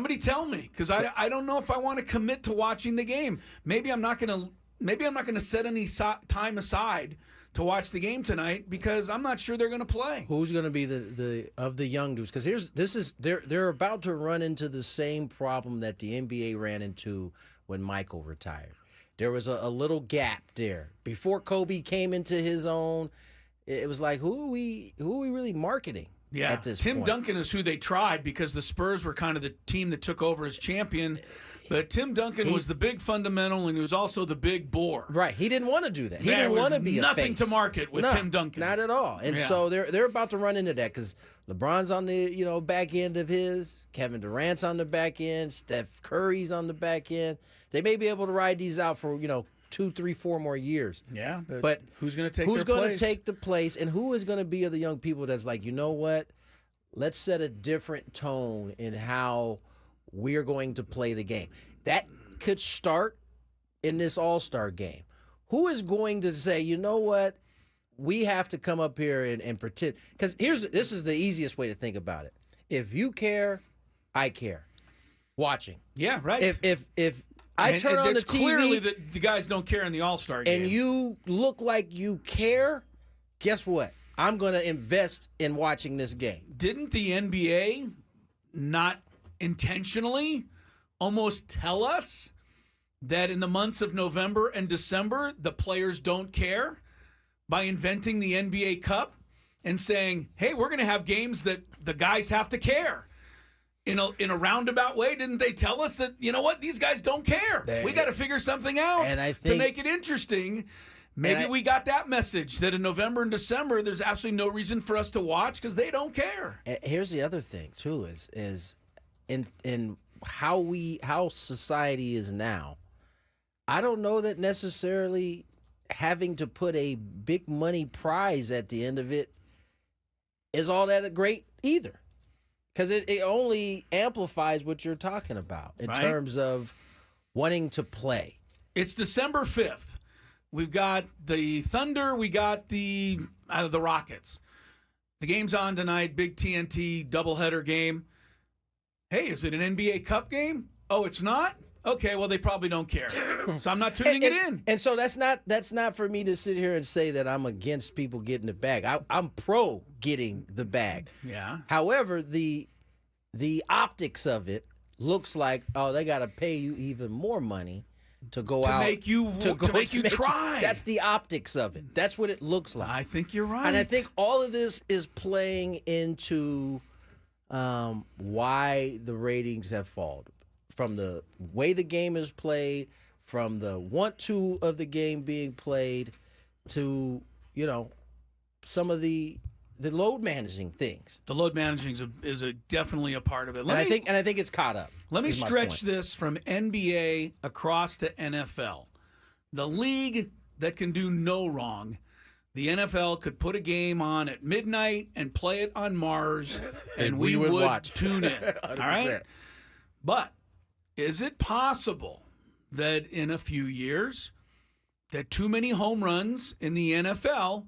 Somebody tell me, because I don't know if I want to commit to watching the game. Maybe I'm not going to set any time aside to watch the game tonight because I'm not sure they're going to play. Who's going to be the of the young dudes? Because they're about to run into the same problem that the NBA ran into when Michael retired. There was a little gap there before Kobe came into his own. It was like, who are we really marketing? Yeah, at this Tim point? Duncan is who they tried because the Spurs were kind of the team that took over as champion. But Tim Duncan was the big fundamental, and he was also the big bore. Right. He didn't want to do that. He There didn't want to was be a nothing face. to market with Tim Duncan. Not at all. And so they're about to run into that because LeBron's on the back end of his. Kevin Durant's on the back end. Steph Curry's on the back end. They may be able to ride these out for 2, 3, 4 more years. Yeah, but who's going to take? Who's going to take the place, and who is going to be of the young people that's like, you know what? Let's set a different tone in how we're going to play the game. That could start in this All-Star game. Who is going to say, you know what? We have to come up here and pretend. Because this is the easiest way to think about it. If you care, I care. Watching. Yeah, right. If I turn on the TV, clearly that the guys don't care in the All-Star game. And you look like you care, guess what? I'm going to invest in watching this game. Didn't the NBA not intentionally almost tell us that in the months of November and December, the players don't care by inventing the NBA Cup and saying, hey, we're going to have games that the guys have to care? In a roundabout way, didn't they tell us that, you know what, these guys don't care? We got to figure something out to make it interesting. Maybe we got that message that in November and December, there's absolutely no reason for us to watch because they don't care. Here's the other thing too: is in how society is now. I don't know that necessarily having to put a big money prize at the end of it is all that great either, because it only amplifies what you're talking about in terms of wanting to play. It's December 5th. We've got the Thunder. We got the Rockets. The game's on tonight. Big TNT doubleheader game. Hey, is it an NBA Cup game? Oh, it's not? Okay, well, they probably don't care. So I'm not tuning it in. And so that's not for me to sit here and say that I'm against people getting the bag. I'm pro getting the bag. Yeah. However, the optics of it looks like, oh, they got to pay you even more money to go out to make you try. That's the optics of it. That's what it looks like. I think you're right. And I think all of this is playing into why the ratings have fallen. From the way the game is played, from the want-to of the game being played, to, some of the load managing things. The load managing is definitely a part of it. I think it's caught up. Let me stretch this from NBA across to NFL. The league that can do no wrong. The NFL could put a game on at midnight and play it on Mars, and we would watch. Tune in. All right? But is it possible that in a few years that too many home runs in the NFL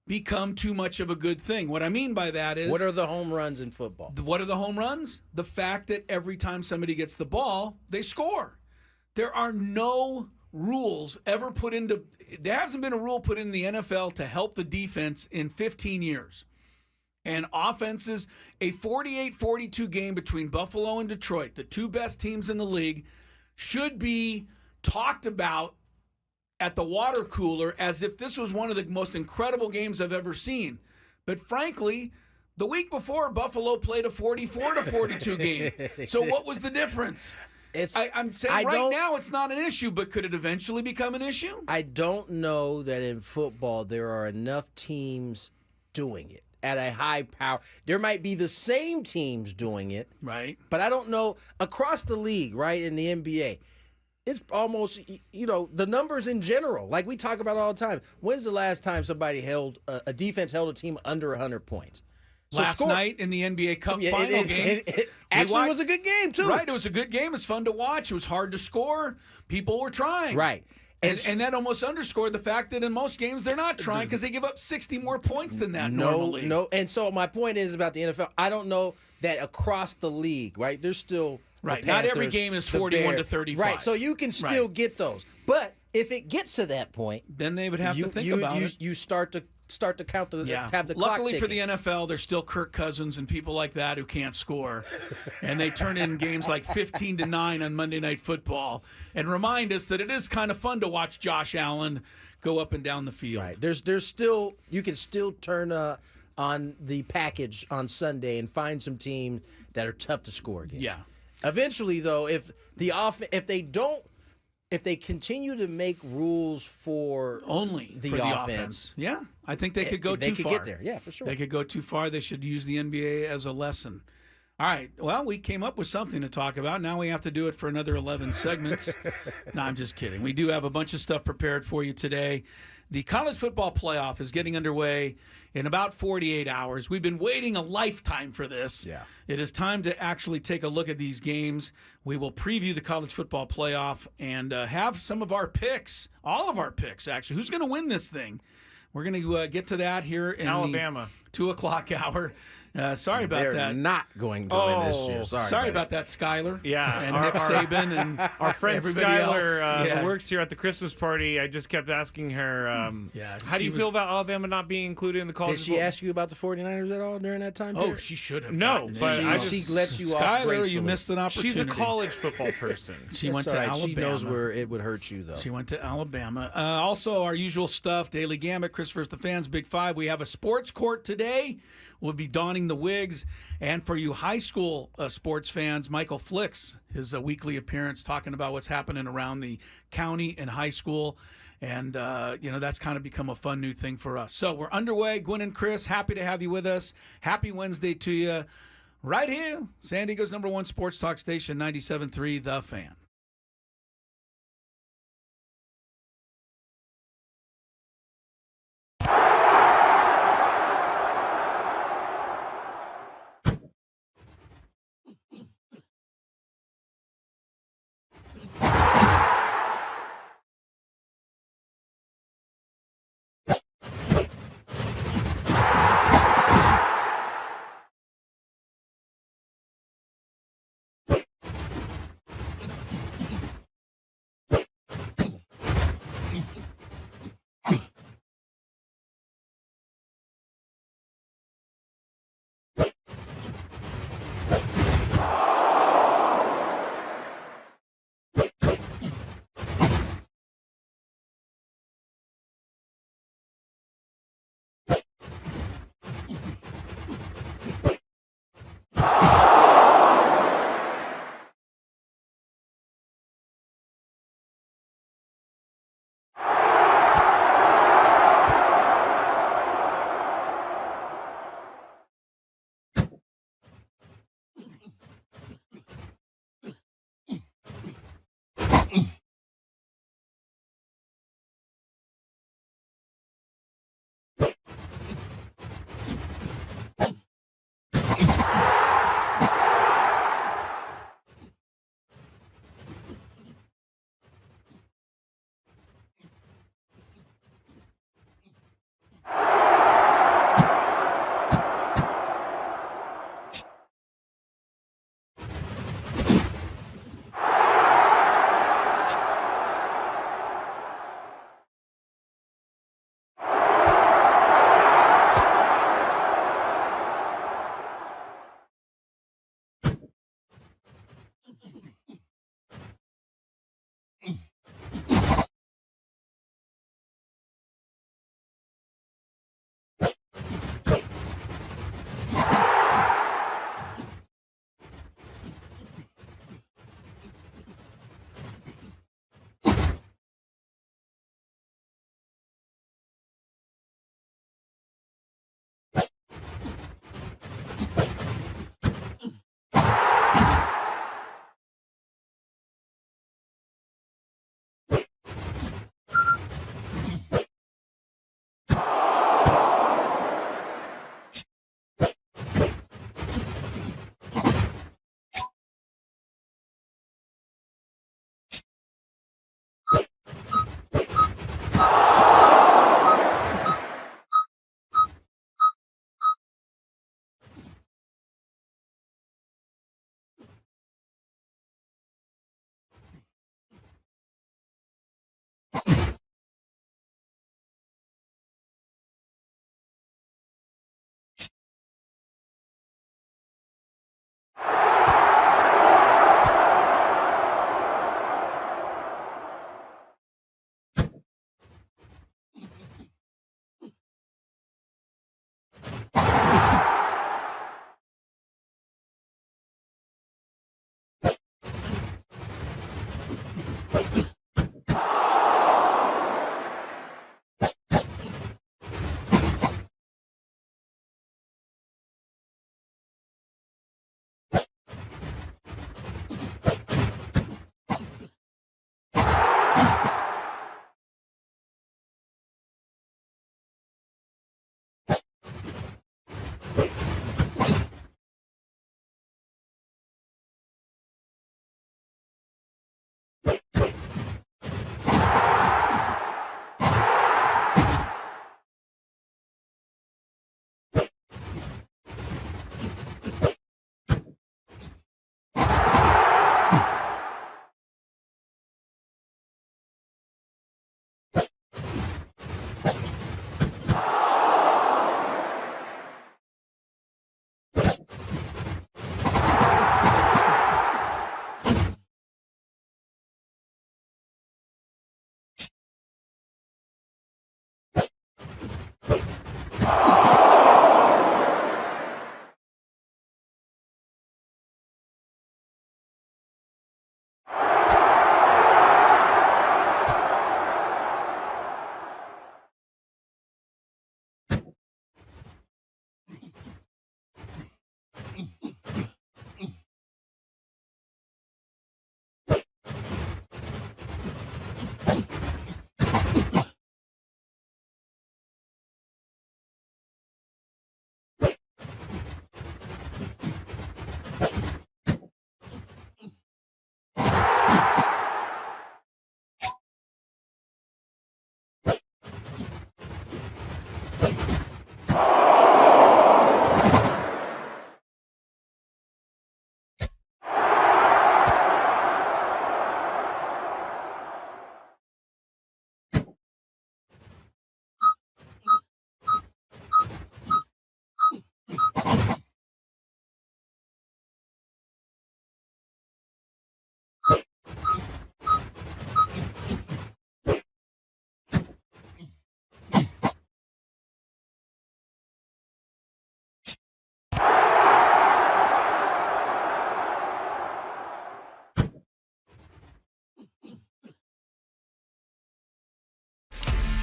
become too much of a good thing? What I mean by that is... What are the home runs in football? What are the home runs? The fact that every time somebody gets the ball, they score. There are no rules ever put into... There hasn't been a rule put in the NFL to help the defense in 15 years. And offenses, a 48-42 game between Buffalo and Detroit, the two best teams in the league, should be talked about at the water cooler as if this was one of the most incredible games I've ever seen. But frankly, the week before, Buffalo played a 44-42 game. So what was the difference? I'm saying right now it's not an issue, but could it eventually become an issue? I don't know that in football there are enough teams doing it at a high power. There might be the same teams doing it. Right. But I don't know. Across the league, right, in the NBA, it's almost, the numbers in general. Like we talk about all the time. When's the last time somebody a defense held a team under 100 points? Last night in the NBA Cup final game. It actually was a good game, too. Right, it was a good game. It was fun to watch. It was hard to score. People were trying. Right. And that almost underscored the fact that in most games they're not trying because they give up 60 more points than that normally. No. And so my point is about the NFL, I don't know that across the league, right, there's still Right. the Not every Panthers, game is the 41 to Bears. 35. Right. So you can still get those. But if it gets to that point, then they would have to think about it. You start to count the have the Luckily clock for ticking. the NFL, there's still Kirk Cousins and people like that who can't score, and they turn in games like 15-9 on Monday Night Football, and remind us that it is kind of fun to watch Josh Allen go up and down the field. Right. There's still you can still turn on the package on Sunday and find some teams that are tough to score against. Yeah. Eventually, though, if they continue to make rules for Only the for the offense, yeah, I think they could go they too could far. get there. Yeah, for sure. They could go too far. They should use the NBA as a lesson. All right. Well, we came up with something to talk about. Now we have to do it for another 11 segments. No, I'm just kidding. We do have a bunch of stuff prepared for you today. The college football playoff is getting underway in about 48 hours. We've been waiting a lifetime for this. Yeah. It is time to actually take a look at these games. We will preview the college football playoff and have some of our picks, all of our picks, actually. Who's going to win this thing? We're going to get to that here in Alabama. the 2 o'clock hour. Sorry about They're that. not going to win this year. Sorry buddy. about that, Skyler. Yeah, and Nick Saban and our friend everybody Skyler, else. who works here at the Christmas party. I just kept asking her, how do you she feel was- about Alabama not being included in the college? Did she ask you about the 49ers at all during that time? Oh, period? she should have. No, gotten it. but I just- she lets you off Skyler, gracefully. you missed an opportunity. She's a college football person. She That's went all to right. Alabama. She knows where it would hurt you, though. She went to Alabama. Also, our usual stuff, Daily Gambit, Chris vs. the Fans, Big Five. We have a sports court today. We'll be donning the wigs. And for you high school sports fans, Michael Flicks, his weekly appearance talking about what's happening around the county and high school. And, that's kind of become a fun new thing for us. So we're underway. Gwynn and Chris, happy to have you with us. Happy Wednesday to you. Right here, San Diego's #1 sports talk station, 97.3 The Fan.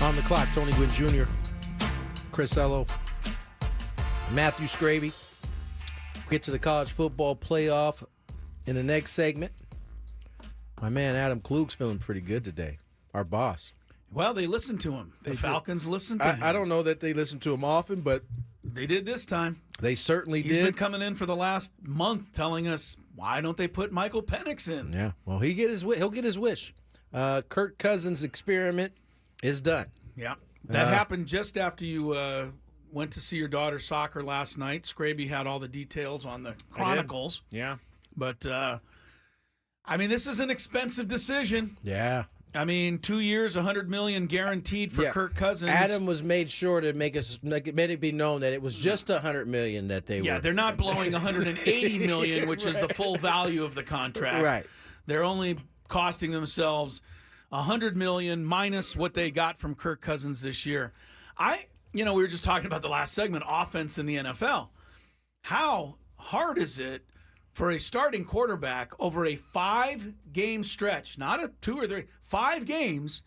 On the clock, Tony Gwynn Jr., Chris Ello, Matthew Skraby. We'll get to the college football playoff in the next segment. My man Adam Klug's feeling pretty good today, our boss. Well, they listened to him. The Falcons listened to him. I don't know that they listen to him often, but They did this time. they certainly He's did. been coming in for the last month telling us, why don't they put Michael Penix in? Yeah, well, he'll get his wish. Kirk Cousins' experiment is done. Yeah. That happened just after you went to see your daughter's soccer last night. Skraby had all the details on the Chronicles. Yeah. But, I mean, this is an expensive decision. Yeah. I mean, 2 years, $100 million guaranteed for Yeah. Kirk Cousins. Adam was made sure to make it be known that it was just $100 million that they were. Yeah, they're not blowing $180 million, which is the full value of the contract. Right. They're only costing themselves $100 million minus what they got from Kirk Cousins this year. We were just talking about the last segment, offense in the NFL. How hard is it for a starting quarterback over a 5-game stretch, not a 2 or 3, 5 games,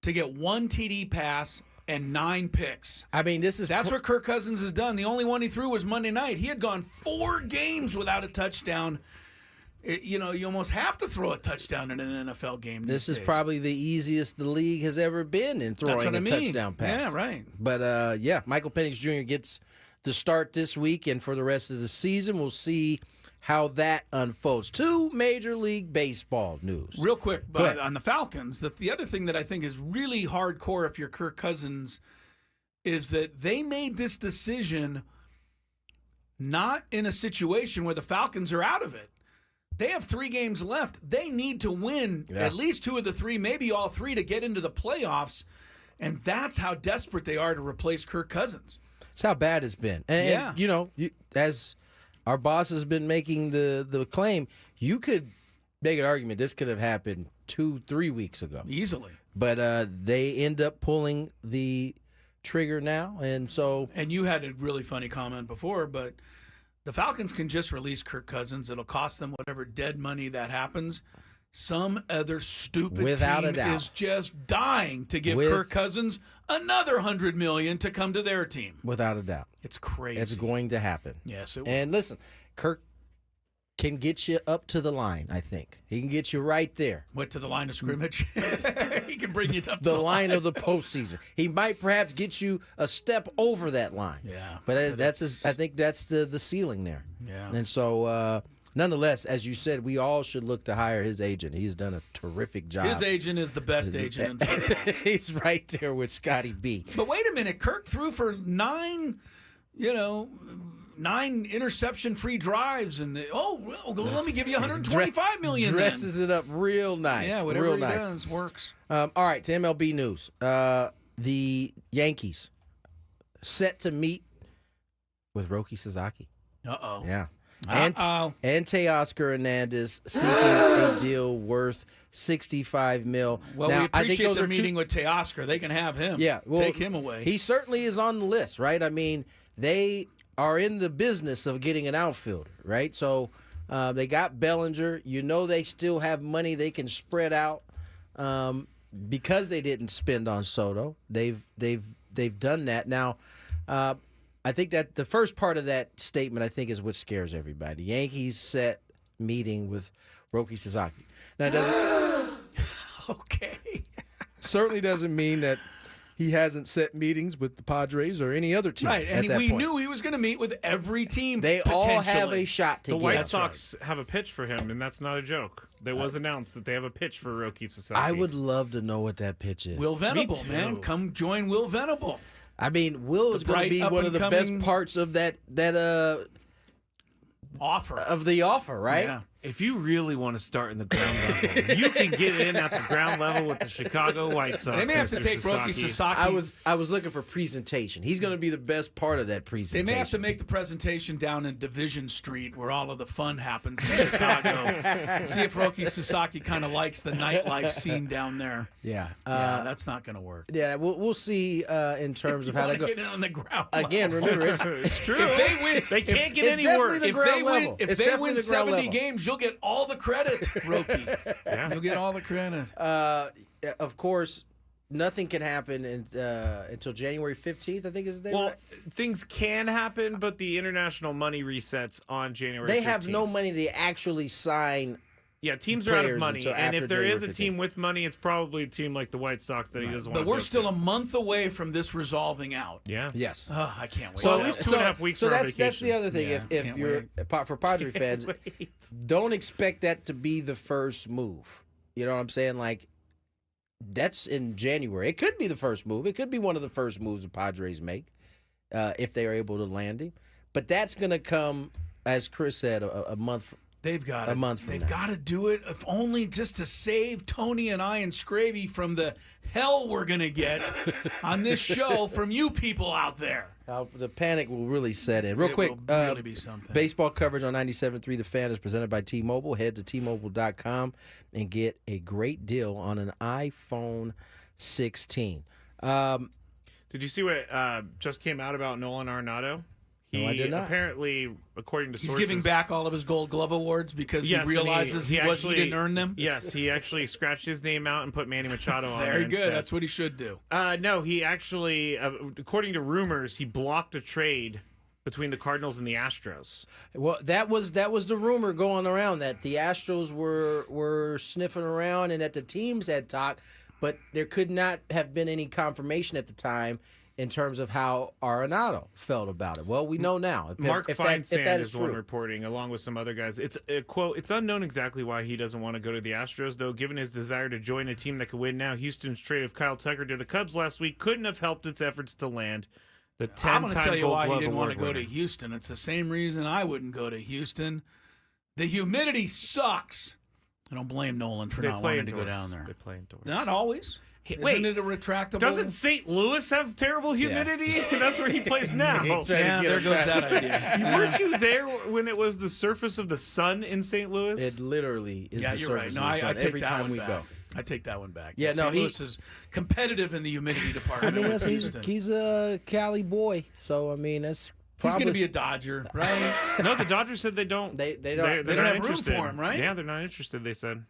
to get 1 TD pass and 9 picks? I mean, That's what Kirk Cousins has done. The only one he threw was Monday night. He had gone 4 games without a touchdown. You almost have to throw a touchdown in an NFL game. This is days. probably the easiest the league has ever been in That's throwing what I a mean. touchdown pass. Yeah, right. But, Michael Penix Jr. gets the start this week, and for the rest of the season, we'll see how that unfolds. 2 Major League Baseball news. Real quick, Go ahead. on the Falcons, the other thing that I think is really hardcore if you're Kirk Cousins is that they made this decision not in a situation where the Falcons are out of it. They have 3 games left. They need to win at least 2 of the 3, maybe all 3, to get into the playoffs. And that's how desperate they are to replace Kirk Cousins. That's how bad it's been. And as our boss has been making the claim, you could make an argument this could have happened 2-3 weeks ago. Easily. But they end up pulling the trigger now. And so. And you had a really funny comment before, but the Falcons can just release Kirk Cousins. It'll cost them whatever dead money that happens. Some other stupid Without a team doubt. is just dying to give Kirk Cousins another $100 million to come to their team. Without a doubt. It's crazy. It's going to happen. Yes, it will. And listen, Kirk can get you up to the line, I think. He can get you right there. What, to the line of scrimmage? He can bring you up The line of the postseason. He might perhaps get you a step over that line. Yeah. But I think that's the ceiling there. Yeah. And so, nonetheless, as you said, we all should look to hire his agent. He's done a terrific job. His agent is the best agent in football. He's right there with Scotty B. But wait a minute. Kirk threw for 9 interception-free drives, and let me give you $125 million. Dresses it up real nice. Yeah, whatever real he nice. does works. All right, to MLB news. The Yankees set to meet with Roki Sasaki. Uh-oh. Yeah. Uh-oh. And Teoscar Hernandez seeking a deal worth $65 million. Well, now, we I think appreciate those their are meeting with Teoscar. They can have him. Yeah, well, take him away. He certainly is on the list, right? I mean, they are in the business of getting an outfielder, right? So they got Bellinger. They still have money they can spread out because they didn't spend on Soto. They've done that. Now, I think that the first part of that statement, I think, is what scares everybody. Yankees set meeting with Roki Sasaki. Now, it doesn't Okay. certainly doesn't mean that he hasn't set meetings with the Padres or any other team. Right, at and that we point. knew he was going to meet with every team. They all have potentially. a shot to The get. White That's Sox have a pitch for him, and that's not a joke. It was announced that they have a pitch for Roki Sasaki. I would love to know what that pitch is. Will Venable, too. man. Come join Will Venable. I mean, Will is going to bright be one of the best up-and-coming parts of that Offer. of the offer, right? Yeah. If you really want to start in the ground level, you can get in at the ground level with the Chicago White Sox. They may have to Mr. take Roki Sasaki. I was looking for presentation. He's going to be the best part of that They presentation. may have to make the presentation down in Division Street where all of the fun happens in Chicago. See if Roki Sasaki kind of likes the nightlife scene down there. Yeah. Yeah, that's not going to work. Yeah, we'll see in terms of how that goes. Get in on the ground. Again, remember, it's It's true. If they win, they can't get it's any definitely worse. the if ground they win, level. if It's they definitely win the ground 70 level. games, you'll get all the credit, Roki. Yeah. You'll get all the credit. Of course, nothing can happen until January 15th, I think is the day. Well, right? things can happen, but the international money resets on January 15th. They have no money to actually sign. Yeah, teams are out of players money, until and after if there is a January team with money, it's probably a team like the White Sox that he doesn't want But to we're go still to. a month away from this resolving out. Yeah. Yes. Oh, I can't wait. So for at least that. 2.5 weeks So for our that's vacation. the other thing. Yeah, if can't you're for Padre fans, Wait. don't expect that to be the first move. You know what I'm saying? Like, that's in January. It could be the first move. It could be one of the first moves the Padres make if they are able to land him. But that's going to come, as Chris said, a month. They've got a month from They've now. got to do it, if only just to save Tony and I and Skraby from the hell we're gonna get on this show from you people out there. The panic will really set in. Real It quick, will really be something. baseball coverage on 97.3 The Fan is presented by T-Mobile. Head to T-Mobile.com and get a great deal on an iPhone 16. Did you see what just came out about Nolan Arenado? No, I did not. Apparently, according to He's sources, giving back all of his Gold Glove awards because Yes, he and realizes he didn't earn them. Yes, he actually scratched his name out and put Manny Machado on there Very good. instead. That's what he should do. No, he actually, according to rumors, he blocked a trade between the Cardinals and the Astros. Well, that was the rumor going around that the Astros were sniffing around and that the teams had talked, but there could not have been any confirmation at the time in terms of how Arenado felt about it. Well, we know now. Mark Feinsand that is the one reporting, along with some other guys. It's a quote. It's unknown exactly why he doesn't want to go to the Astros, though. Given his desire to join a team that could win now, Houston's trade of Kyle Tucker to the Cubs last week couldn't have helped its efforts to land the 10-time I'm going to tell you Gold why he Glove didn't want Award to go to winner. Houston. It's the same reason I wouldn't go to Houston. The humidity sucks. I don't blame Nolan for They not play wanting to go indoors. down there. They play indoors. Not always. Wait, Isn't it a retractable? Doesn't St. Louis have terrible humidity? That's where he plays now. Yeah, there goes that idea. Weren't you there when it was the surface of the sun in St. Louis? It literally is Yeah, the you're right. surface No, of the I sun take every that time one we back. go. I take that one back. Yeah, no, St. Louis is competitive in the humidity I department. mean, with he's Houston. a Cali boy, so I mean that's He's probably going to be a Dodger, right? No, the Dodgers said they don't. they They're don't. they not don't have room interested. for him, right? Yeah, they're not interested. They said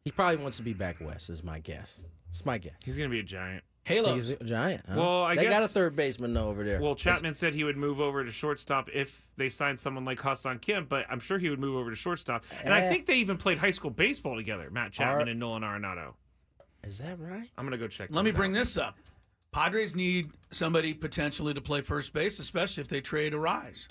He probably wants to be back west. Is my guess. It's my guess. he's going to be a Giant. Halos. He's a giant. Huh? Well, I they got a guess- third baseman though over there. Well, Chapman said he would move over to shortstop if they signed someone like Hassan Kim, but I'm sure he would move over to shortstop. And I think they even played high school baseball together, Matt Chapman and Nolan Arenado. Is that right? I'm going to go check Let me this bring out. this up. Padres need somebody potentially to play first base, especially if they trade a Rise.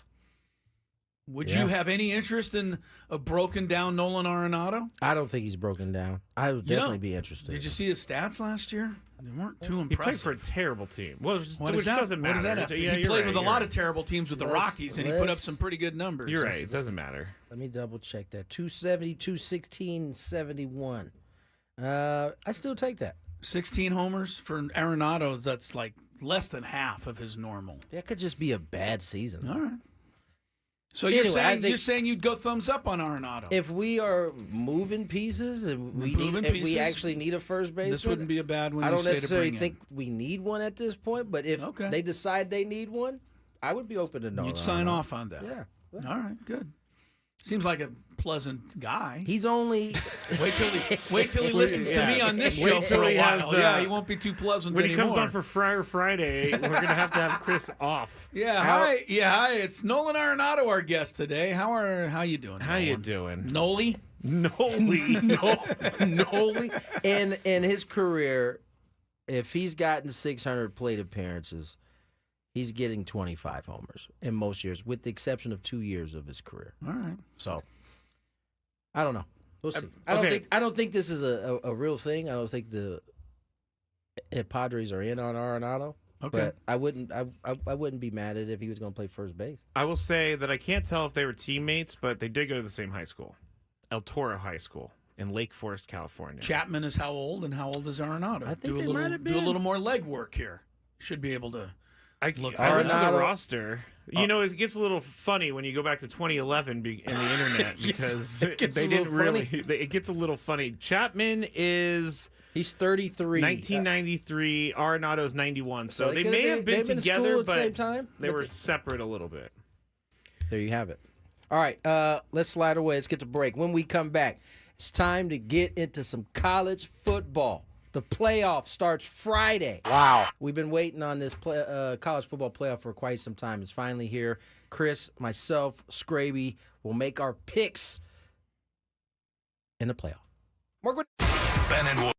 Would Yeah. you have any interest in a broken down Nolan Arenado? I don't think he's broken down. I would You know, definitely be interested. Did you see his stats last year? They weren't too He played impressive. for a terrible team. Well, What which does that, doesn't what matter. does that have to- Yeah, he you're played right, with a you're lot right. of terrible teams with the Let's- Rockies, and he put up let's- some pretty good numbers. You're right. It doesn't matter. Let me double check that. 270, 216, 71. I still take that. 16 homers for Arenado. That's like less than half of his normal. That could just be a bad season. All right. So you're Anyway, I saying think- you'd go thumbs up on Arenado? If we are moving pieces and we Moving if we pieces? actually need a first baseman, this wouldn't be a bad one. I you don't say to necessarily bring think we need one at this point. But if Okay. they decide they need one, I would be open to in. know. You'd sign off on that. Yeah. All right. Good. Seems like a pleasant guy. He's only Wait till he listens to me on this Wait show till for a he while. has, Yeah, he won't be too pleasant When he anymore. comes on for Friar Friday, we're going to have Chris off. Yeah, hi. Yeah, hi. It's Nolan Arenado, our guest today. How you doing? How you Nolan? doing? Noli? Noli in his career. If he's gotten 600 plate appearances, he's getting 25 homers in most years, with the exception of 2 years of his career. All right. So I don't know. We'll see. okay. I don't think this is a real thing. I don't think the Padres are in on Arenado. Okay. But I wouldn't be mad at it if he was going to play first base. I will say that I can't tell if they were teammates, but they did go to the same high school, El Toro High School in Lake Forest, California. Chapman is how old, and how old is Arenado? I think do a they little, might have do a been. little more leg work here. Should be able to. I Look, went to the Arenado- roster. You know, it gets a little funny when you go back to 2011 in the internet because it gets they a little didn't really. It gets a little funny. Chapman is He's 33. 1993. Arenado's 91. So they could've may been- have been they've been in together, school at the but same time. they But were separate a little bit. There you have it. All right, let's slide away. Let's get to break. When we come back, it's time to get into some college football. The playoff starts Friday. Wow. We've been waiting on this college football playoff for quite some time. It's finally here. Chris, myself, Skraby will make our picks in the playoff. Mark, Ben and Wood.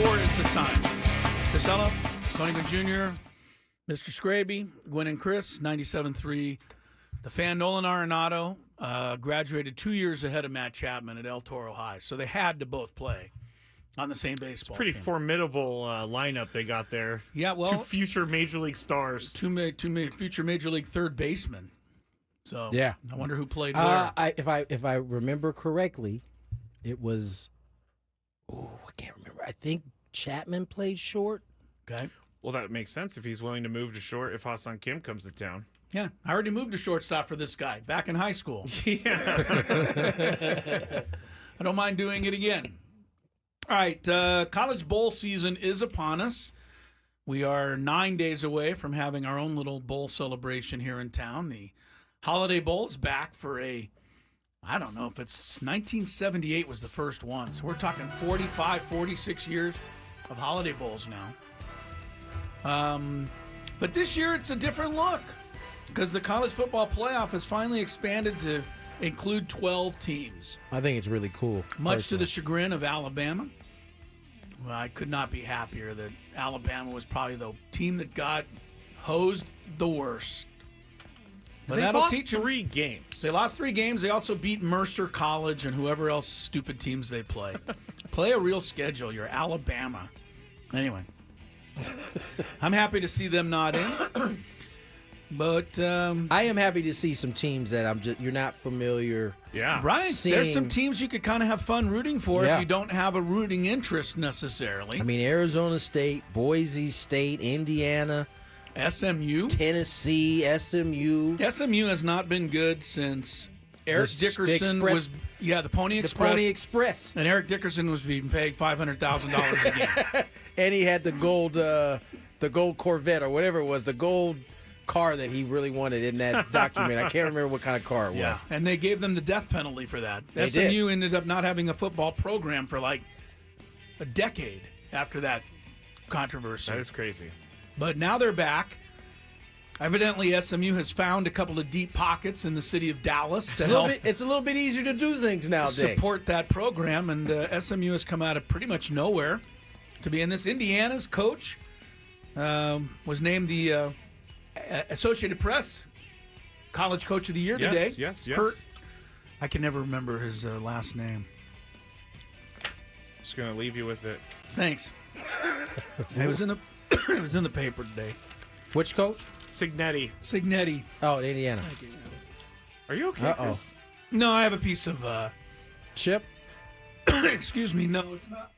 4 is the time. Casella, Tony Gwynn Jr., Mr. Skraby, Gwynn and Chris, 97.3. The fan, Nolan Arenado, graduated 2 years ahead of Matt Chapman at El Toro High, so they had to both play on the same baseball Pretty team. formidable lineup they got there. Yeah, well, two future Major League stars. two future Major League third basemen. So Yeah. I wonder who played where. If I remember correctly, it was. Oh, I can't remember. I think Chapman played short. Okay. Well, that makes sense if he's willing to move to short if Hassan Kim comes to town. Yeah, I already moved to shortstop for this guy back in high school. Yeah. I don't mind doing it again. All right, college bowl season is upon us. We are 9 days away from having our own little bowl celebration here in town. The Holiday Bowl is back for I don't know if it's 1978 was the first one. So we're talking 45, 46 years of Holiday Bowls now. But this year it's a different look because the college football playoff has finally expanded to include 12 teams. I think it's really cool. Much to the chagrin of Alabama. Well, I could not be happier that Alabama was probably the team that got hosed the worst. But They've that'll lost teach them. 3 games. They lost 3 games. They also beat Mercer College and whoever else stupid teams they play. Play a real schedule. You're Alabama. Anyway, I'm happy to see them not in. But I am happy to see some teams that you're not familiar. Yeah. right, there's some Seeing- teams you could kind of have fun rooting for Yeah. if you don't have a rooting interest necessarily. I mean, Arizona State, Boise State, Indiana, SMU. Tennessee, SMU. SMU has not been good since Eric The Dickerson Express- was the Pony The Express. Pony Express. And Eric Dickerson was being paid $500,000 a game. And he had the gold Corvette or whatever it was, the gold car that he really wanted in that document. I can't remember what kind of car it was. Yeah, and they gave them the death penalty for that. They SMU ended up not having a football program for like a decade after that controversy. That is crazy. But now they're back. Evidently, SMU has found a couple of deep pockets in the city of Dallas to help It's a little bit easier to do things nowadays. support that program, and SMU has come out of pretty much nowhere to be in this. Indiana's coach was named the Associated Press College Coach of the Year today. Yes. Kurt, I can never remember his last name. Just gonna leave you with it. Thanks. It was in the it was in the paper today. Which coach? Signetti. Signetti. Oh, Indiana. Are you okay, Uh-oh. Chris? No, I have a piece of. Chip, Excuse me. No, it's not.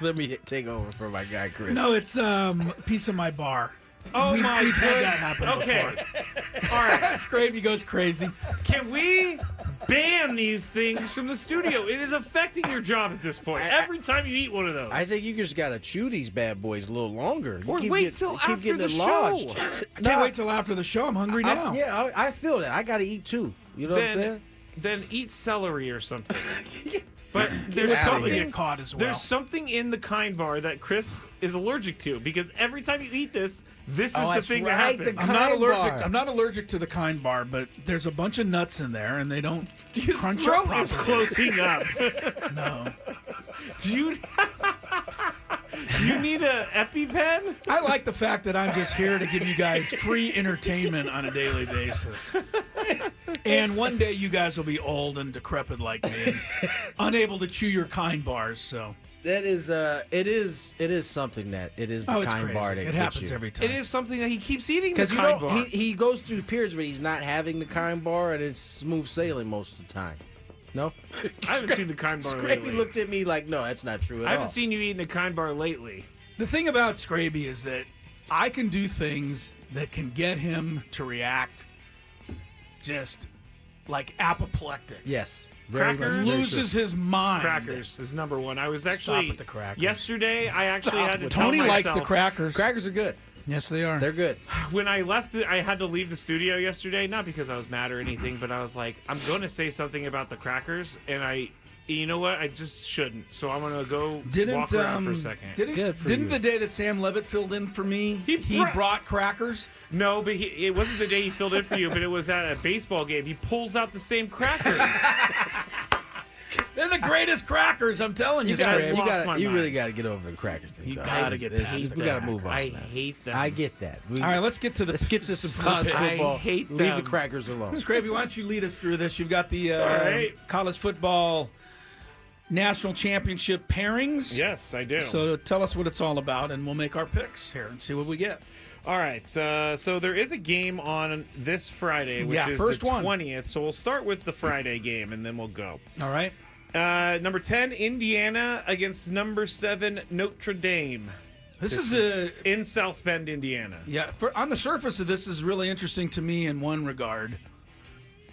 let me take over for my guy, Chris. No, it's a piece of my bar. Oh we've my had goodness. that happen Okay. before. All right. Skraby goes crazy. Can we ban these things from the studio? It is affecting your job at this point. Every time you eat one of those. I think you just got to chew these bad boys a little longer. You Or keep wait till you keep after getting the it show. lodged. I can't wait till after the show. I'm hungry now. I feel that. I got to eat too. You know what I'm saying? Then eat celery or something. But there's You'll probably something. get caught as well. There's something in the Kind Bar that Chris is allergic to because every time you eat this is the that's thing right, that the happens. I'm not Kind allergic. Bar. I'm not allergic to the Kind Bar, but there's a bunch of nuts in there, and they don't His crunch throat up is properly. closing up. No, Do you need a EpiPen? I like the fact that I'm just here to give you guys free entertainment on a daily basis. And one day you guys will be old and decrepit like me, and unable to chew your Kind Bars. So That is it is something that it is the it's Kind crazy. Bar that It gets happens you. every time. It is something that he keeps eating. The Because you Kind know Bar. he goes through periods where he's not having the Kind Bar and it's smooth sailing most of the time. No, I haven't seen the Kind Bar Scrappy lately. looked at me like, no, that's not true at I all. haven't seen you eating a Kind Bar lately. The thing about Skraby is that I can do things that can get him to react just like apoplectic. Yes, very Crackers? much. very Loses his mind. Crackers is number one. I was actually with the crackers. yesterday. I actually had to tell Tony likes myself, the crackers. true. Crackers are good. Yes, they are. They're good. when I left. I had to leave the studio yesterday, not because I was mad or anything, but I was like, I'm going to say something about the crackers, and you know what? I just shouldn't. So I'm going to go walk around for a second. Good for Didn't you. the day that Sam Levitt filled in for me, He he brought- brought crackers? No, but it wasn't the day he filled in for you, but it was at a baseball game. He pulls out the same crackers. They're the greatest crackers, I'm telling you. You really got to get over the crackers thing. You dog. got to get past We got to move on. I man. hate them. I get that. All right, let's get to some college picks. football. I hate Leave the them. crackers alone. Skraby, why don't you lead us through this? You've got the right. college football national championship pairings. Yes, I do. So tell us what it's all about, and we'll make our picks here and see what we get. All right, so there is a game on this Friday, which is first the one. 20th. So we'll start with the Friday game, and then we'll go. All right. Number 10, Indiana against number 7, Notre Dame. This is in South Bend, Indiana. on the surface of this is really interesting to me in one regard.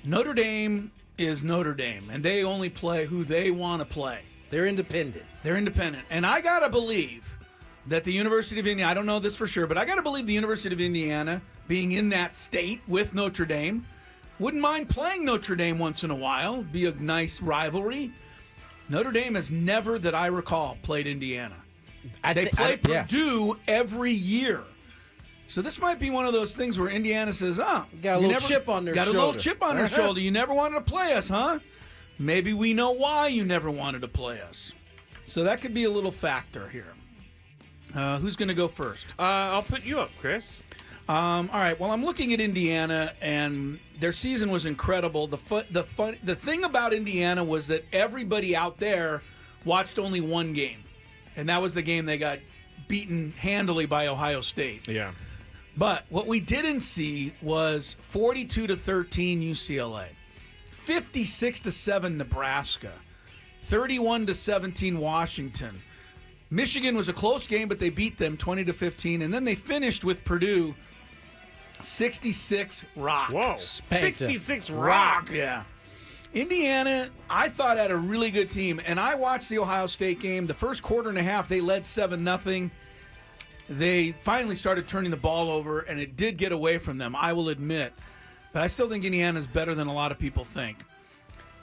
Notre Dame is Notre Dame, and they only play who they want to play. They're independent. They're independent. And I got to believe that the University of Indiana, I don't know this for sure, but I got to believe the University of Indiana, being in that state with Notre Dame, wouldn't mind playing Notre Dame once in a while. Be a nice rivalry. Notre Dame has never, that I recall, played Indiana. They play Purdue every year. So this might be one of those things where Indiana says, got a little chip on their shoulder. Got a little chip on their shoulder. You never wanted to play us, huh? Maybe we know why you never wanted to play us. So that could be a little factor here. Who's going to go first? I'll put you up, Chris. All right. Well, I'm looking at Indiana, and their season was incredible. The thing about Indiana was that everybody out there watched only one game, and that was the game they got beaten handily by Ohio State. Yeah. But what we didn't see was 42-13 UCLA, 56-7 Nebraska, 31-17 Washington. Michigan was a close game, but they beat them 20-15, and then they finished with Purdue 66 rock. Whoa, Spanked 66 rock. Yeah. Indiana, I thought, had a really good team, and I watched the Ohio State game. The first quarter and a half, they led 7-0. They finally started turning the ball over, and it did get away from them, I will admit. But I still think Indiana is better than a lot of people think.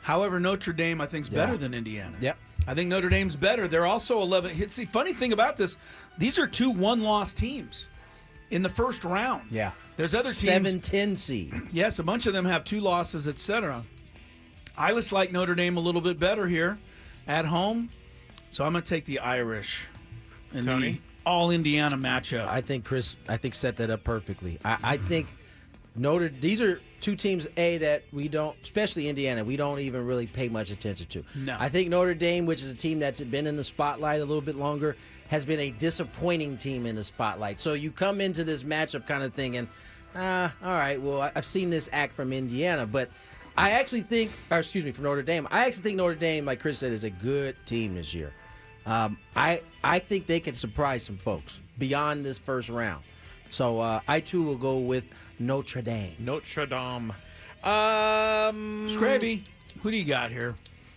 However, Notre Dame, I think, is better than Indiana. Yep. I think Notre Dame's better. They're also 11. It's the funny thing about this, these are two one-loss teams in the first round. Yeah. There's other teams. 7-10 seed. Yes, a bunch of them have 2 losses, etc. I just like Notre Dame a little bit better here at home. So I'm going to take the Irish in Tony? the all-Indiana matchup. I think Chris set that up perfectly. I think these are two teams, that we don't, especially Indiana, we don't even really pay much attention to. No. I think Notre Dame, which is a team that's been in the spotlight a little bit longer, has been a disappointing team in the spotlight. So you come into this matchup kind of thinking, all right, well, I've seen this act from Indiana, but I actually think, from Notre Dame. I actually think Notre Dame, like Chris said, is a good team this year. I think they can surprise some folks beyond this first round. So I, too, will go with Notre Dame. Notre Dame. Skraby, who do you got here?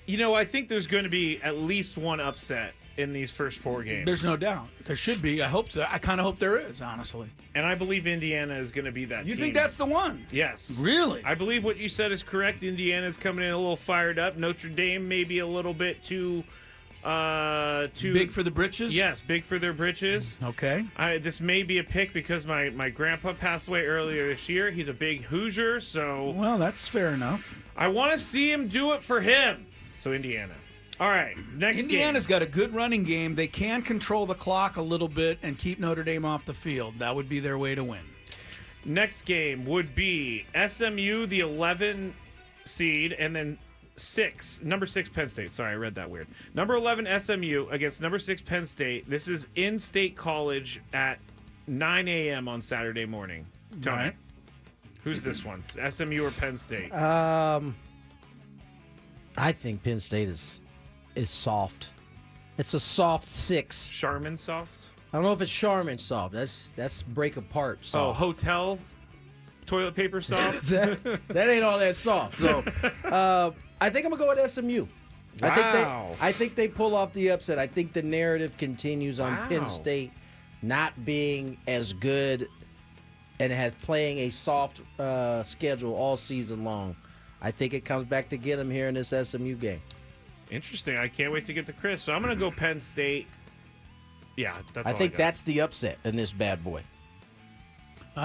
I think there's going to be at least one upset in these first 4 games. There's no doubt. There should be. I hope so. I kind of hope there is, honestly. And I believe Indiana is going to be that You team. think that's the one? Yes. Really? I believe what you said is correct. Indiana's coming in a little fired up. Notre Dame maybe a little bit too big for the britches? Yes, big for their britches. Okay. This may be a pick because my grandpa passed away earlier this year. He's a big Hoosier, so Well, that's fair enough. I want to see him do it for him. So Indiana. All right, next Indiana's game. got a good running game. They can control the clock a little bit and keep Notre Dame off the field. That would be their way to win. Next game would be SMU, the 11 seed, and then number 6 Penn State. Sorry, I read that weird. Number 11 SMU against number 6 Penn State. This is in State College at 9 a.m. on Saturday morning. Tony, All right. who's this one? It's SMU or Penn State? I think Penn State is soft. It's a soft 6. Charmin soft? I don't know if it's Charmin soft. That's break apart Oh, soft. hotel toilet paper soft? that ain't all that soft. So, I think I'm gonna go with SMU. Wow. I think they pull off the upset. I think the narrative continues on Wow. Penn State not being as good and playing a soft schedule all season long. I think it comes back to get them here in this SMU game. Interesting. I can't wait to get to Chris. So I'm going to go Penn State. Yeah, that's all I think got. that's the upset in this bad boy.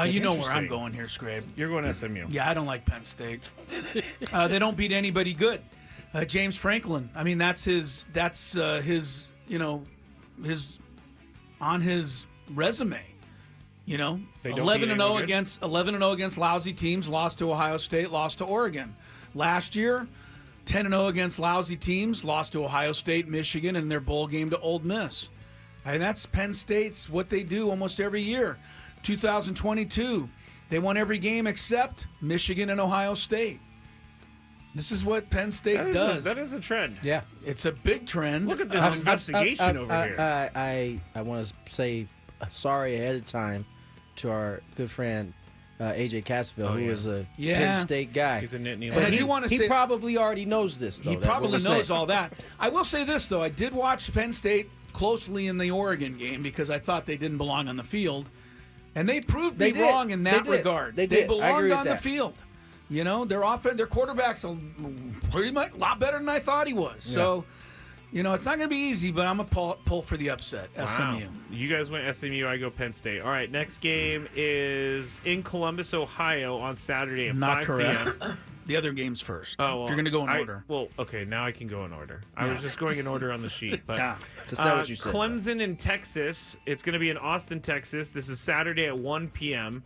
You know where I'm Interesting. going here, Scrabe. You're going SMU. Yeah, I don't like Penn State. They don't beat anybody good. James Franklin. I mean, that's his on his resume. They don't 11-0 beat against lousy teams, lost to Ohio State, lost to Oregon. Last year, 10-0 against lousy teams, lost to Ohio State, Michigan, and their bowl game to Ole Miss. And that's Penn State's what they do almost every year. 2022, they won every game except Michigan and Ohio State. This is what Penn State does. That is a trend. Yeah. It's a big trend. Look at this investigation over here. I want to say sorry ahead of time to our good friend AJ Cassaville, who is a Penn State guy. He's a Nittany But Lion. he probably already knows this, though. He probably knows all that. I will say this, though. I did watch Penn State closely in the Oregon game because I thought they didn't belong on the field. And they proved me wrong in that regard. They belonged on the field. You know, their quarterback's pretty much a lot better than I thought he was. So, you know, it's not going to be easy, but I'm going to pull for the upset, SMU. You guys went SMU, I go Penn State. All right, next game is in Columbus, Ohio on Saturday at 5 p.m. The other game's first. Oh, well, if you're going to go in order. Well, okay, now I can go in order. I was just going in order on the sheet. But, That's not what you said. Clemson in Texas. It's going to be in Austin, Texas. This is Saturday at 1 p.m.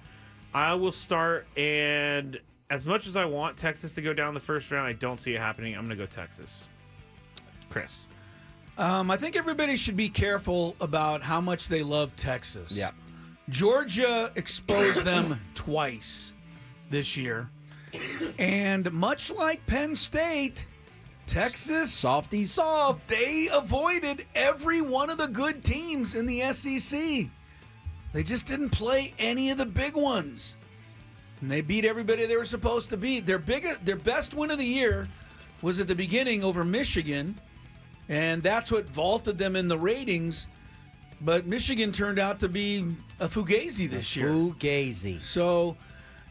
I will start, and as much as I want Texas to go down the first round, I don't see it happening. I'm going to go Texas. Chris. I think everybody should be careful about how much they love Texas. Yeah. Georgia exposed them twice this year. And much like Penn State, Texas, Softy soft. they avoided every one of the good teams in the SEC. They just didn't play any of the big ones. And they beat everybody they were supposed to beat. Their best win of the year was at the beginning over Michigan, and that's what vaulted them in the ratings. But Michigan turned out to be a fugazi this year. Fugazi. So,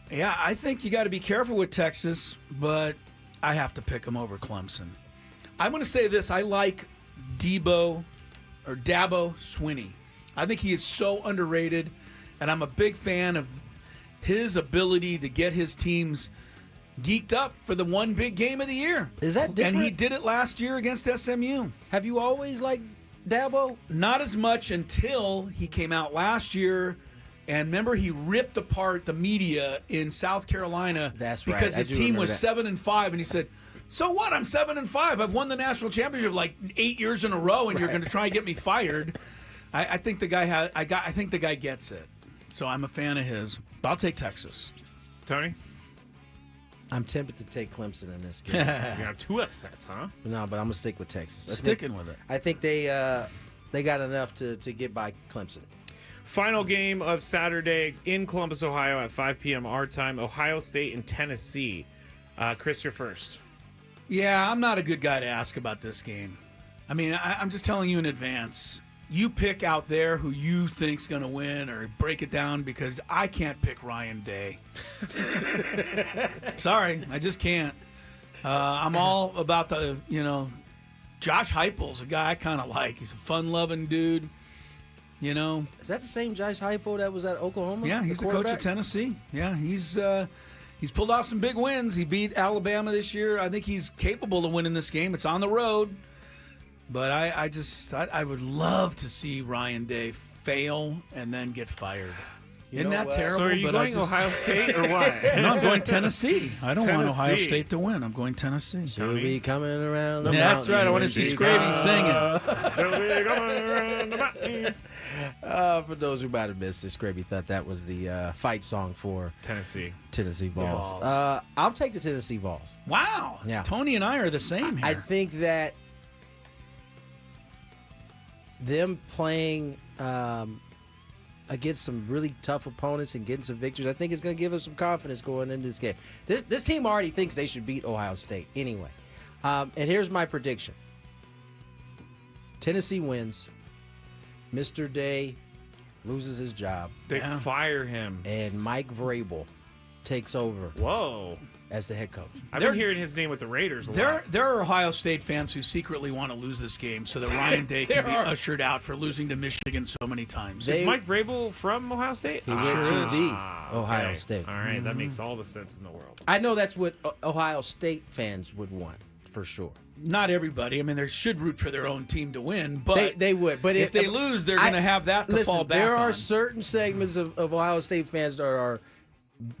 yeah, I think you got to be careful with Texas, but I have to pick them over Clemson. I'm going to say this. I like Dabo Swinney. I think he is so underrated, and I'm a big fan of his ability to get his teams geeked up for the one big game of the year. Is that different? And he did it last year against SMU. Have you always liked Dabo? Not as much until he came out last year. And remember, he ripped apart the media in South Carolina. That's right. Because his team was that. 7-5, and he said, "So what? I'm 7-5. I've won the national championship like 8 years in a row, and you're going to try and get me fired." I think the guy I think the guy gets it. So I'm a fan of his. I'll take Texas. Tony? I'm tempted to take Clemson in this game. You have two upsets, huh? No, but I'm gonna stick with Texas. Sticking with it. I think they got enough to get by Clemson. Final game of Saturday in Columbus, Ohio at 5 p.m. our time. Ohio State and Tennessee. Chris, you're first. Yeah, I'm not a good guy to ask about this game. I mean, I'm just telling you in advance. You pick out there who you think's going to win or break it down because I can't pick Ryan Day. Sorry, I just can't. I'm all about Josh Heupel's a guy I kind of like. He's a fun-loving dude. You know, is that the same Josh Heupel that was at Oklahoma? Yeah, he's the coach of Tennessee. Yeah, he's pulled off some big wins. He beat Alabama this year. I think he's capable of winning this game. It's on the road, but I would love to see Ryan Day fail and then get fired. Isn't that terrible? So are you going Ohio State or what? No, I'm going Tennessee. I don't want Ohio State to win. I'm going Tennessee. She'll be coming around the That's right. I want to see Skraby singing. She'll be coming around the mountain. For those who might have missed it, Skraby thought that was the fight song for Tennessee Vols. I'll take the Tennessee Vols. Wow. Yeah. Tony and I are the same here. I think that them playing against some really tough opponents and getting some victories, I think it's going to give us some confidence going into this game. This team already thinks they should beat Ohio State anyway. And here's my prediction. Tennessee wins. Mr. Day loses his job. They fire him. And Mike Vrabel takes over as the head coach. I've been hearing his name with the Raiders a lot. There are Ohio State fans who secretly want to lose this game so that Ryan Day can be ushered out for losing to Michigan so many times. Is Mike Vrabel from Ohio State? He went to the Ohio State. All right, that makes all the sense in the world. I know that's what Ohio State fans would want for sure. Not everybody. I mean, they should root for their own team to win, but They would. But if they lose, they're going to have that to fall back there are on. certain segments of Ohio State fans that are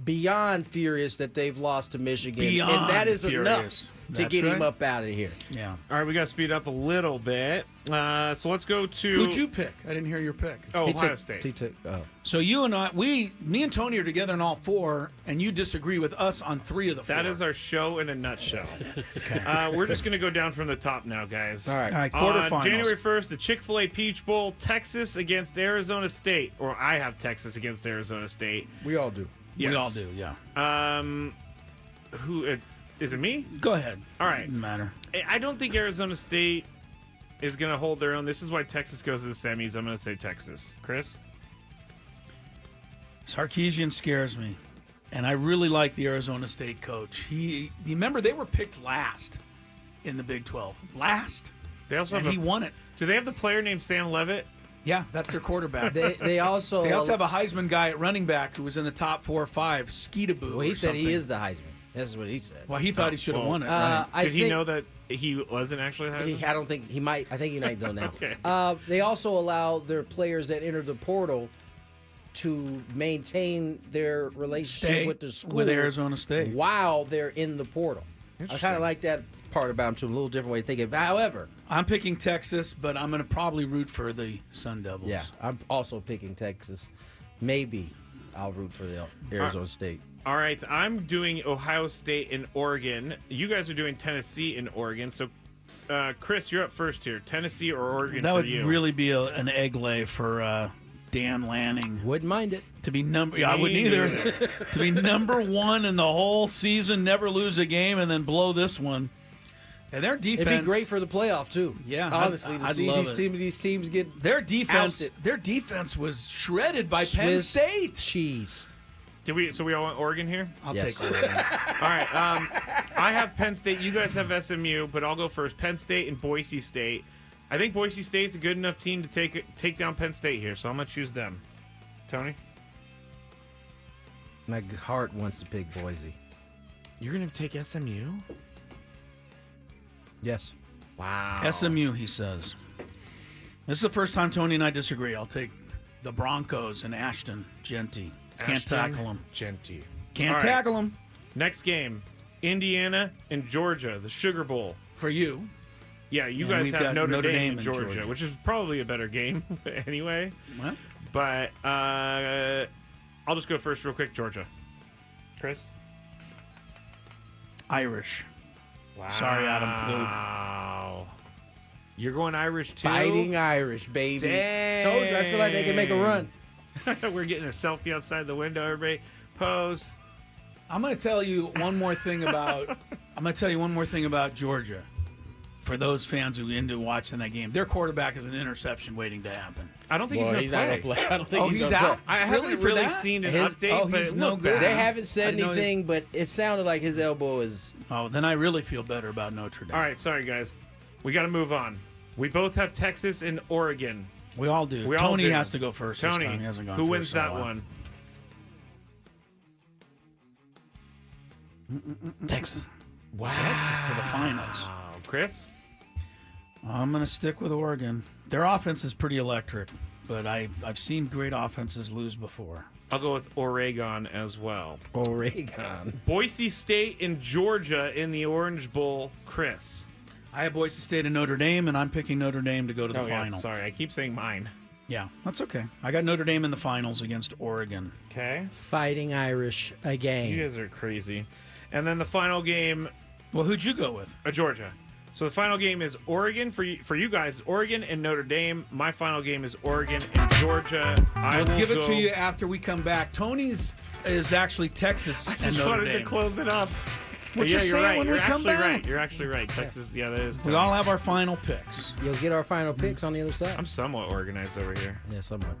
beyond furious that they've lost to Michigan. Beyond and that is furious. enough to That's get him right. up out of here. Yeah. All right, we got to speed up a little bit. So let's go to Who'd you pick? I didn't hear your pick. Oh, He Ohio took- State. he took- oh. So you and I, me and Tony are together in all 4, and you disagree with us on 3 of the 4. That is our show in a nutshell. We're just going to go down from the top now, guys. All right. All right, On quarterfinals. January 1st, the Chick-fil-A Peach Bowl, Texas against Arizona State. Or I have Texas against Arizona State. We all do. We Yes. all do, yeah. Who is it me? Go ahead. All right. Doesn't matter. I don't think Arizona State is going to hold their own. This is why Texas goes to the semis. I'm going to say Texas. Chris? Sarkisian scares me, and I really like the Arizona State coach. You remember they were picked last in the Big 12. Last. They also And have he won it. Do they have the player named Sam Levitt? Yeah, that's their quarterback. They also They also have a Heisman guy at running back who was in the top 4 or 5. Skeetaboo. Well, he or said he something. is the Heisman. That's what he said. Well, he thought he should have well, won it. Right? I Did he think- know that he wasn't actually Heisman? I don't think he might. I think he might know now. Okay. They also allow their players that enter the portal to maintain their relationship Stay with the school with Arizona State. while they're in the portal. I kind of like that part about him too. A little different way of thinking. However, I'm picking Texas, but I'm going to probably root for the Sun Devils. yeah, I'm also picking Texas. Maybe I'll root for the Arizona State. All right, I'm doing Ohio State and Oregon. You guys are doing Tennessee and Oregon. So, Chris, you're up first here. Tennessee or Oregon That for would you? really be an egg lay for Dan Lanning Wouldn't mind it. to be number. Yeah, I Me wouldn't either. neither. To be number 1 in the whole season, never lose a game, and then blow this one. And their defense. It'd be great for the playoff too. Yeah, honestly, to I'd see love these teams get their defense. ousted. Their defense was shredded by Penn Swiss State. cheese. So we all want Oregon here? I'll Yes. take Oregon. All right. I have Penn State. You guys have SMU, but I'll go first. Penn State and Boise State. I think Boise State's a good enough team to take down Penn State here, so I'm going to choose them. Tony? My heart wants to pick Boise. You're going to take SMU? Yes. Wow. SMU, he says. This is the first time Tony and I disagree. I'll take the Broncos and Ashton Genty. Can't Ashton tackle them. Genty. Can't All right. tackle them Next game, Indiana and Georgia, the Sugar Bowl. for you. Yeah, you And guys we've have got Notre Notre Dame Dame and and Georgia, Georgia. which is probably a better game anyway. What? But I'll just go first real quick, Georgia. Chris? Irish. Wow. Sorry, Adam Klug. Wow. You're going Irish too? Fighting Irish, baby. Dang. Told you, I feel like they can make a run. We're getting a selfie outside the window, everybody. Pose. I'm going to tell you one more thing about. Georgia. For those fans who into watching that game, their quarterback is an interception waiting to happen. I don't think Well, he's going to not play. gonna play. I don't think Oh, he's he's gonna out? play. I Really, haven't for really that? seen an His- update, but he's it no looked good. bad. They haven't said I know anything, but it sounded like his elbow is. Oh, then I really feel better about Notre Dame. All right, sorry, guys. We got to move on. We both have Texas and Oregon. We all do. We all Tony do. has to go first this Tony, time. He hasn't gone who first wins in a that while. one? Texas. Texas to the finals. Oh, Chris? I'm going to stick with Oregon. Their offense is pretty electric, but I've seen great offenses lose before. I'll go with Oregon as well. Oregon. Boise State and Georgia in the Orange Bowl. Chris. I have Boise State and Notre Dame, and I'm picking Notre Dame to go to the Yeah, final. sorry. I keep saying mine. Yeah, that's okay. I got Notre Dame in the finals against Oregon. Okay. Fighting Irish again. You guys are crazy. And then the final game, Well, who'd you go with? Georgia. So the final game is Oregon for you guys. Oregon and Notre Dame. My final game is Oregon and Georgia. I will Give it go- to you after we come back. Tony's is actually Texas I and just Notre wanted Dame. to close it up. We'll yeah, just you're say it right. when You're we come actually back. right. You're actually right. Texas. Yeah, that is. We all have our final picks. You'll get our final picks on the other side. I'm somewhat organized over here. Yeah, somewhat.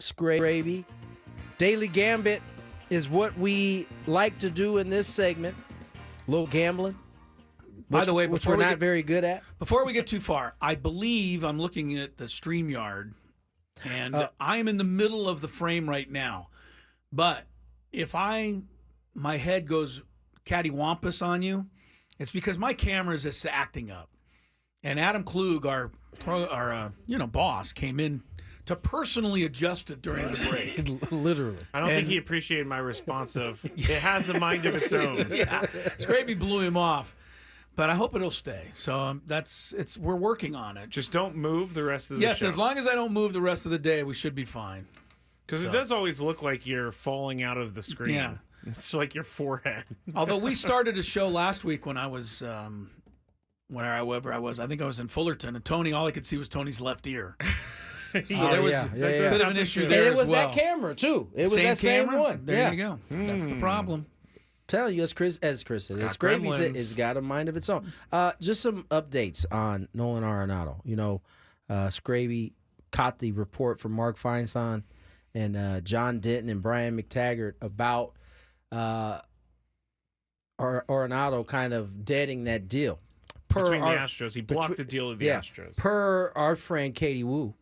Skraby. Daily Gambit is what we like to do in this segment. A little gambling. By the way, which we're not very good at. Before we get too far, I believe I'm looking at the StreamYard, and I am in the middle of the frame right now. But if my head goes cattywampus on you, it's because my camera is just acting up. And Adam Klug, our boss, came in to personally adjust it during the break. Literally. I don't think he appreciated my response of, it has a mind of its own. Yeah, Skraby blew him off. But I hope it'll stay. So we're working on it. Just don't move the rest of the show. Yes, as long as I don't move the rest of the day, we should be fine. Because it does always look like you're falling out of the screen. Yeah. It's like your forehead. Although we started a show last week when I was, wherever I was, I think I was in Fullerton, and Tony, all I could see was Tony's left ear. So there was a bit of an issue there as well. And it was that camera, too. It was that same one. There you go. That's the problem. Tell you, as Chris said, Skraby said, it's got a mind of its own. Just some updates on Nolan Arenado. You know, Skraby caught the report from Mark Feinstein and John Denton and Brian McTaggart about Arenado kind of deading that deal. Between the Astros. He blocked the deal with the Astros. Per our friend Katie Wu,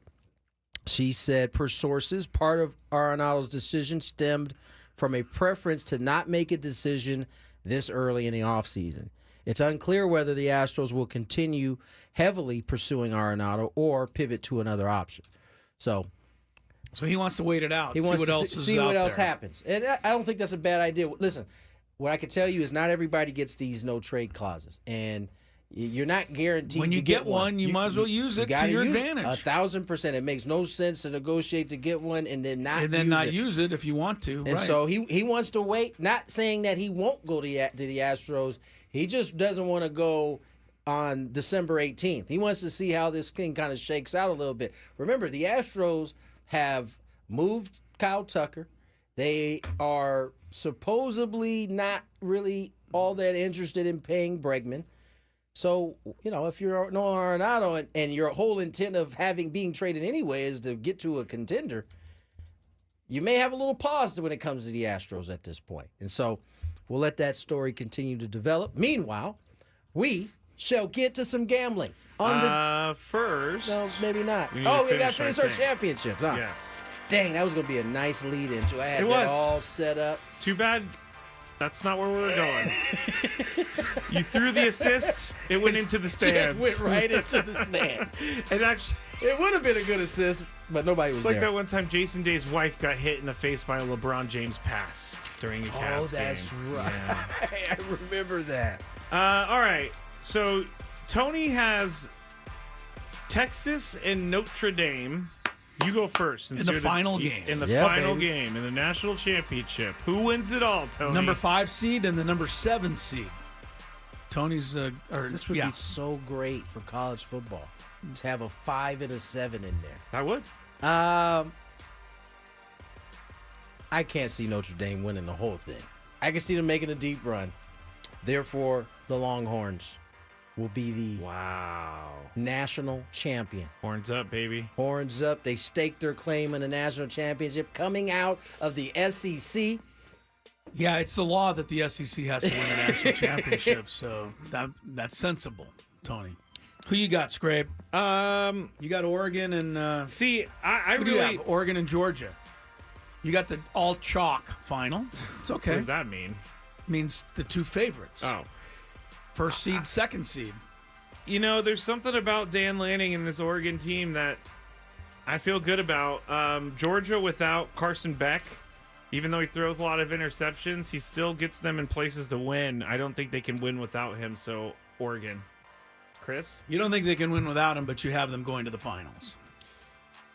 she said, per sources, part of Arenado's decision stemmed from a preference to not make a decision this early in the offseason. It's unclear whether the Astros will continue heavily pursuing Arenado or pivot to another option. So he wants to wait it out. he wants see what to else is see what out else there. happens. And I don't think that's a bad idea. Listen, what I can tell you is not everybody gets these no trade clauses, and you're not guaranteed. When you to get one, you might as well use it to gotta your use advantage. 1,000%. It makes no sense to negotiate to get one and then not use it if you want to. And right. so he wants to wait. Not saying that he won't go to the Astros. He just doesn't want to go on December 18th. He wants to see how this thing kind of shakes out a little bit. Remember, the Astros have moved Kyle Tucker. They are supposedly not really all that interested in paying Bregman. So, if you're no Arenado and your whole intent of being traded anyway is to get to a contender, you may have a little pause when it comes to the Astros at this point. And so we'll let that story continue to develop. Meanwhile, we shall get to some gambling. First. No, maybe not. We We need to got to finish finish our our thing. championships. Huh? Yes. Dang, that was going to be a nice lead into. I had It that was. all set up. Too bad that's not where we were going. You threw the assist, it went into the stands. Just went right into the stands. It actually, It would have been a good assist, but nobody was it's like there. that one time Jason Day's wife got hit in the face by a LeBron James pass during a Cavs Oh, that's game. right. Yeah. I remember that. All right. So Tony has Texas and Notre Dame. You go first. since In the you're final game. In the Yeah, final baby. game, in the national championship. Who wins it all, Tony? number 5 seed and the number 7 seed. Tony's This would be so great for college football. To have a 5 and a 7 in there. I would. I can't see Notre Dame winning the whole thing. I can see them making a deep run. Therefore, the Longhorns will be the Wow. national champion. Horns up, baby. Horns up. They staked their claim in the national championship coming out of the SEC. Yeah, it's the law that the SEC has to win the national championship, so that's sensible, Tony. Who you got, Skrabe? You got Oregon and See, I who do you really. have? Oregon and Georgia. You got the all chalk final. It's okay. What does that mean? Means the two favorites. Oh. First seed, second seed. There's something about Dan Lanning and this Oregon team that I feel good about. Georgia without Carson Beck, even though he throws a lot of interceptions, he still gets them in places to win. I don't think they can win without him, so Oregon. Chris? You don't think they can win without him, but you have them going to the finals.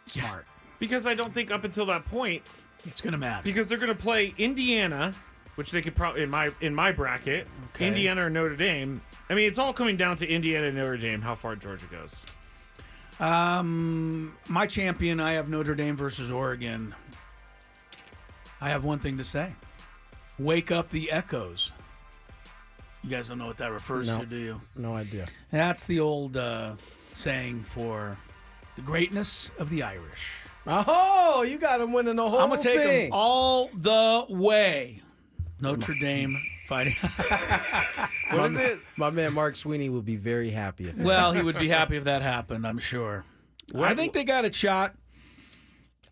Smart. Because I don't think up until that point, It's going to matter. because they're going to play Indiana, which they could probably in my bracket, Okay. Indiana or Notre Dame. I mean, it's all coming down to Indiana and Notre Dame, how far Georgia goes. My champion, I have Notre Dame versus Oregon. I have one thing to say. Wake up the echoes. You guys don't know what that refers No. to, do you? No idea. That's the old saying for the greatness of the Irish. Oh, you got them winning the whole I'm going to take thing. them all the way. Notre Dame fighting. What is it? My man Mark Sweeney will be very happy. Well, he would be happy if that happened, I'm sure. I think they got a shot.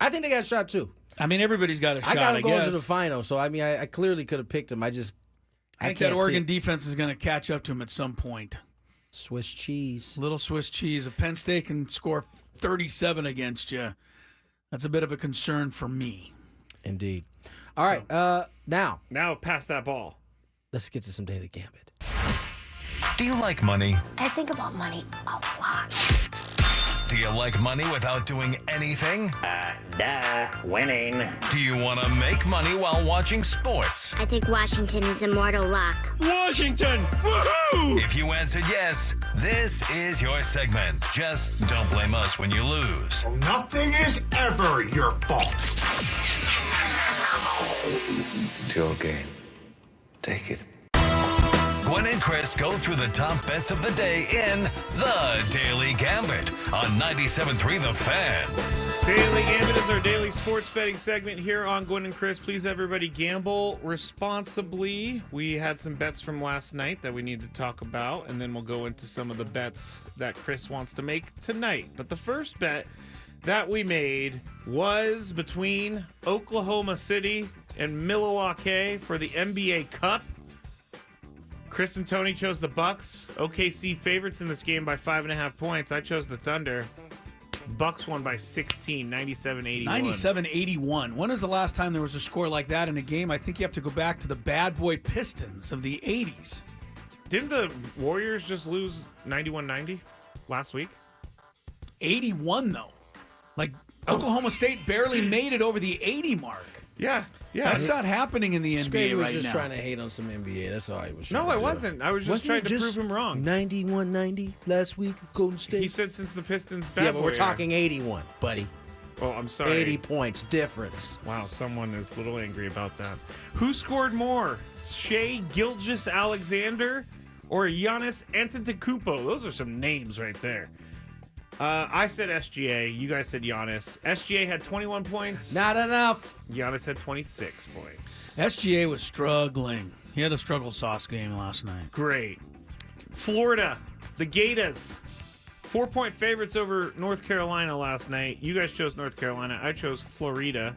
I think they got a shot too. I mean, everybody's got a shot, I got I them going guess. to the final, so I mean, I clearly could have picked them. I think that Oregon defense is going to catch up to him at some point. Swiss cheese. Little Swiss cheese. If Penn State can score 37 against you, that's a bit of a concern for me. Indeed. All right, now Now pass that ball. let's get to some Daily Gambit. Do you like money? I think about money a lot. Do you like money without doing anything? Winning. Do you want to make money while watching sports? I think Washington is immortal luck. Washington! Woohoo! If you answered yes, this is your segment. Just don't blame us when you lose. Nothing is ever your fault. It's your game. Take it. Gwynn and Chris go through the top bets of the day in The Daily Gambit on 97.3 The Fan. Daily Gambit is our daily sports betting segment here on Gwynn and Chris. Please, everybody, gamble responsibly. We had some bets from last night that we need to talk about, and then we'll go into some of the bets that Chris wants to make tonight. But the first bet that we made was between Oklahoma City and Milwaukee for the NBA Cup. Chris and Tony chose the Bucks. OKC favorites in this game by 5.5 points. I chose the Thunder. Bucks won by 16, 97-81. 97-81. When is the last time there was a score like that in a game? I think you have to go back to the bad boy Pistons of the 80s. Didn't the Warriors just lose 91-90 last week? 81, though. Like, Oklahoma State barely made it over the 80 mark. Yeah. That's not happening in the NBA Skraby was right just now. trying to hate on some NBA. That's all I was trying No, to I do. wasn't. I was just trying to prove him wrong. 91-90 last week at Golden State. He said since the Pistons bad yeah, but boy we're era. talking 81, buddy. Oh, I'm sorry. 80 points difference. Wow, someone is a little angry about that. Who scored more? Shea Gilgeous-Alexander or Giannis Antetokounmpo? Those are some names right there. I said SGA. You guys said Giannis. SGA had 21 points. Not enough. Giannis had 26 points. SGA was struggling. He had a struggle sauce game last night. Great. Florida, the Gators. 4-point favorites over North Carolina last night. You guys chose North Carolina. I chose Florida.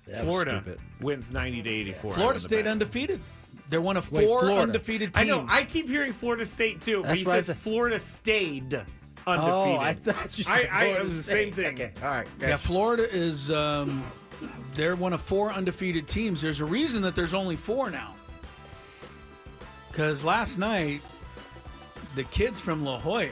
That was Florida stupid. wins 90-84. Florida State undefeated. They're one of Wait, four Florida. undefeated teams. I know. I keep hearing Florida State too, but That's he what I says said. Florida stayed undefeated. Oh, I thought you said it Florida was the State. same thing. Okay, all right. Yeah, Florida is they're one of four undefeated teams. There's a reason that there's only four now. Because last night, the kids from La Jolla,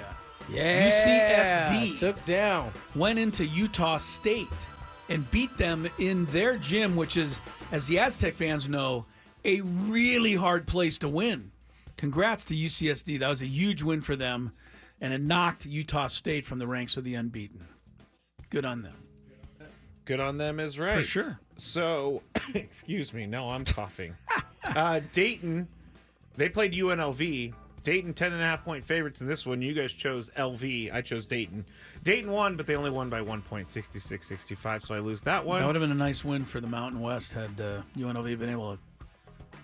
Yeah, UCSD, took down. went into Utah State and beat them in their gym, which is, as the Aztec fans know, a really hard place to win. Congrats to UCSD. That was a huge win for them, and it knocked Utah State from the ranks of the unbeaten. Good on them. Good on them is right. For sure. So, excuse me. No, I'm coughing. Dayton, they played UNLV. Dayton 10.5-point favorites in this one. You guys chose LV. I chose Dayton. Dayton won, but they only won by 1 point, 66-65, so I lose that one. That would have been a nice win for the Mountain West had UNLV been able to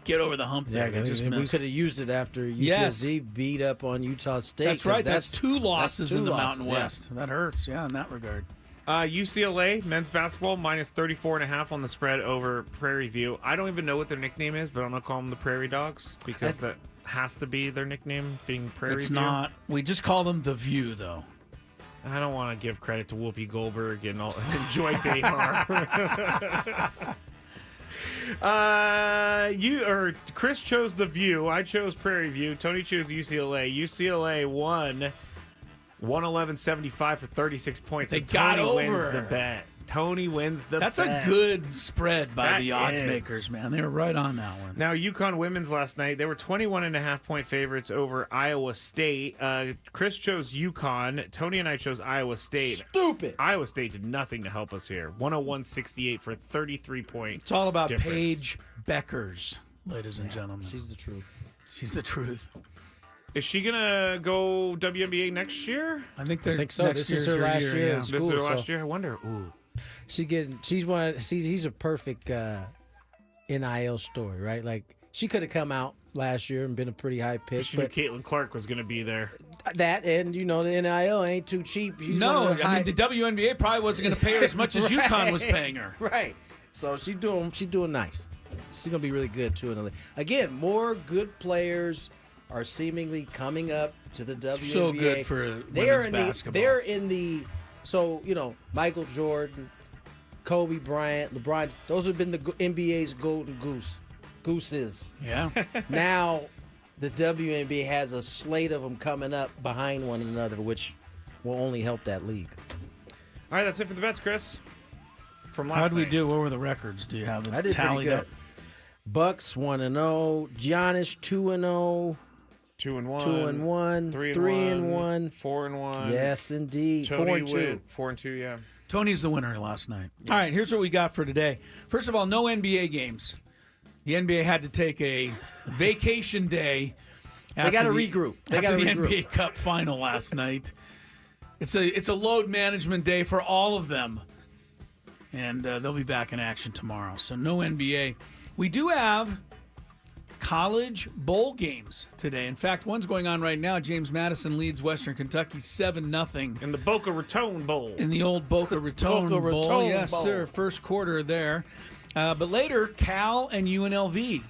get over the hump there. Yeah, They just we missed. could have used it after UCSD Yes. beat up on Utah State. That's right. 'cause That's two losses in the losses, Mountain yeah. West. That hurts, in that regard. UCLA men's basketball minus 34.5 on the spread over Prairie View. I don't even know what their nickname is, but I'm gonna call them the Prairie Dogs because that has to be their nickname, being Prairie It's View. not. We just call them the View, though. I don't want to give credit to Whoopi Goldberg and Joy Behar. Chris chose the View. I chose Prairie View. Tony chose UCLA. UCLA won 111-75 for 36 points. They So got Tony wins over. the bet. Tony wins the That's bet. a good spread by That the odds is. makers, man. They were right on that one. Now, UConn women's last night, they were 21.5-point favorites over Iowa State. Chris chose UConn. Tony and I chose Iowa State. Stupid. Iowa State did nothing to help us here. 101-68 for a 33-point. It's all about difference. Paige Beckers, ladies and gentlemen. She's the truth. She's the truth. Is she going to go WNBA next year? I think so. next This is year's her last year yeah. in This is School, her last so- year? I wonder. Ooh. She's a perfect NIL story, right? Like she could have come out last year and been a pretty high pick, She knew but Caitlin Clark was going to be there. that and the NIL ain't too cheap. She's No, one of the I high- mean the WNBA probably wasn't going to pay her as much as UConn was paying her. Right. So she's doing nice. She's gonna be really good too in the league. Again, more good players are seemingly coming up to the WNBA. So good for They're women's basketball. They're in the Michael Jordan, Kobe Bryant, LeBron. Those have been the NBA's golden gooses. Yeah. Now the WNBA has a slate of them coming up behind one another, which will only help that league. All right, that's it for the bets, Chris. From last How did we night. do? What were the records? Do you have it I did pretty tallied good. up? Bucks 1-0, Giannis 2-0, 2-1, 2-1, 3-1, 3-1. 4-1. Yes, indeed. Tony 4-2. went 4-2, yeah. Tony's the winner last night. All right, here's what we got for today. First of all, no NBA games. The NBA had to take a vacation day. They got to after the- regroup. They after got to the regroup. NBA Cup final last night. It's a load management day for all of them, and they'll be back in action tomorrow. So no NBA. We do have college bowl games today. In fact, one's going on right now. James Madison leads Western Kentucky 7-0. In the Boca Raton Bowl. In the old Boca Raton Boca Bowl. Raton Yes, Bowl. sir. First quarter there. But later, Cal and UNLV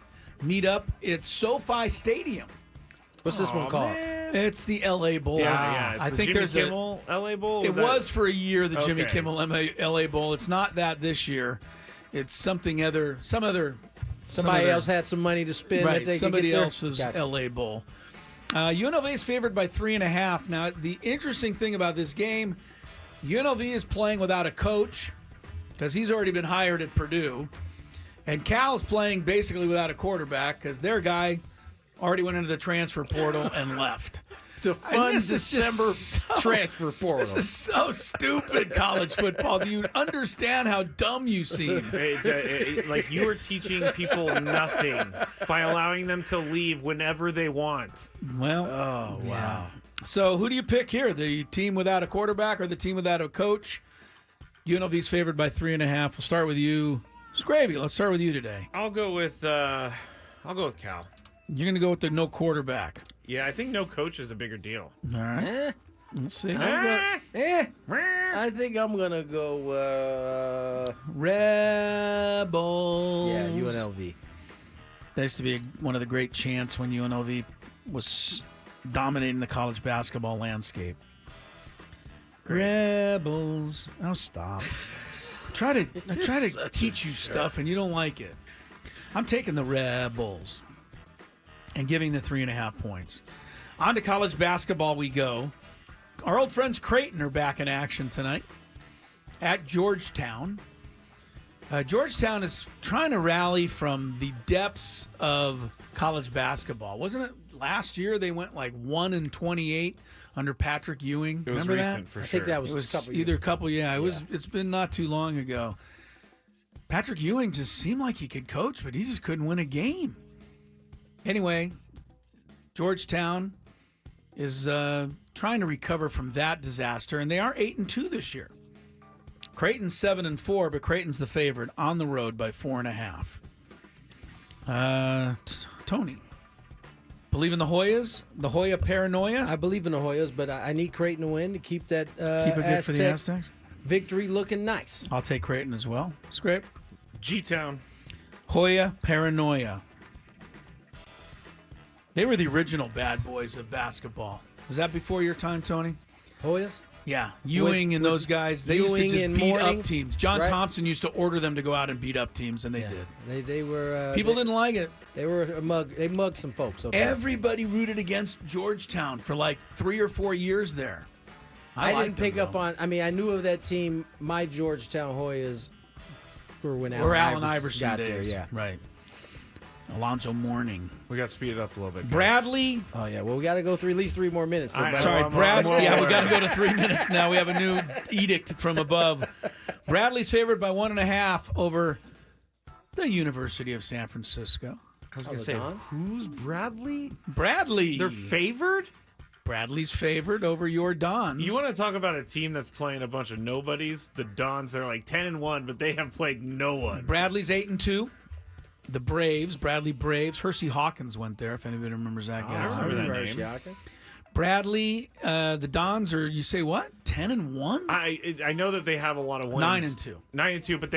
meet up at SoFi Stadium. What's this one called? Man. It's the L.A. Bowl. Yeah. It's I the think Jimmy there's Kimmel LA Bowl. It was for a year the Jimmy Okay. Kimmel L.A. Bowl. It's not that this year. It's something other. Somebody else had some money to spend. Right. That they Somebody could get there? else's Gotcha. L.A. Bowl. UNLV is favored by 3.5. Now, the interesting thing about this game, UNLV is playing without a coach because he's already been hired at Purdue. And Cal's playing basically without a quarterback because their guy already went into the transfer portal and left. To fund this is just December so- transfer portal. This is so stupid, college football. Do you understand how dumb you seem? Like you are teaching people nothing by allowing them to leave whenever they want. Well, oh, wow. So who do you pick here? The team without a quarterback or the team without a coach? UNLV's favored by 3.5. We'll start with you. Skraby, let's start with you today. I'll go with Cal. You're going to go with the no quarterback. Yeah, I think no coach is a bigger deal. All right. Eh, Let's see. I think I'm gonna go. Rebels. Yeah, UNLV. That used to be one of the great chants when UNLV was dominating the college basketball landscape. Rebels. Oh, stop. I try to teach you stuff, and you don't like it. I'm taking the Rebels and giving the 3.5 points. On to college basketball we go. Our old friends Creighton are back in action tonight at Georgetown. Georgetown is trying to rally from the depths of college basketball. Wasn't it last year they went like 1-28 under Patrick Ewing? It was Remember recent that? for I sure. think that was, It was a couple either years. a couple, yeah. It's been not too long ago. Patrick Ewing just seemed like he could coach, but he just couldn't win a game. Anyway, Georgetown is trying to recover from that disaster, and they are 8-2 this year. Creighton's 7-4, but Creighton's the favorite on the road by 4.5. Tony, believe in the Hoyas? The Hoya paranoia? I believe in the Hoyas, but I need Creighton to win to keep that Keep it good for the Aztec Aztecs. victory looking nice. I'll take Creighton as well. Scrape. G-Town. Hoya paranoia. They were the original bad boys of basketball. Was that before your time, Tony? Hoyas? Yeah, Ewing and with those guys, they used to Ewing just and beat Mourning, up teams. John right? Thompson used to order them to go out and beat up teams, and they did. They were People didn't like it. They were a mug. They mugged some folks. Okay. Everybody rooted against Georgetown for like 3 or 4 years there. I liked didn't pick them, up though. on. I mean, I knew of that team. My Georgetown Hoyas were when Or Allen Iverson Iverson got days. there. Yeah. Right. Alonzo Mourning. We got to speed it up a little bit. guys. Bradley. Oh yeah. Well, we got to go through at least 3 more minutes. I know. Sorry, I'm Bradley. Yeah, we aware. got to go to 3 minutes now. We have a new edict from above. Bradley's favored by 1.5 over the University of San Francisco. I was Oh, going to the say, Dons? who's Bradley? Bradley. They're favored? Bradley's favored over your Dons. You want to talk about a team that's playing a bunch of nobodies? The Dons are like 10-1, but they have played no one. Bradley's 8-2. The Braves, Bradley Braves. Hersey Hawkins went there, if anybody remembers that guy. I remember that name. Siakam. Bradley, the Dons are, you say what? 10-1? I know that they have a lot of wins. 9-2. 9-2, but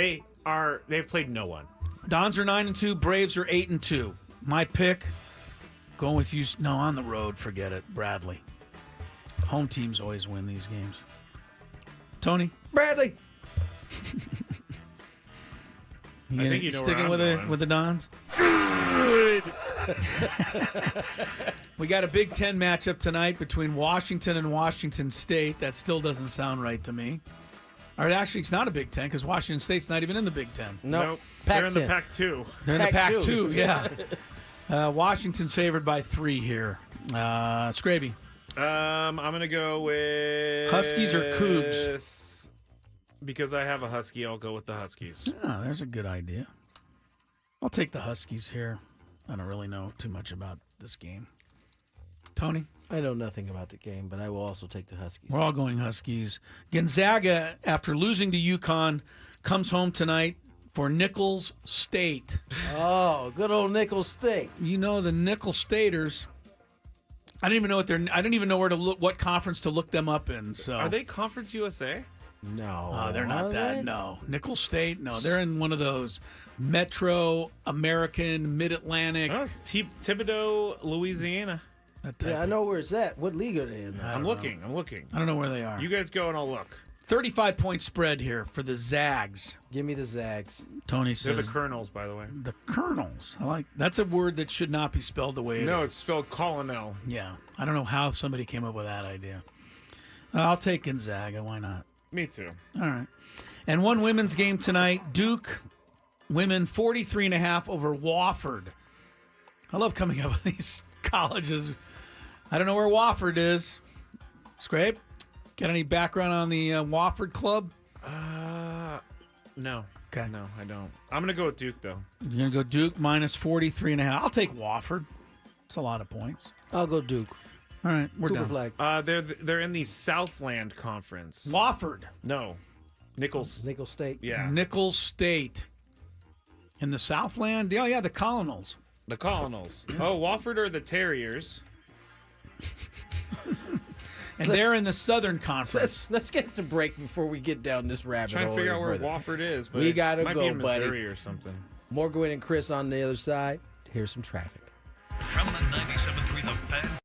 they've played no one. Dons are 9-2. Braves are 8-2. My pick, going with you. No, on the road, forget it. Bradley. Home teams always win these games. Tony? Bradley. You I think you know where sticking I'm with going. with the Dons? We got a Big Ten matchup tonight between Washington and Washington State. That still doesn't sound right to me. Or actually, it's not a Big Ten because Washington State's not even in the Big Ten. Nope. They're in the Pac-10. Pac-2. They're in the Pac-2. Pac-2, yeah. Washington's favored by 3 here. Skraby. I'm going to go with... Huskies or Cougs? Because I have a Husky, I'll go with the Huskies. Oh, there's a good idea. I'll take the Huskies here. I don't really know too much about this game. Tony? I know nothing about the game, but I will also take the Huskies. We're all going Huskies. Gonzaga, after losing to UConn, comes home tonight for Nicholls State. Oh, good old Nicholls State. You know the Nicholls Staters. I didn't even know I didn't even know where to look, what conference to look them up in. So Are they Conference USA? No, they're not are that. they? No, Nicholls State. No, they're in one of those Metro American Mid Atlantic. Oh, it's Thibodeau, Louisiana. That type Yeah, I of- know where it's at. What league are they in? Now? I'm looking. I don't know where they are. You guys go and I'll look. 35-point spread here for the Zags. Give me the Zags. Tony They're says the Colonels, by the way. the Colonels. I like that's a word that should not be spelled the way it No, is. it's spelled Colonel. Yeah, I don't know how somebody came up with that idea. I'll take Gonzaga. Why not? Me too. All right. And one women's game tonight. Duke women 43.5 over Wofford. I love coming up with these colleges. I don't know where Wofford is. Scrape, got any background on the Wofford club? No. Okay. No, I don't. I'm going to go with Duke, though. You're going to go Duke minus 43.5. I'll take Wofford. It's a lot of points. I'll go Duke. All right, we're Cooper done. Flag. They're in the Southland Conference. Wofford. No. Nichols. Nickel State. Yeah. Nichols State. In the Southland? Oh, yeah, the Colonels. The Colonels. Oh, Wofford are the Terriers. And they're in the Southern Conference. Let's get to break before we get down this rabbit hole. Trying to figure out where further. Wofford is, but We gotta it might go, be in buddy. Missouri or something. More Gwynn and Chris on the other side. Here's some traffic. From the 97.3 The Fan.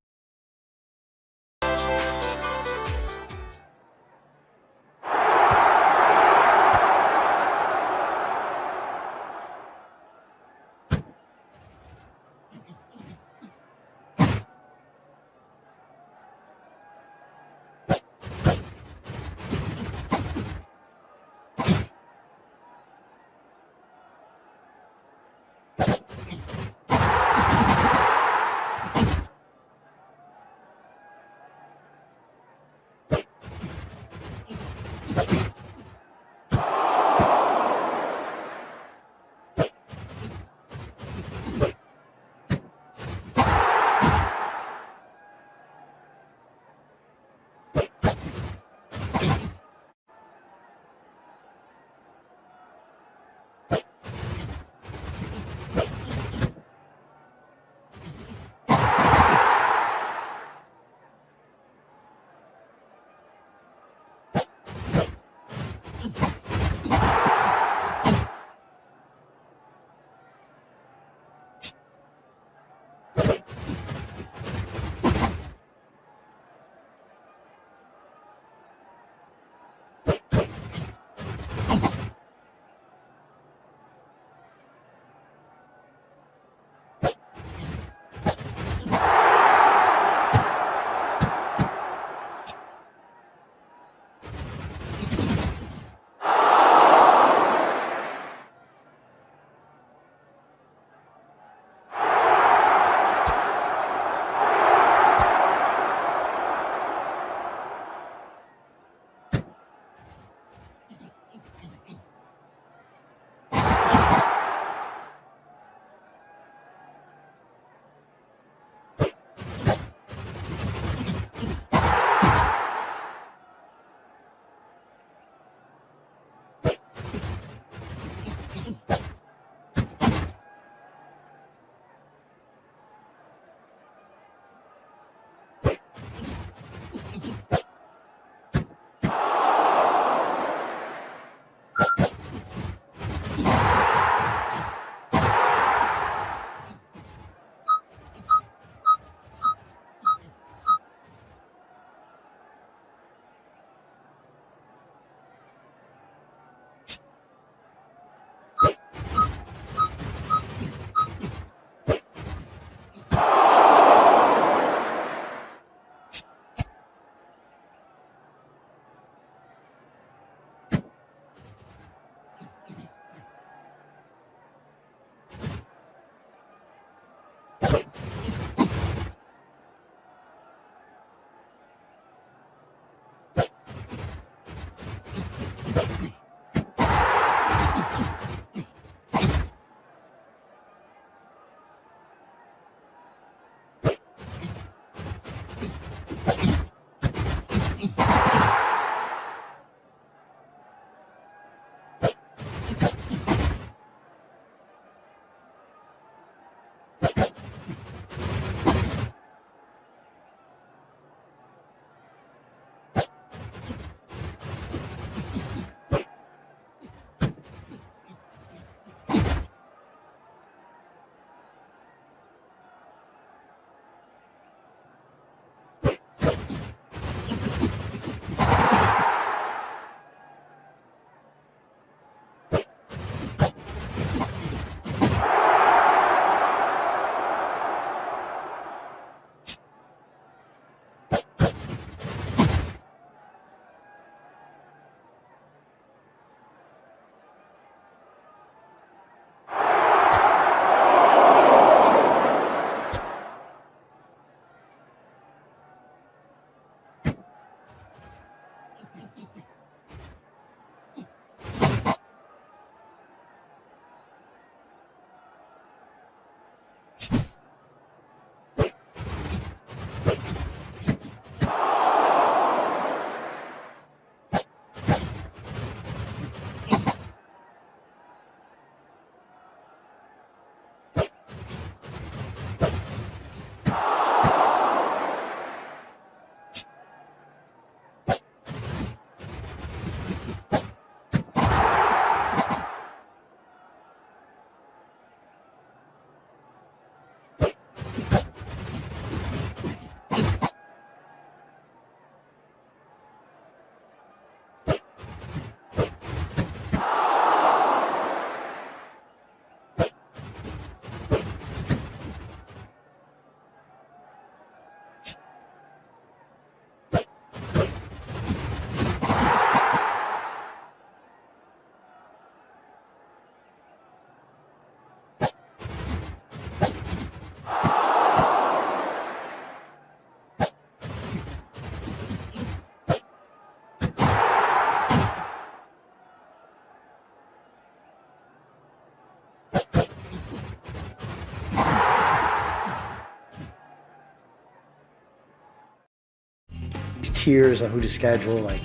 tiers on who to schedule, like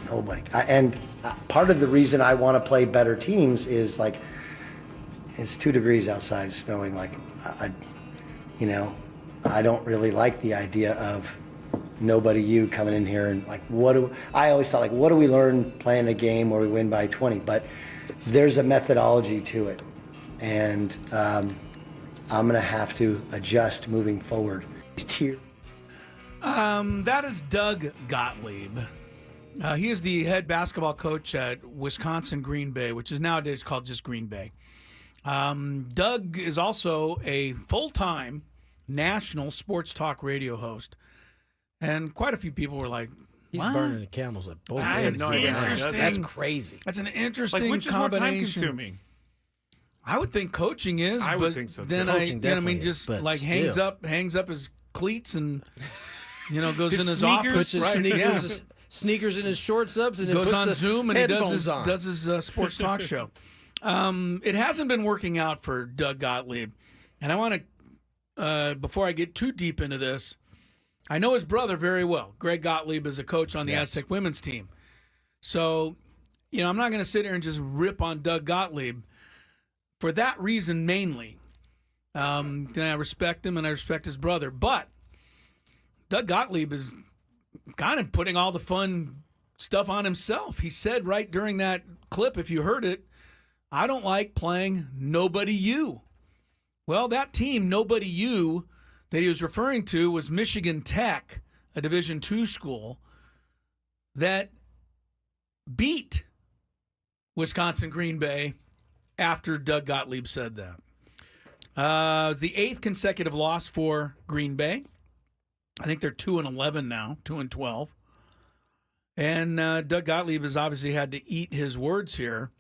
nobody. Part of the reason I want to play better teams is like it's 2 degrees outside, it's snowing. Like I don't really like the idea of nobody you coming in here and like I always thought, like, what do we learn playing a game where we win by 20? But there's a methodology to it, and I'm gonna have to adjust moving forward. That is Doug Gottlieb. He is the head basketball coach at Wisconsin Green Bay, which is nowadays called just Green Bay. Doug is also a full-time national sports talk radio host. And quite a few people were like, He's what? burning the camels at both That's ends. interesting. That's crazy. That's an interesting Like, which is more combination. time-consuming? I would think coaching is. I but would think so, too. Then Coaching definitely just is, but like still. hangs up his cleats and goes His in his sneakers, office. Puts his Right, sneakers in his shorts ups and then goes puts on the Zoom and he headphones on. does his sports talk show. It hasn't been working out for Doug Gottlieb, and I want to before I get too deep into this, I know his brother very well. Greg Gottlieb is a coach on the Aztec women's team, so I'm not going to sit here and just rip on Doug Gottlieb for that reason mainly. I respect him and I respect his brother, but Doug Gottlieb is kind of putting all the fun stuff on himself. He said right during that clip, if you heard it, I don't like playing nobody you. Well, that team, nobody you, that he was referring to was Michigan Tech, a Division II school that beat Wisconsin Green Bay after Doug Gottlieb said that. The 8th consecutive loss for Green Bay. I think they're 2-11 now, 2-12. And Doug Gottlieb has obviously had to eat his words here.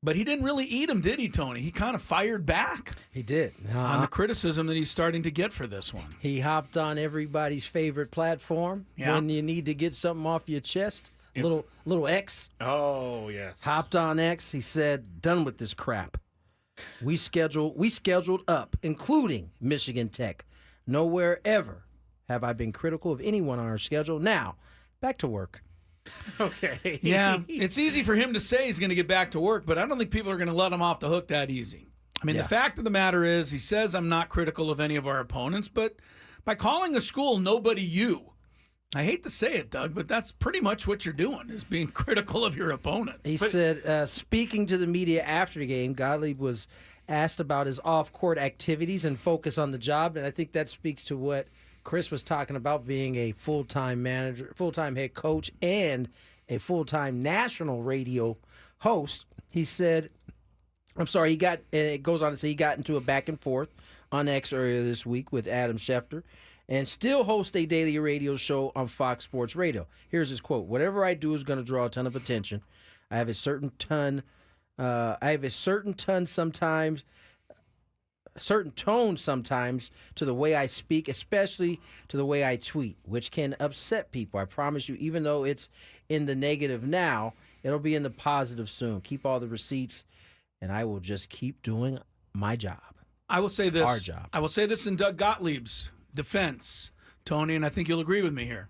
But he didn't really eat them, did he, Tony? He kind of fired back He did. on the criticism that he's starting to get for this one. He hopped on everybody's favorite platform when you need to get something off your chest. Yes. Little X. Oh, yes. Hopped on X. He said, done with this crap. We scheduled up, including Michigan Tech. Nowhere ever have I been critical of anyone on our schedule. Now, back to work. Okay. Yeah, it's easy for him to say he's going to get back to work, but I don't think people are going to let him off the hook that easy. I mean, the fact of the matter is he says I'm not critical of any of our opponents, but by calling a school nobody you, I hate to say it, Doug, but that's pretty much what you're doing, is being critical of your opponent. He said, speaking to the media after the game, Gottlieb was asked about his off-court activities and focus on the job, and I think that speaks to what Chris was talking about, being a full-time manager, full-time head coach, and a full-time national radio host. He said, and it goes on to say he got into a back and forth on X earlier this week with Adam Schefter, and still host a daily radio show on Fox Sports Radio. Here's his quote: "Whatever I do is going to draw a ton of attention. I have a certain tone sometimes to the way I speak, especially to the way I tweet, which can upset people. I promise you, even though it's in the negative now, it'll be in the positive soon. Keep all the receipts, and I will just keep doing my job." I will say this. Our job. I will say this in Doug Gottlieb's defense, Tony, and I think you'll agree with me here.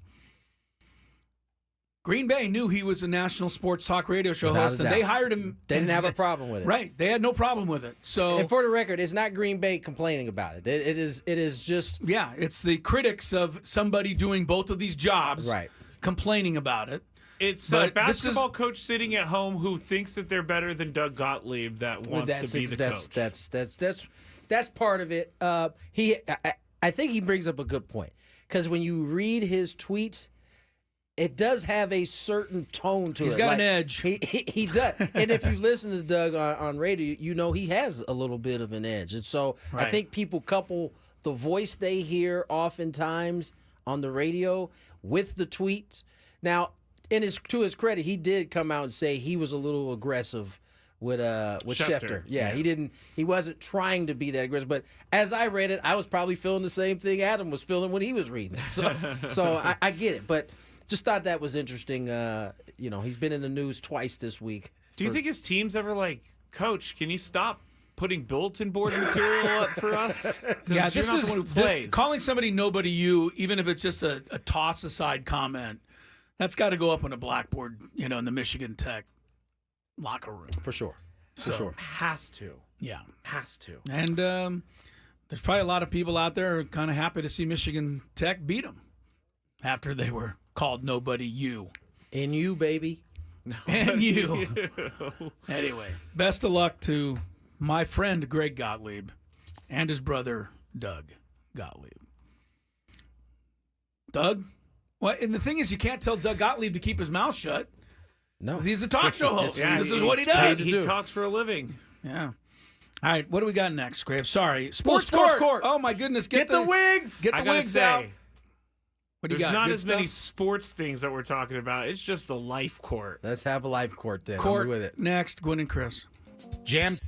Green Bay knew he was a national sports talk radio show Without host, a and doubt. they hired him. They didn't have a problem with it. Right. They had no problem with it. So, And for the record, it's not Green Bay complaining about it. It is just yeah, it's the critics of somebody doing both of these jobs right. complaining about it. It's But a this basketball coach sitting at home who thinks that they're better than Doug Gottlieb that wants to be the coach. That's part of it. I think he brings up a good point, because when you read his tweets, it does have a certain tone to it. He's got an edge. He does. And if you listen to Doug on radio, you know he has a little bit of an edge. And so I think people couple the voice they hear oftentimes on the radio with the tweets. Now, to his credit, he did come out and say he was a little aggressive with Schefter. Yeah, he wasn't trying to be that aggressive. But as I read it, I was probably feeling the same thing Adam was feeling when he was reading it. So I get it. But just thought that was interesting. He's been in the news twice this week. Do you think his team's ever like, Coach, can you stop putting bulletin board material up for us? 'Cause Yeah, you're this not is the one who this, plays. calling somebody nobody you, even if it's just a toss aside comment. That's got to go up on a blackboard, in the Michigan Tech locker room. For sure. For So, sure. Has to. Yeah. Has to. And there's probably a lot of people out there who are kind of happy to see Michigan Tech beat them after they were called nobody you. And you, baby. And you. Anyway, best of luck to my friend Greg Gottlieb and his brother Doug Gottlieb. Doug? Well, and the thing is, you can't tell Doug Gottlieb to keep his mouth shut. No. He's a talk show host. Yeah, This is what he does. He talks for a living. Yeah. All right, what do we got next, Scrape? Sorry. Sports Sports court. court. Oh, my goodness. Get the wigs. Get the I gotta wigs say, out. What do you There's got? not Good as many stuff? sports things that we're talking about. It's just a life court. Let's have a live court then. Court I'm with it. next. Gwynn and Chris. Jam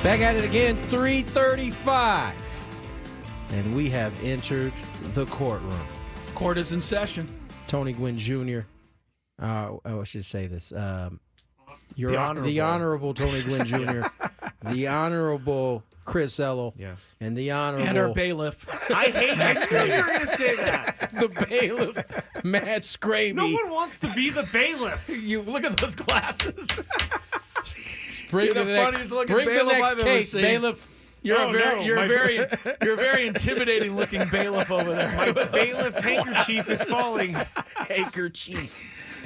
Back at it again, 3:35. And we have entered the courtroom. Court is in session. Tony Gwynn Jr. I should say this. Honorable. The Honorable Tony Gwynn Jr., the Honorable Chris Ello, Yes. and the Honorable... And our bailiff. I hate that. I knew you were going to say that. the bailiff, Matt Skraby. No one wants to be the bailiff. You look at those glasses. Bring You're the the next, funniest looking bring the bailiff next I've ever case, seen. bailiff. You're Oh, a very, no, you're my- a very, you're a very intimidating looking bailiff over there. My bailiff handkerchief is falling. Handkerchief.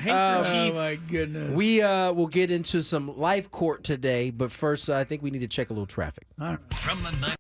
Oh my goodness. We will get into some life court today, but first I think we need to check a little traffic. All right. From the night.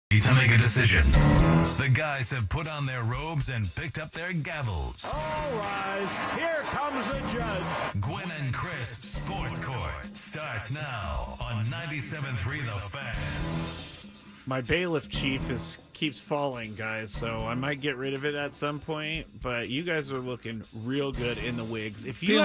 To make a decision. The guys have put on their robes and picked up their gavels. All rise. Here comes the judge. Gwynn and Chris Sports Court starts now on 97.3 The Fan. My bailiff chief keeps falling, guys, so I might get rid of it at some point, but you guys are looking real good in the wigs. If you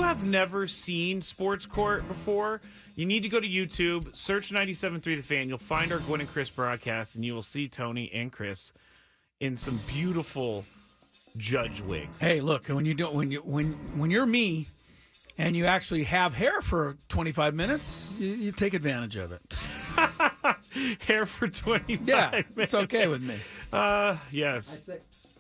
have never seen Sports Court before, you need to go to YouTube, search 97.3 The Fan. You'll find our Gwynn and Chris broadcast, and you will see Tony and Chris in some beautiful judge wigs. Hey, look, when you're me and you actually have hair for 25 minutes, you take advantage of it. Hair for 25 Yeah, minutes. it's okay with me. Yes.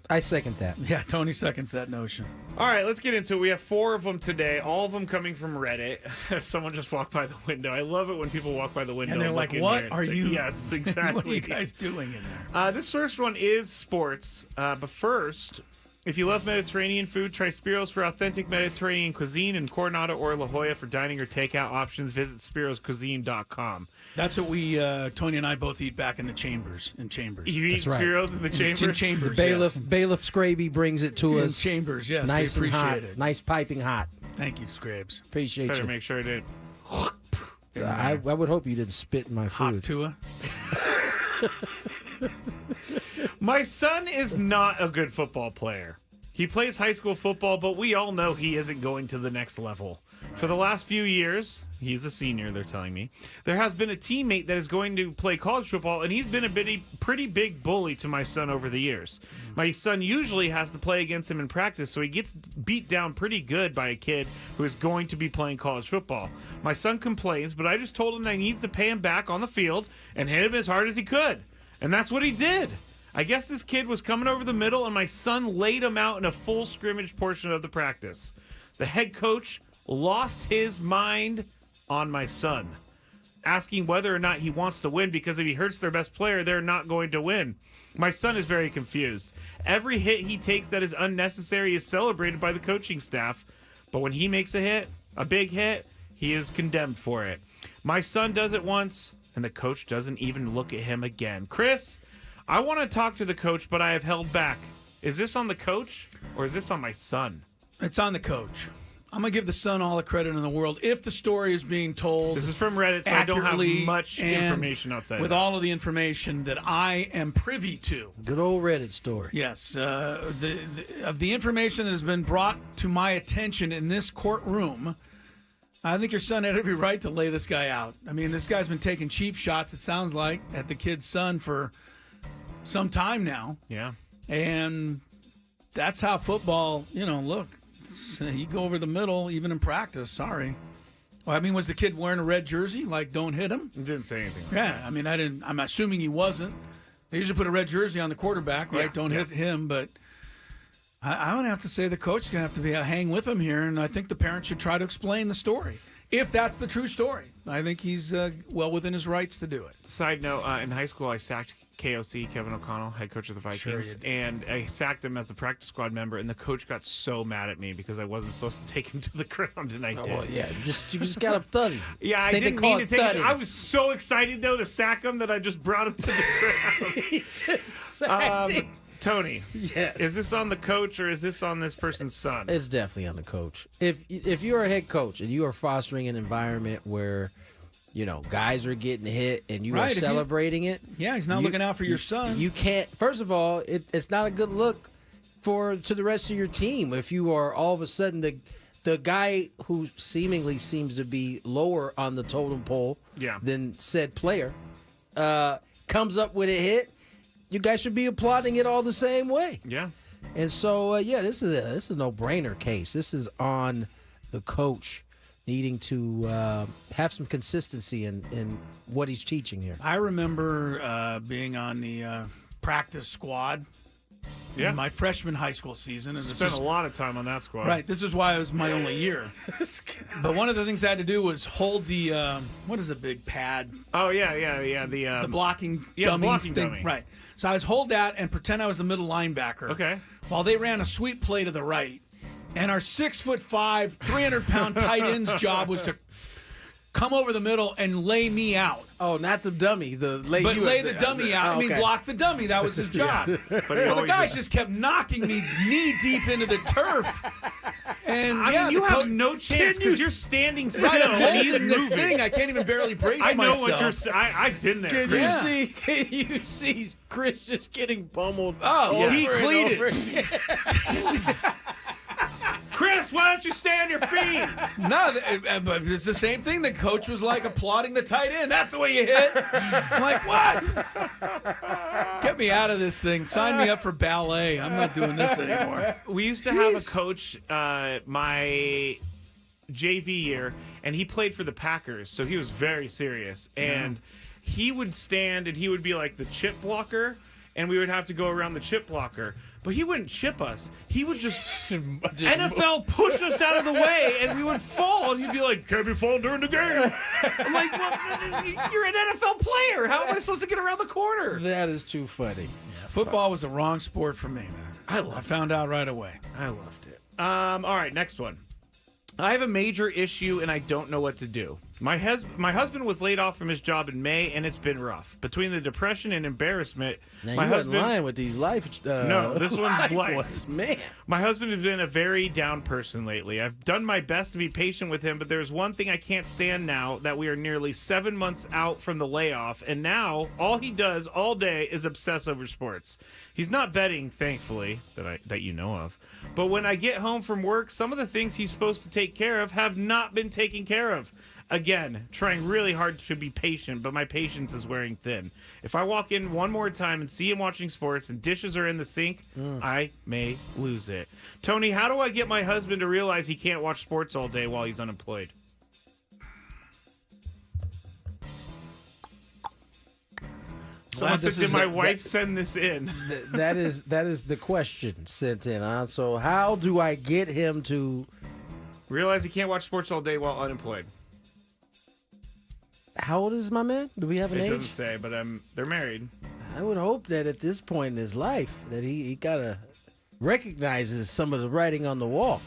I second that. Yeah, Tony seconds that notion. All right, let's get into it. We have 4 of them today, all of them coming from Reddit. Someone just walked by the window. I love it when people walk by the window. And they're look like, in what here. are you? Yes, exactly. What are you guys doing in there? This first one is sports. But first, if you love Mediterranean food, try Spiro's for authentic Mediterranean cuisine in Coronado or La Jolla. For dining or takeout options, visit spiroscuisine.com. That's what we, Tony and I both eat back in the chambers. In chambers. You eat That's right. Spiro's in the chambers? In chambers, Bailiff yes. Bailiff Skraby brings it to In us. chambers, yes. Nice we and appreciate hot. it. Nice piping hot. Thank you, Scrabes. Appreciate Better you. make sure I did. I would hope you didn't spit in my Hot food. Tua. My son is not a good football player. He plays high school football, but we all know he isn't going to the next level. For the last few years, he's a senior, they're telling me, there has been a teammate that is going to play college football, and he's been a pretty big bully to my son over the years. My son usually has to play against him in practice, so he gets beat down pretty good by a kid who is going to be playing college football. My son complains, but I just told him that he needs to pay him back on the field and hit him as hard as he could. And that's what he did. I guess this kid was coming over the middle, and my son laid him out in a full scrimmage portion of the practice. The head coach lost his mind on my son, asking whether or not he wants to win, because if he hurts their best player, they're not going to win. My son is very confused. Every hit he takes that is unnecessary is celebrated by the coaching staff, but when he makes a hit, a big hit, he is condemned for it. My son does it once, and the coach doesn't even look at him again. Chris, I want to talk to the coach, but I have held back. Is this on the coach, or is this on my son? It's on the coach. I'm going to give the son all the credit in the world if the story is being told. This is from Reddit, so I don't have accurately much and information outside with of that. all of the information that I am privy to. Good old Reddit story. Yes, of the information that has been brought to my attention in this courtroom, I think your son had every right to lay this guy out. I mean, this guy's been taking cheap shots, it sounds like, at the kid's son for some time now. Yeah. And that's how football, look, you go over the middle, even in practice, sorry. Well, I mean, was the kid wearing a red jersey? Like, don't hit him? He didn't say anything. Yeah, I mean, I'm assuming he wasn't. They usually put a red jersey on the quarterback, right? Yeah, Don't hit him, but I'm going to have to say the coach is going to have to be hang with him here, and I think the parents should try to explain the story. If that's the true story, I think he's well within his rights to do it. Side note, in high school, I sacked KOC, Kevin O'Connell, head coach of the Vikings, and I sacked him as a practice squad member, and the coach got so mad at me because I wasn't supposed to take him to the ground, and I did. Well, yeah, you just got him thuddy. Yeah, I didn't mean to take him. I was so excited, though, to sack him that I just brought him to the ground. He just sacked him. Tony, Yes. Is this on the coach or is this on this person's son? It's definitely on the coach. If you're a head coach and you are fostering an environment where, guys are getting hit and you are celebrating it. Yeah, he's not looking out for your son. You can't. First of all, it's not a good look to the rest of your team if you are all of a sudden the guy who seemingly seems to be lower on the totem pole than said player comes up with a hit. You guys should be applauding it all the same way. Yeah. And so, this is a no-brainer case. This is on the coach needing to have some consistency in what he's teaching here. I remember being on the practice squad in my freshman high school season. And Spent a lot of time on that squad. Right. This is why it was my only year. But one of the things I had to do was hold the, what is the big pad? Oh, yeah. The blocking dummies blocking thing. dummy. Right. So I was hold that and pretend I was the middle linebacker. Okay. While they ran a sweep play to the right. And our 6'5", 300-pound tight end's job was to come over the middle and lay me out. Oh, not the dummy. Lay the dummy out. I mean, block the dummy. That was his job. Well, the guys just kept knocking me knee deep into the turf. And you have no chance because you're standing still. Right, I'm and he's holding this moving. thing. I can't even barely brace I know myself. what you're saying. I've been there. Can you see Chris just getting pummeled? Oh, over decleated. and over? Chris, why don't you stay on your feet? No, but it's the same thing. The coach was like applauding the tight end. That's the way you hit. I'm like, what? Get me out of this thing. Sign me up for ballet. I'm not doing this anymore. We used to have a coach my JV year, and he played for the Packers, so he was very serious. And he would stand, and he would be like the chip blocker, and we would have to go around the chip blocker. But he wouldn't chip us. He would just NFL push us out of the way, and we would fall. And he'd be like, "Can't be falling during the game." I'm like, "Well, you're an NFL player. How am I supposed to get around the corner?" That is too funny. Yeah, football was the wrong sport for me, man. I found out right away. I loved it. All right, next one. I have a major issue, and I don't know what to do. My husband was laid off from his job in May, and it's been rough. Between the depression and embarrassment, Now, my you husband... wasn't lying with these life. No, this one's life. ones, man. My husband has been a very down person lately. I've done my best to be patient with him, but there's one thing I can't stand now that we are nearly 7 months out from the layoff, and now all he does all day is obsess over sports. He's not betting, thankfully, that you know of. But when I get home from work, some of the things he's supposed to take care of have not been taken care of. Again, trying really hard to be patient, but my patience is wearing thin. If I walk in one more time and see him watching sports and dishes are in the sink, I may lose it. Tony, how do I get my husband to realize he can't watch sports all day while he's unemployed? Someone said, did my wife send this in? That is the question sent in. So how do I get him to realize he can't watch sports all day while unemployed? How old is my man? Do we have an age? It doesn't say, but they're married. I would hope that at this point in his life that he gotta recognizes some of the writing on the wall.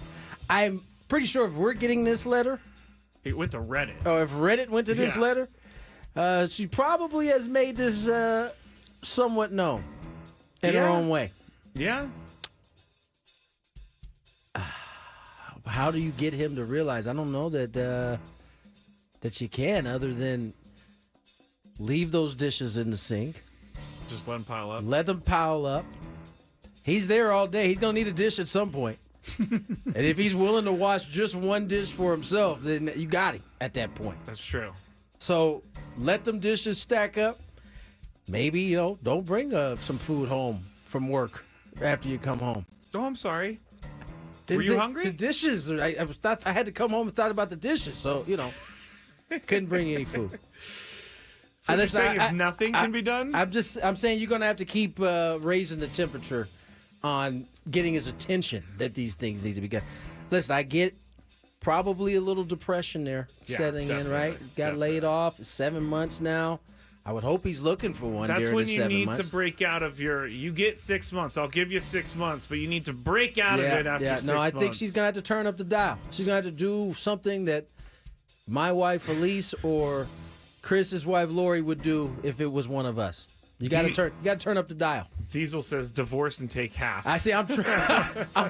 I'm pretty sure if we're getting this letter, it went to Reddit. Oh, if Reddit went to this letter, she probably has made this somewhat known in her own way. Yeah. How do you get him to realize? I don't know that you can, other than leave those dishes in the sink. Just let them pile up. Let them pile up. He's there all day. He's going to need a dish at some point. And if he's willing to wash just one dish for himself, then you got him at that point. That's true. So let them dishes stack up. Maybe, don't bring some food home from work after you come home. Oh, I'm sorry. Were you hungry? The dishes. I had to come home and thought about the dishes. So, Couldn't bring any food. So what you're saying is nothing can be done? I'm saying you're going to have to keep raising the temperature on getting his attention that these things need to be done. Listen, I get probably a little depression there setting in, right? Got laid off. 7 months now. I would hope he's looking for one That's during when the you 7 need months. to break out of you get 6 months. I'll give you 6 months, but you need to break out of it after 6 months. No, I think she's going to have to turn up the dial. She's going to have to do something that my wife Elise or Chris's wife Lori would do if it was one of us. You got to turn up the dial. Diesel says divorce and take half. I see. I'm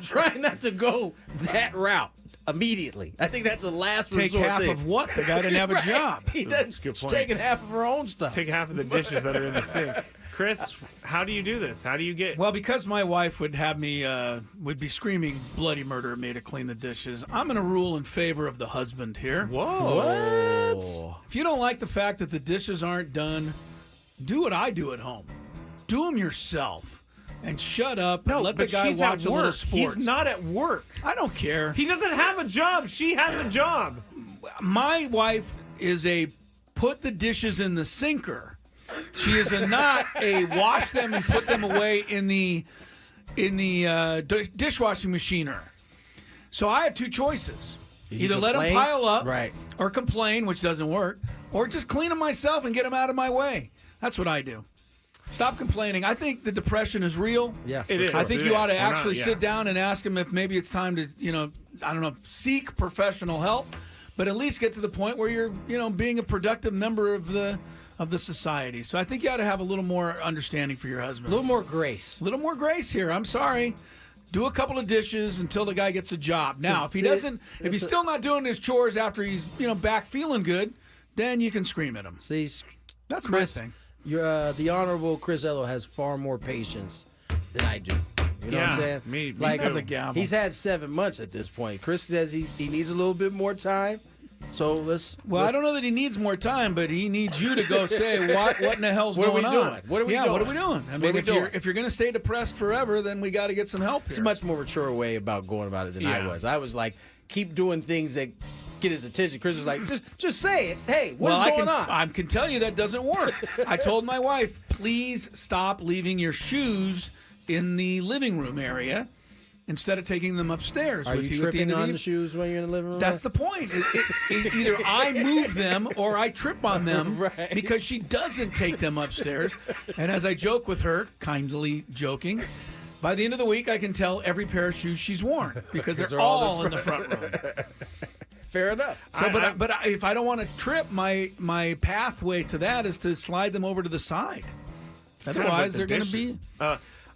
trying not to go that route immediately. I think that's a last Take resort half thing. of what? The guy didn't have a job. He doesn't. Good She's point. taking half of her own stuff. Take half of the dishes that are in the sink. Chris, how do you do this? How do you get? Well, because my wife would have me, would be screaming bloody murder at me to clean the dishes, I'm going to rule in favor of the husband here. Whoa. What? If you don't like the fact that the dishes aren't done, do what I do at home. Do them yourself. And shut up and let the but guy she's watch at a little work. sports. He's not at work. I don't care. He doesn't have a job. She has a job. My wife is a put the dishes in the sinker. She is not a wash them and put them away in the dishwashing machiner. So I have two choices. Either let them pile up or complain, which doesn't work, or just clean them myself and get them out of my way. That's what I do. Stop complaining. I think the depression is real. Yeah, it is. I think It you ought to is. actually sit down and ask him if maybe it's time to, I don't know, seek professional help, but at least get to the point where you're, being a productive member of the society. So I think you ought to have a little more understanding for your husband. A little more grace. A little more grace here. I'm sorry. Do a couple of dishes until the guy gets a job. Now, if he's still not doing his chores after he's, back feeling good, then you can scream at him. See, That's Chris, my thing. The Honorable Chris Ello has far more patience than I do. You know what I'm saying? Me like, too. The gavel. He's had 7 months at this point. Chris says he needs a little bit more time. So I don't know that he needs more time, but he needs you to go say what in the hell's What are going we on? doing? What are we yeah, doing? what are we doing? I mean, if you're going to stay depressed forever, then we got to get some help It's here. a much more mature way about going about it than I was. I was like, keep doing things that get his attention. Chris was like, just say it. Hey, what's going on? I can tell you that doesn't work. I told my wife, please stop leaving your shoes in the living room area instead of taking them upstairs. Are with you you at the end tripping of on the shoes when you're in the living room? That's the point. Either I move them or I trip on them Right. because she doesn't take them upstairs. And as I joke with her, kindly joking, by the end of the week I can tell every pair of shoes she's worn because they're all in the front room. Fair enough. So, but if I don't want to trip, my pathway to that is to slide them over to the side. Otherwise, they're going to be.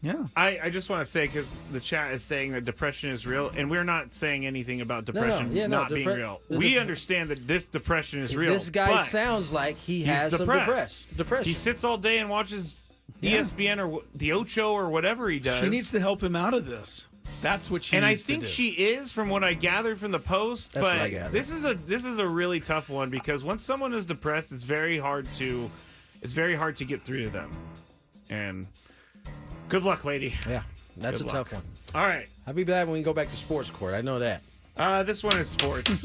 Yeah. I just want to say, because the chat is saying that depression is real, and we're not saying anything about depression not being real. We understand that this depression is real. This guy but sounds like he he's has depressed. some depression. He sits all day and watches ESPN or the Ocho or whatever he does. She needs to help him out of this. That's what she and needs I think to do. she is, from what I gathered from the post. That's what I but gathered. this is a really tough one, because once someone is depressed, it's very hard to get through to them. And good luck, lady. Yeah, that's Good a luck. tough one. All right. I'll be glad when we go back to sports court. I know that. This one is sports.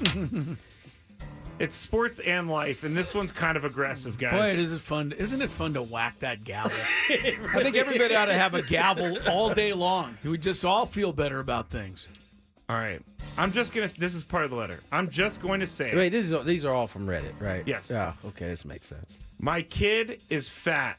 It's sports and life, and this one's kind of aggressive, guys. Boy, is it fun? Isn't it fun to whack that gavel? I think everybody ought to have a gavel all day long. We just all feel better about things. All right. I'm just going to... This is part of the letter. I'm just going to say... Wait, these are all from Reddit, right? Yes. Yeah, okay, this makes sense. My kid is fat.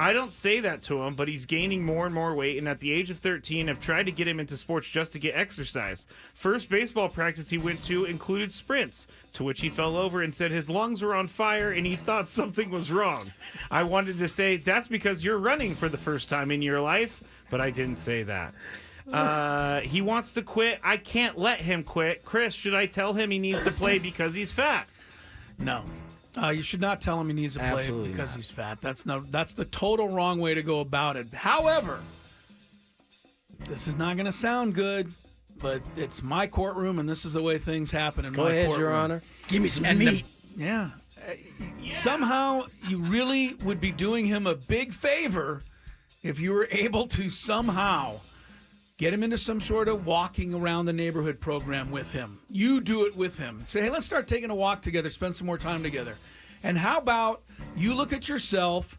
I don't say that to him, but he's gaining more and more weight, and at the age of 13, I've tried to get him into sports just to get exercise. First baseball practice he went to included sprints, to which he fell over and said his lungs were on fire and he thought something was wrong. I wanted to say, that's because you're running for the first time in your life, but I didn't say that. He wants to quit. I can't let him quit. Chris, should I tell him he needs to play because he's fat? No. You should not tell him he needs to play Absolutely because not. he's fat. That's the total wrong way to go about it. However, this is not going to sound good, but it's my courtroom, and this is the way things happen in Go my ahead, courtroom. Your Honor. Give me some And meat. Yeah. Somehow, you really would be doing him a big favor if you were able to somehow Get him into some sort of walking around the neighborhood program with him. You do it with him. Say, hey, let's start taking a walk together, spend some more time together. And how about you look at yourself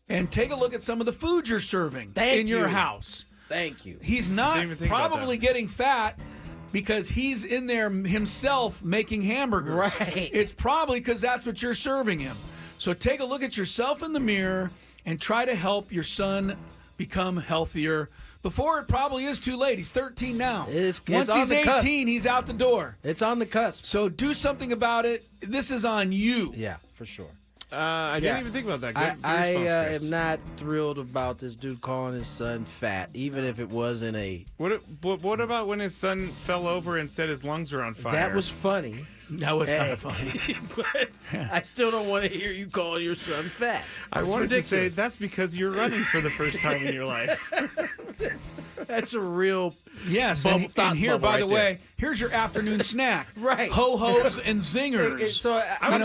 and take a look at some of the food you're serving in your house. Thank you. He's not probably getting fat because he's in there himself making hamburgers. Right. It's probably because that's what you're serving him. So take a look at yourself in the mirror and try to help your son become healthier before it probably is too late. He's 13 now. It's Once on he's the 18, cusp. he's out the door. It's on the cusp. So do something about it. This is on you. Yeah, for sure. I didn't even think about that. Good I response, Chris. am not thrilled about this dude calling his son fat, even if it wasn't a. What about when his son fell over and said his lungs are on fire? That was funny. That was kind of funny. But I still don't want to hear you calling your son fat. I wanted to say that's because you're running for the first time in your life. That's a real Yes, and here, by the way, here's your afternoon snack. Right. Ho-hos and zingers. So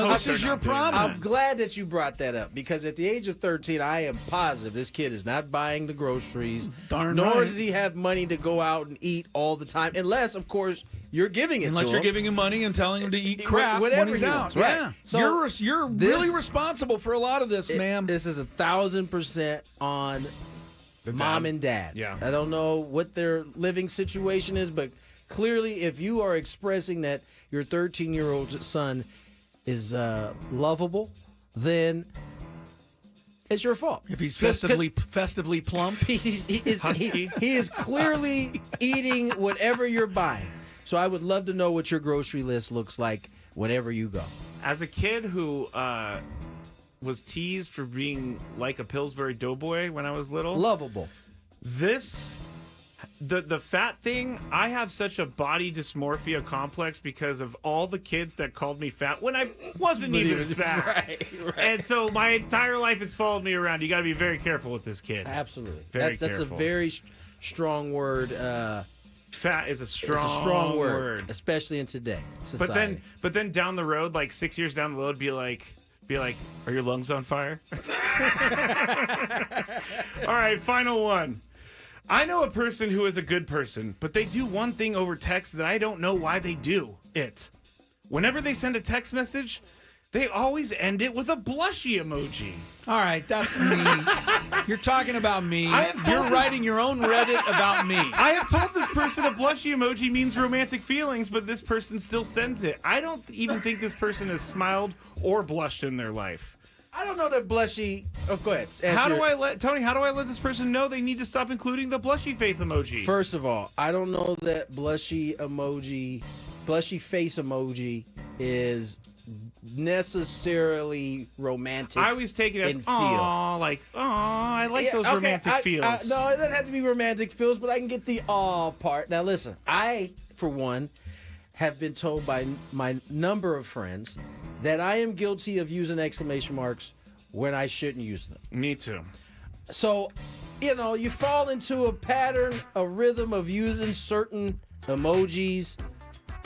this is your problem. I'm glad that you brought that up because at the age of 13, I am positive this kid is not buying the groceries. Darn nor right. does he have money to go out and eat all the time, unless, of course, you're giving it to him. Unless you're giving him money and telling him to eat crap Whatever when he's he out. wants, right. Yeah. So you're really responsible for a lot of this, ma'am. This is 1,000% on mom and dad. Yeah. I don't know what their living situation is, but clearly if you are expressing that your 13-year-old son is lovable, then it's your fault. If he's festively plump. He is clearly eating whatever you're buying. So I would love to know what your grocery list looks like whenever you go. As a kid who was teased for being like a Pillsbury Doughboy when I was little, Lovable. The fat thing, I have such a body dysmorphia complex because of all the kids that called me fat when I wasn't even fat. Right. And so my entire life it's followed me around. You got to be very careful with this kid. Absolutely. Very That's a careful. very strong word. Fat is a strong, It's a strong word, especially in today society. But then down the road, like 6 years down the road, be like, are your lungs on fire? All right, final one. I know a person who is a good person, but they do one thing over text that I don't know why they do it. Whenever they send a text message, they always end it with a blushy emoji. All right, that's me. You're talking about me. You're writing your own Reddit about me. I have told this person a blushy emoji means romantic feelings, but this person still sends it. I don't even think this person has smiled or blushed in their life. I don't know that blushy. Oh, go ahead. How do I let this person know they need to stop including the blushy face emoji? First of all, I don't know that blushy face emoji is necessarily romantic. I always take it as aw, like I like those romantic feels. No, it doesn't have to be romantic feels, but I can get the aw part. Now listen, I for one have been told by my number of friends that I am guilty of using exclamation marks when I shouldn't use them. Me too. So, you fall into a pattern, a rhythm of using certain emojis.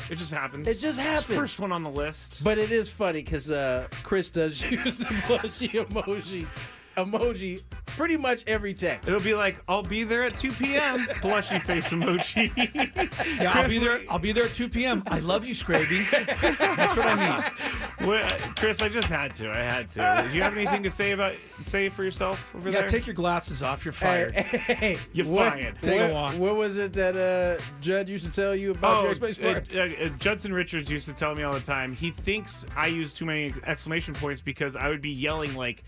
It just happens. It just happens. It's the first one on the list. But it is funny because Chris does use the blushy emoji pretty much every text. It'll be like, I'll be there at 2 p.m. Blushy face emoji. Yeah, I'll be there at 2 p.m. I love you, Skraby. That's what I mean. Chris, I just had to. I had to. Do you have anything to say for yourself over there? Yeah, take your glasses off. You're fired. Hey, You're fired. Take a walk. What was it that Judd used to tell you about your exclamation mark? Judson Richards used to tell me all the time, he thinks I use too many exclamation points because I would be yelling like,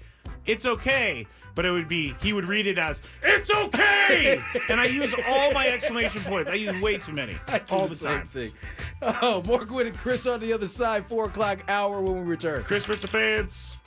it's okay, but he would read it as, it's okay! And I use all my exclamation points. I use way too many. All the time. Thing. Oh, more Gwynn and Chris on the other side, 4 o'clock hour when we return. Chris with the fans.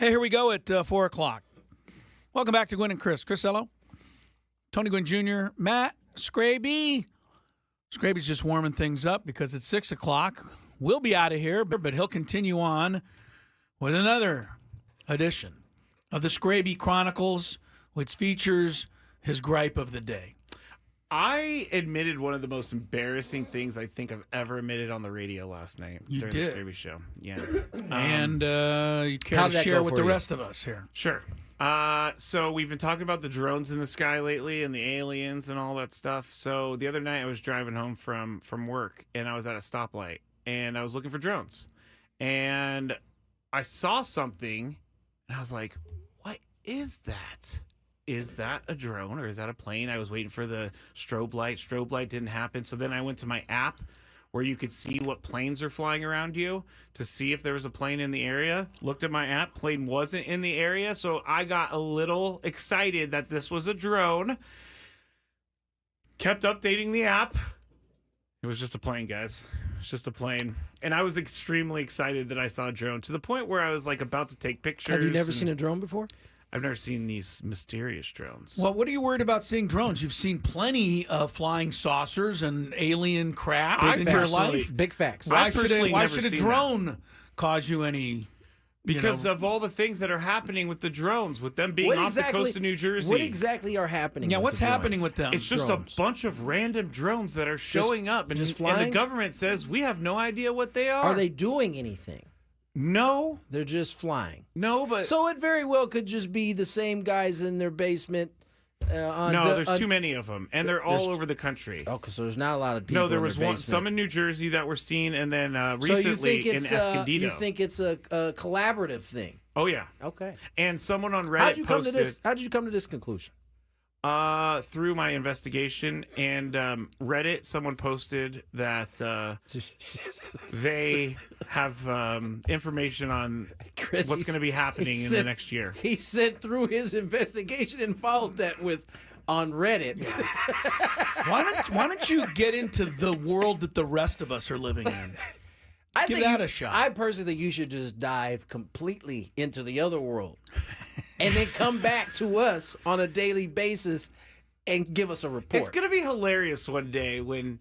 Hey, here we go at 4 o'clock. Welcome back to Gwynn and Chris. Chris, hello. Tony Gwynn Jr., Matt, Skraby. Skraby's just warming things up because it's 6 o'clock. We'll be out of here, but he'll continue on with another edition of the Skraby Chronicles, which features his gripe of the day. I admitted one of the most embarrassing things I think I've ever admitted on the radio last night during did. the Skraby show. Yeah. And you care How'd to that share go with for the you? rest of us here? Sure. So we've been talking about the drones in the sky lately and the aliens and all that stuff. So the other night I was driving home from work and I was at a stoplight and I was looking for drones. And I saw something and I was like, what is that? Is that a drone or is that a plane? I was waiting for the strobe light. Strobe light didn't happen. So then I went to my app where you could see what planes are flying around you to see if there was a plane in the area. Looked at my app, plane wasn't in the area. So I got a little excited that this was a drone. Kept updating the app. It was just a plane, guys. It's just a plane. And I was extremely excited that I saw a drone to the point where I was like about to take pictures. Have you never seen a drone before? I've never seen these mysterious drones. Well, what are you worried about seeing drones? You've seen plenty of flying saucers and alien craft in your life. Big facts. Why personally why never should a seen drone cause you any... Because of all the things that are happening with the drones, with them being off the coast of New Jersey. What exactly are happening? Yeah, with what's the drones? happening with them? It's just drones. a bunch of random drones that are showing up, and just the flying? government says we have no idea what they are. Are they doing anything? No, They're just flying. no, but So it very well could just be the same guys in their basement. there's too many of them, and they're all there's- over the country. Okay, so there's not a lot of people. No, there in was their one, basement. some in New Jersey that were seen, and then So you recently think it's in Escondido. you think it's a collaborative thing? Oh yeah, Okay. and someone on How did Reddit you come posted to this? How did you come to this conclusion? through my investigation and Reddit. Someone posted that they have information on Chris, what's going to be happening he in said- the next year. He sent through his investigation and followed that with on Reddit. Why don't you get into the world that the rest of us are living in? I Give think that you- a shot. I personally think you should just dive completely into the other world and then come back to us on a daily basis and give us a report. It's going to be hilarious one day when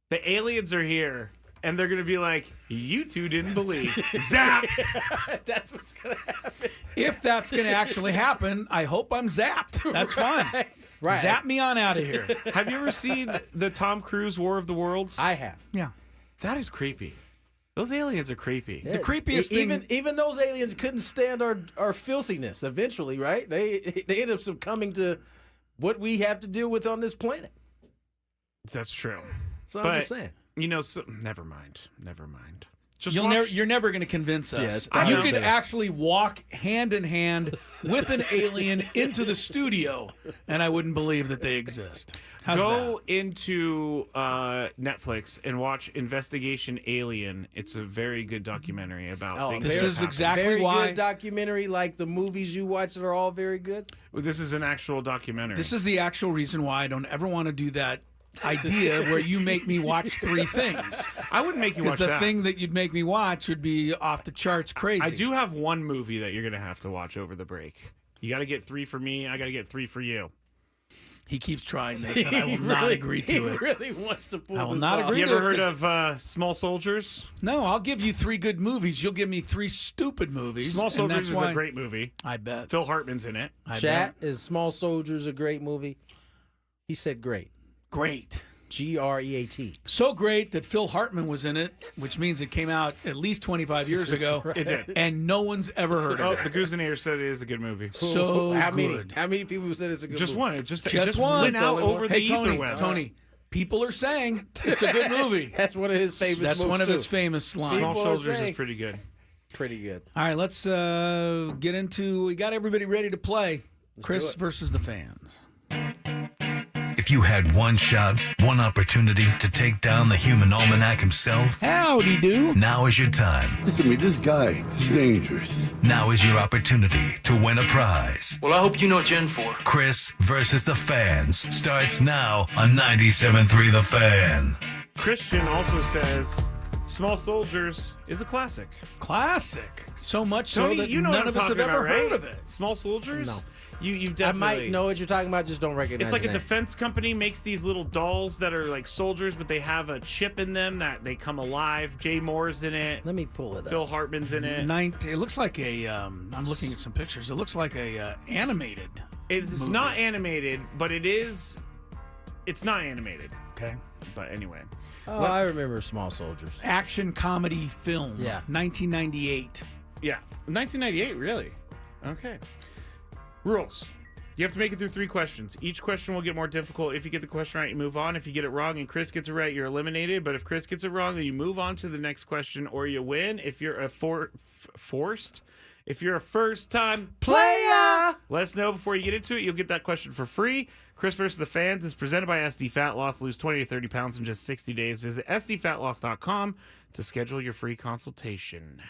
the aliens are here and they're going to be like, you two didn't believe. Zap! That's what's going to happen. If that's going to actually happen, I hope I'm zapped. That's fine. Right. Zap me on out of here. Have you ever seen the Tom Cruise War of the Worlds? I have. Yeah. That is creepy. Those aliens are creepy. The creepiest thing... Even those aliens couldn't stand our filthiness eventually, right? They ended up succumbing to what we have to deal with on this planet. That's true. So But, I'm just saying. You know, never mind. Just You're never going to convince us. it's probably You could better. actually walk hand in hand with an alien into the studio, and I wouldn't believe that they exist. How's go into Netflix and watch Investigation Alien. It's a very good documentary about things. This that is happen. exactly Very why... good documentary, like the movies you watch that are all very good. This is an actual documentary. This is the actual reason why I don't ever want to do that idea where you make me watch three things. I wouldn't make you Because watch the that. thing that you'd make me watch would be off the charts crazy. I do have one movie that you're going to have to watch over the break. You got to get 3 for me. I got to get 3 for you. He keeps trying this, and I will not agree to he it. really wants to pull I will this not off. agree. You to ever it, heard of Small Soldiers? No, I'll give you 3 good movies. You'll give me 3 stupid movies. Small and Soldiers that's is why- a great movie. I bet. Phil Hartman's in it. I Chat bet. is Small Soldiers a great movie? He said great. Great. GREAT. So great that Phil Hartman was in it, which means it came out at least 25 years ago. It did. And no one's ever heard Oh, of the it. Goosenator said it is a good movie. So How good. many people said it's a good Just movie? one. It just Just just one. went out over Hey, the Tony, etherwebs. Tony, people are saying it's a good movie. That's one of his famous That's moves, one of too. his famous lines. Small People are Soldiers saying- is pretty good. Pretty good. All right, let's get into. We got everybody ready to play. Chris versus the fans. If you had one shot, one opportunity to take down the human almanac himself, Howdy do. now is your time. Listen to me, this guy is dangerous. Now is your opportunity to win a prize. Well, I hope you know what you're in for. Chris versus the fans starts now on 97.3 The Fan. Christian also says Small Soldiers is a classic. Classic. So much Tony, so that you know none what of I'm us have talking ever about, right? heard of it. Small Soldiers? No. You've I definitely... might know what you're talking about, just don't recognize It's like the a name. defense company makes these little dolls that are like soldiers, but they have a chip in them that they come alive. Jay Moore's in it. Let me pull it up. Phil Hartman's in it. It looks like a. I'm looking at some pictures. It looks like a animated. It's movie. not animated, but it is. It's not animated. Okay. But anyway. Oh, I remember Small Soldiers. Action comedy film. Yeah. 1998. Yeah. 1998, really? Okay. Rules. You have to make it through 3 questions. Each question will get more difficult. If you get the question right, you move on. If you get it wrong and Chris gets it right, you're eliminated. But if Chris gets it wrong, then you move on to the next question or you win. If you're a forced, if you're a first-time Player! let us know before you get into it. You'll get that question for free. Chris versus the Fans is presented by SD Fat Loss. Lose 20 to 30 pounds in just 60 days. Visit sdfatloss.com to schedule your free consultation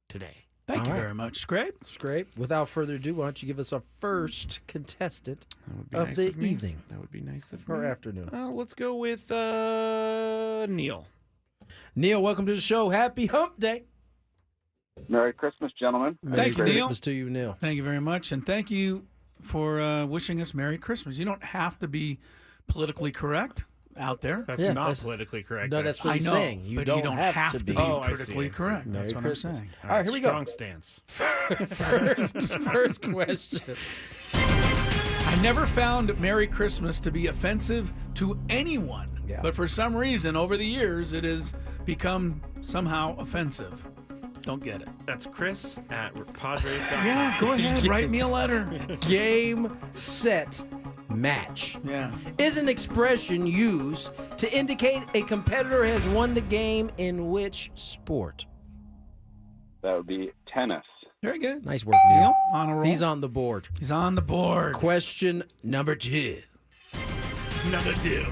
today. Thank you right. very much, Scrape. That's great. Without further ado, why don't you give us our first contestant That would be of nice the of me. evening That would be nice of or me. afternoon? Let's go with Neil. Neil, welcome to the show. Happy Hump Day. Merry Christmas, gentlemen. Thank you, Merry Neil. Christmas to you, Neil. Thank you very much, and thank you for wishing us Merry Christmas. You don't have to be politically correct out there. That's Yeah, not that's- politically correct. No, that's what I he's know, saying. You but don't, you don't have to be Oh, I see, politically I see. correct. Merry That's what Christmas. I'm saying. All right, here we go. Strong stance. First question. I never found Merry Christmas to be offensive to anyone, Yeah. but for some reason over the years it has become somehow offensive. Don't get it. That's Chris at Padres.com. Yeah, go ahead. Write me a letter. Game, set, match Yeah. is an expression used to indicate a competitor has won the game in which sport? That would be tennis. Very good. Nice work, Neil. Neil, on a roll. He's on the board. He's on the board. Question number 2. Number 2.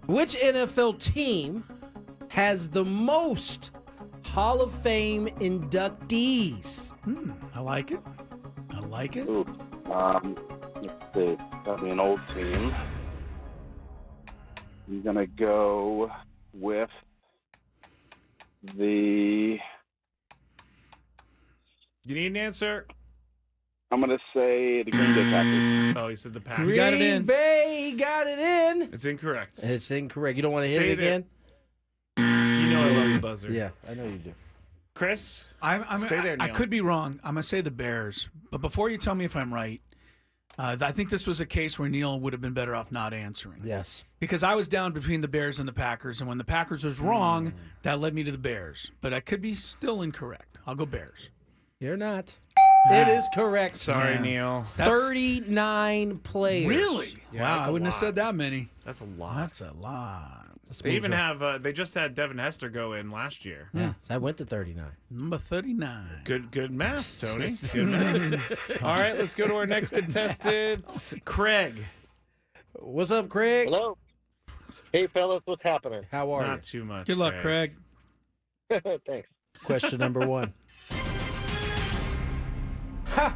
Which NFL team has the most Hall of Fame inductees? I like it. I like it. Ooh. Let's see. That'd be an old team. I'm gonna go with the. You need an answer? I'm gonna say the Green Bay Packers. Oh, he said the Packers. Green got it in. Bay got it in. It's incorrect. It's incorrect. You don't want to hit Stay it there. again? You know I love the buzzer. Yeah, I know you do. Chris? I'm, Stay there, I Neil. could be wrong. I'm going to say the Bears. But before you tell me if I'm right, I think this was a case where Neil would have been better off not answering. Yes. Because I was down between the Bears and the Packers, and when the Packers was wrong, that led me to the Bears. But I could be still incorrect. I'll go Bears. You're not. It is correct. Sorry, Yeah. Neil. 39 players. Really? Yeah, wow, that's I a wouldn't have lot. said that many. That's a lot. That's a lot. They even have, they just had Devin Hester go in last year. Yeah, I went to 39. Number 39. Good math, Tony. Good math. All right, let's go to our next contestant, Craig. What's up, Craig? Hello. Hey, fellas, what's happening? How are Not too much. Good luck, Craig. Thanks. you? Question number 1. Ha!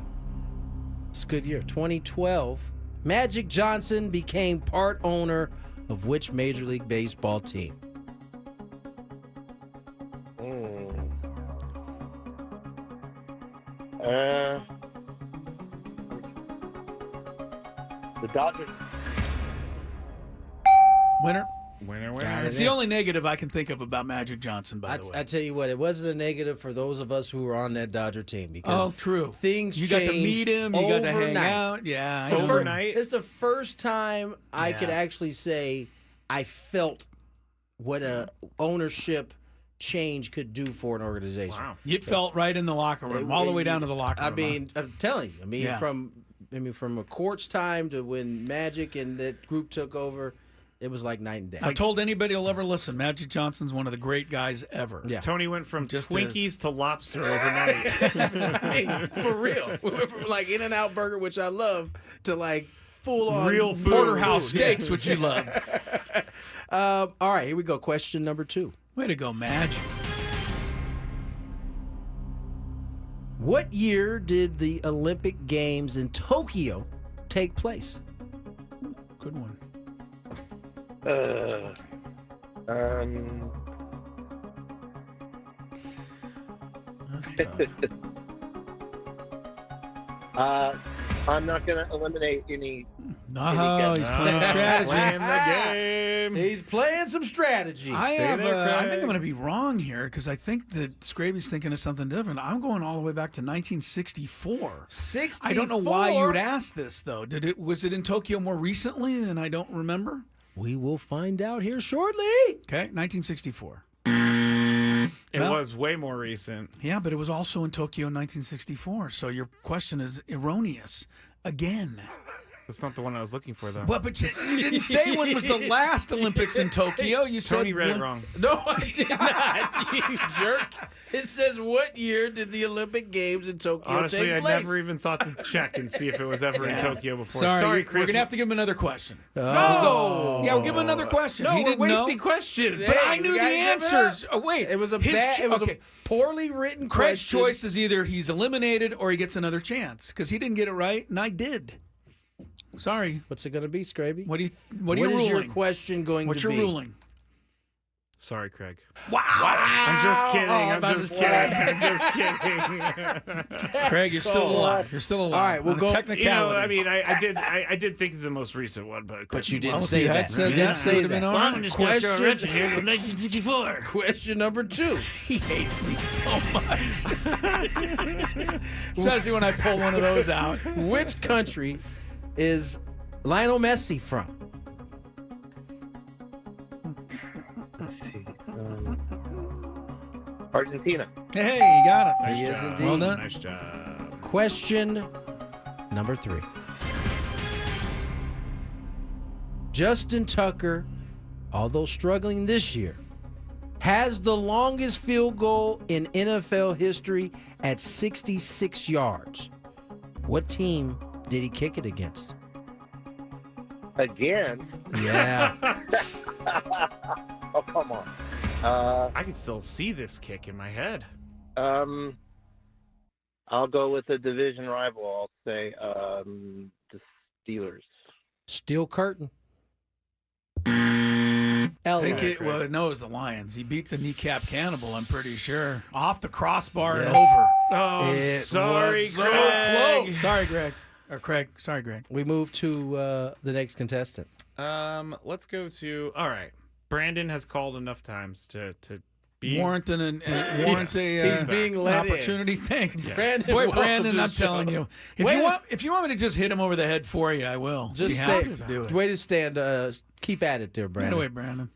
It's a good year. 2012, Magic Johnson became part owner of which Major League Baseball team? The Dodgers. Winner. Winner. It's the only negative I can think of about Magic Johnson, by the way. I tell you what, it wasn't a negative for those of us who were on that Dodger team because Oh, true. things You got to changed meet him. You got to hang overnight. out. Yeah. I So know. Overnight? It's the first time I Yeah. could actually say I felt what a ownership change could do for an organization. Wow. It felt right in the locker room, all the way down to the locker room. I mean, I'm telling you. Yeah. From a court's time to when Magic and that group took over, it was like night and day. I've told anybody who'll ever listen, Magic Johnson's one of the great guys ever. Yeah. Tony went from Just Twinkies to lobster overnight. Hey, for real. We went from like In-N-Out Burger, which I love, to like full on Real food. Porterhouse food. steaks, which you loved. All right, here we go. Question number 2. Way to go, Magic. What year did the Olympic Games in Tokyo take place? Good one. That's tough. I'm not going to eliminate any. No, he's playing strategy. Playing the game. He's playing some strategy. I Stay there, think Craig. I'm going to be wrong here because I think that Skraby's thinking of something different. I'm going all the way back to 1964. 64. I don't know why you would ask this though. Was it in Tokyo more recently and I don't remember? We will find out here shortly. Okay, 1964. It Well, was way more recent. Yeah, but it was also in Tokyo in 1964. So your question is erroneous again. That's not the one I was looking for, though. Well, but you didn't say when was the last Olympics in Tokyo. You said Tony read when- it wrong. No, I did not, you jerk. It says, what year did the Olympic Games in Tokyo Honestly, take I place? never even thought to check and see if it was ever in Tokyo before. Sorry, Chris. we're gonna have to give him another question. No! Yeah, we'll give him another question. No, He we're didn't know. wasting questions. But I knew the gotta give it answers. Oh wait, It was a his bad, cho- it was okay. a poorly written Craig's question. choice is either he's eliminated or he gets another chance because he didn't get it right and I did. Sorry. What's it going to be, Skraby? What are you What ruling? is your question going What's to your be? ruling? Sorry, Craig. Wow. I'm just kidding. I'm about just to kidding. I'm just kidding. Craig, you're still alive. You're still alive. All right, we'll On a go- Technicality. You know, I mean, I did think of the most recent one, but You didn't Well, if say you had that. said You that, didn't say would've been that. all right. Question, here to 1964. question number 2. He hates me so much. Especially when I pull one of those out. Which country is Lionel Messi from? Argentina. Hey, you got it. Nice He is job. indeed. Well done. Nice job. Question number 3. Justin Tucker, although struggling this year, has the longest field goal in NFL history at 66 yards. What team did he kick it against? Again? Yeah. Oh, come on. I can still see this kick in my head. I'll go with a division rival. I'll say the Steelers. Steel curtain. I Elliot. think it was the Lions. He beat the kneecap cannibal, I'm pretty sure. Off the crossbar and Yes. over. Oh, I'm It sorry, was so Craig. close. Sorry, Greg. Or Craig. Sorry, Greg. We move to the next contestant. Let's go to. All right, Brandon has called enough times to be. Warrant He's being let in. opportunity. Thanks. Brandon, Boy, welcome Brandon, to the I'm telling show. you. Wait. If you want me to just hit him over the head for you, I will. Just be happy stay. to do it. Way to stand. Keep at it there, Get Brandon. away, Brandon.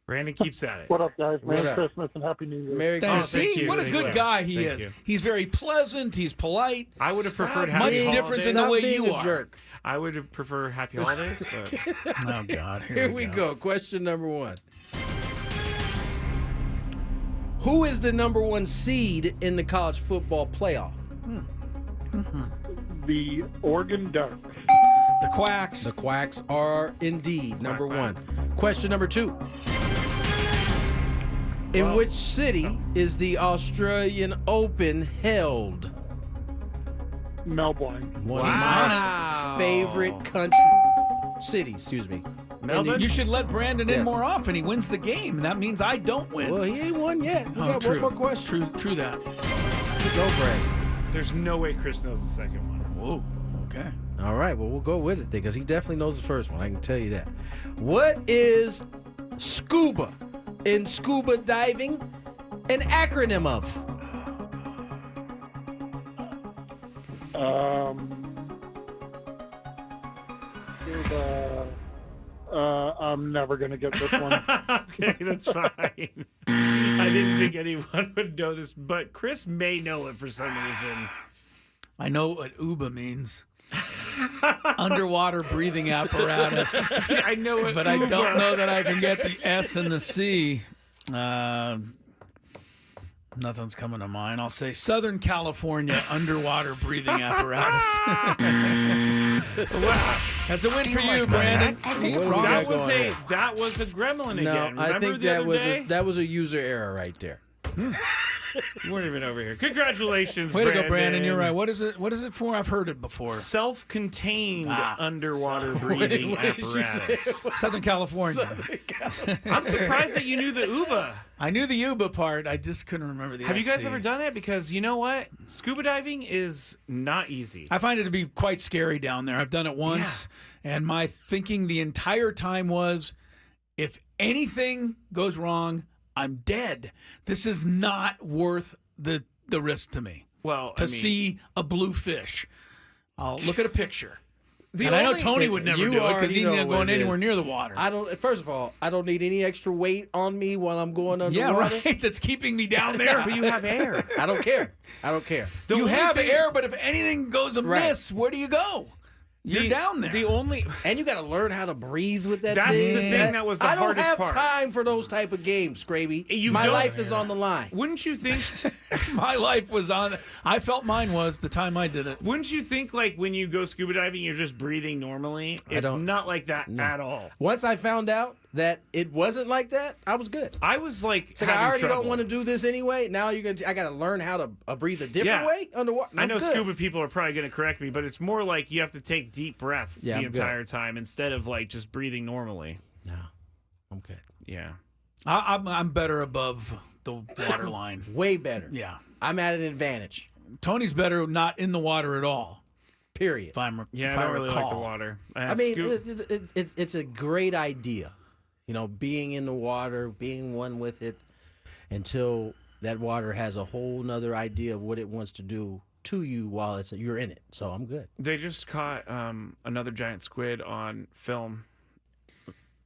Brandon keeps at it. What up, guys? What Merry up? Christmas and Happy New Year. Merry Thanks. Christmas. thank See, you. what a Thank good you. guy he Thank is. you. He's very pleasant. He's polite. I would have preferred Much happy different than holidays. the way being you a are. jerk. I would have preferred happy holidays, but Oh, God. Here we go. Question number 1. Who is the number 1 seed in the college football playoff? The Oregon Ducks. The Quacks. The Quacks are indeed number 1. Question number 2. In which city is the Australian Open held? Melbourne. One of Wow. my favorite country cities. Excuse me. Melbourne. You should let Brandon in Yes. more often. He wins the game. That means I don't win. Well, he ain't won yet. We got true. one more question. True that. Go, Brad. There's no way Chris knows the second one. Whoa. Okay. All right, well, we'll go with it then, because he definitely knows the first one. I can tell you that. What is scuba in scuba diving an acronym of? I'm never going to get this one. Okay, that's fine. I didn't think anyone would know this, but Chris may know it for some reason. I know what UBA means. Underwater breathing apparatus. I know it, But I don't know that I can get the S and the C. Nothing's coming to mind. I'll say Southern California underwater breathing apparatus. Wow. That's a win for you, Brandon. What do we got going here? That was a gremlin No, again. I Remember think the other day? that was a user error right there. You weren't even over here. Congratulations, Way to Brandon. go, Brandon. You're right. What is it? What is it for? I've heard it before. Self-contained underwater breathing apparatus. Southern California. I'm surprised that you knew the UBA. I knew the Yuba part. I just couldn't remember the Have you guys SC. ever done it? Because you know what? Scuba diving is not easy. I find it to be quite scary down there. I've done it once, and my thinking the entire time was, if anything goes wrong, I'm dead. This is not worth the risk to me. Well, to see a blue fish. I'll look at a picture. And I know Tony would never do it because he's not going anywhere near the water. First of all, I don't need any extra weight on me while I'm going underwater. Yeah, right. That's keeping me down there. But you have air. I don't care. You have air, but if anything goes amiss, where do you go? You're down there. And you got to learn how to breathe with that That's thing. the thing that was the hardest part. I don't have time for those type of games, Skraby. My life is on the line. Wouldn't you think? My life was on. I felt mine was the time I did it. Wouldn't you think, like, when you go scuba diving, you're just breathing normally? It's not like that at all. Once I found out that it wasn't like that, I was good. I was like, it's like I already don't want to do this anyway. Now I got to learn how to breathe a different way underwater. I know scuba people are probably going to correct me, but it's more like you have to take deep breaths the entire time instead of like just breathing normally. No, I'm good. Yeah, I'm better above the water line. Way better. Yeah, I'm at an advantage. Tony's better not in the water at all. Period. If I don't recall. really like the water. I mean, it's a great idea. You know, being in the water, being one with it, until that water has a whole nother idea of what it wants to do to you while you're in it. So I'm good. They just caught another giant squid on film.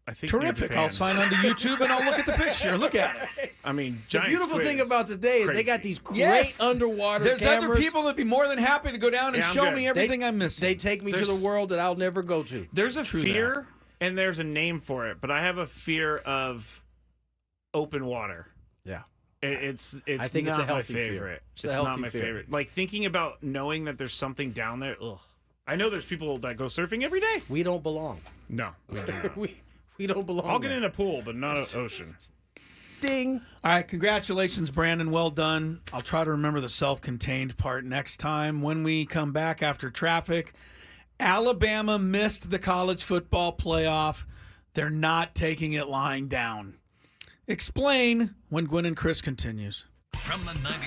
I think terrific. I'll sign on to YouTube and I'll look at the picture. Look at it. I mean, the beautiful thing about today is they got these great underwater There's cameras. other people that'd be more than happy to go down and show me everything I'm missing. They take me to the world that I'll never go to. There's a fear and there's a name for it, but I have a fear of open water. Yeah. It's I think not it's a healthy my favorite. Fear. It's not my favorite. Like thinking about knowing that there's something down there. Ugh. I know there's people that go surfing every day. We don't belong. No. We don't belong. I'll get in a pool, but not an ocean. Ding. All right, congratulations, Brandon. Well done. I'll try to remember the self-contained part next time. When we come back after traffic, Alabama missed the college football playoff. They're not taking it lying down. Explain when Gwynn and Chris continues. From the 90s.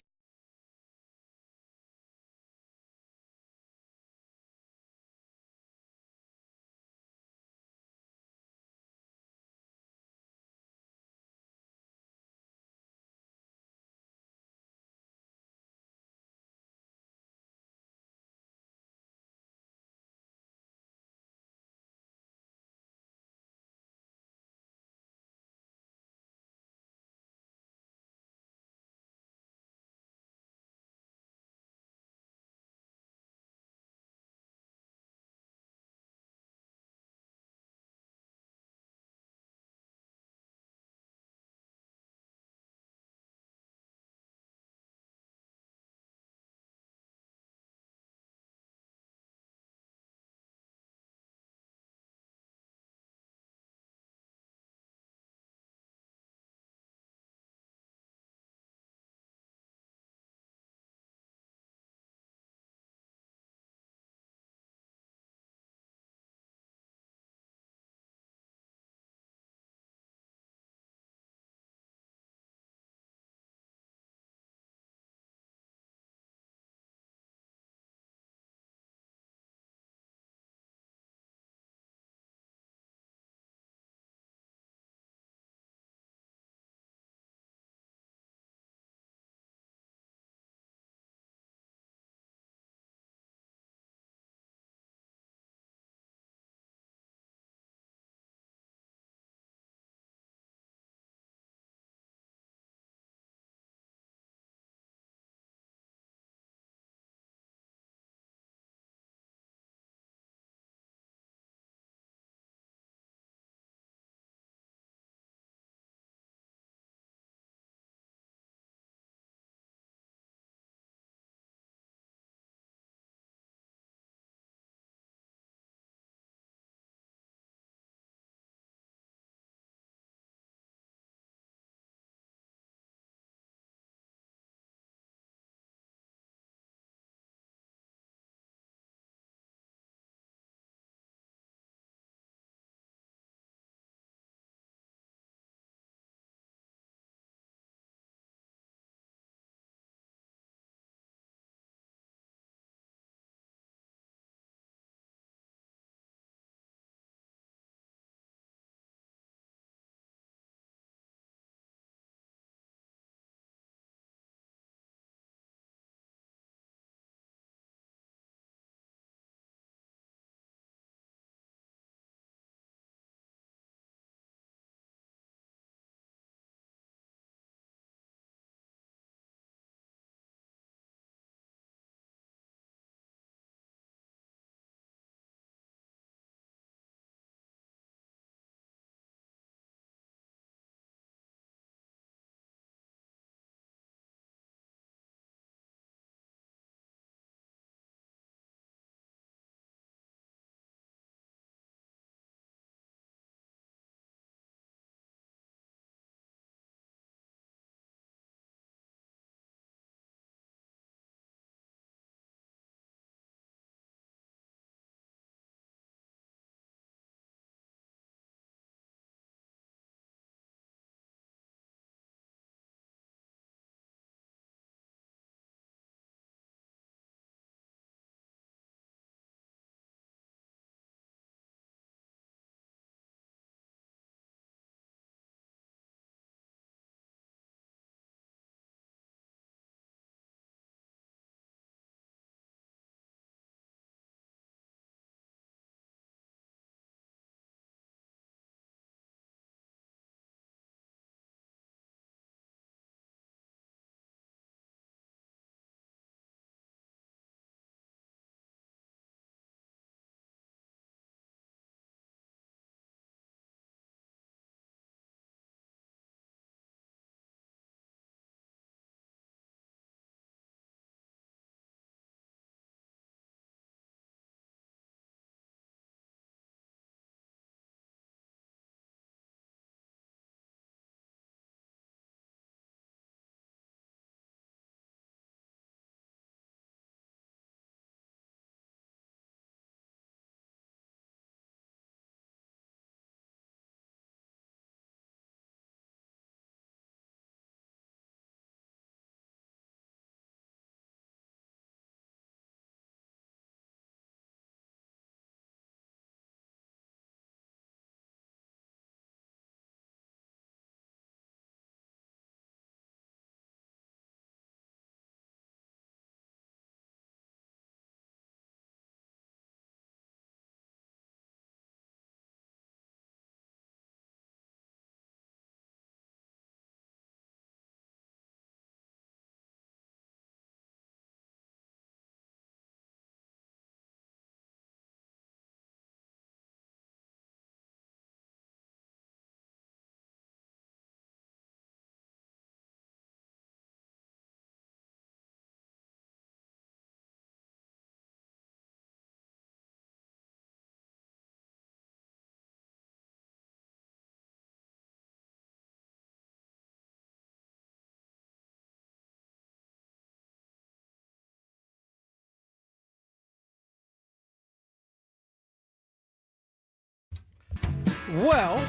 Well,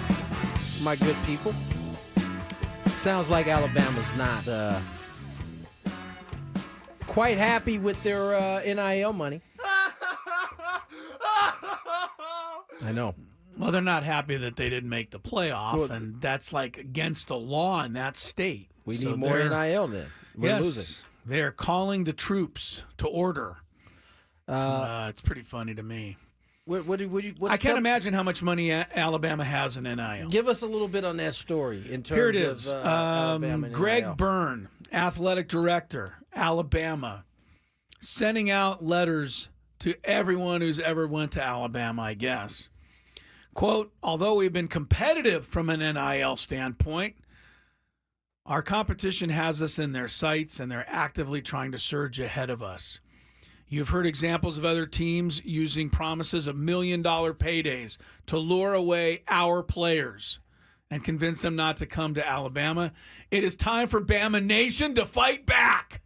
my good people, sounds like Alabama's not quite happy with their NIL money. I know. Well, they're not happy that they didn't make the playoff, and that's like against the law in that state. We need more NIL then. We're losing. Yes, they're calling the troops to order. It's pretty funny to me. I can't imagine how much money Alabama has in NIL. Give us a little bit on that story in terms Here it is. of Alabama and Greg NIL. Byrne, athletic director, Alabama, sending out letters to everyone who's ever went to Alabama, I guess. Quote, although we've been competitive from an NIL standpoint, our competition has us in their sights, and they're actively trying to surge ahead of us. You've heard examples of other teams using promises of $1 million paydays to lure away our players and convince them not to come to Alabama. It is time for Bama Nation to fight back.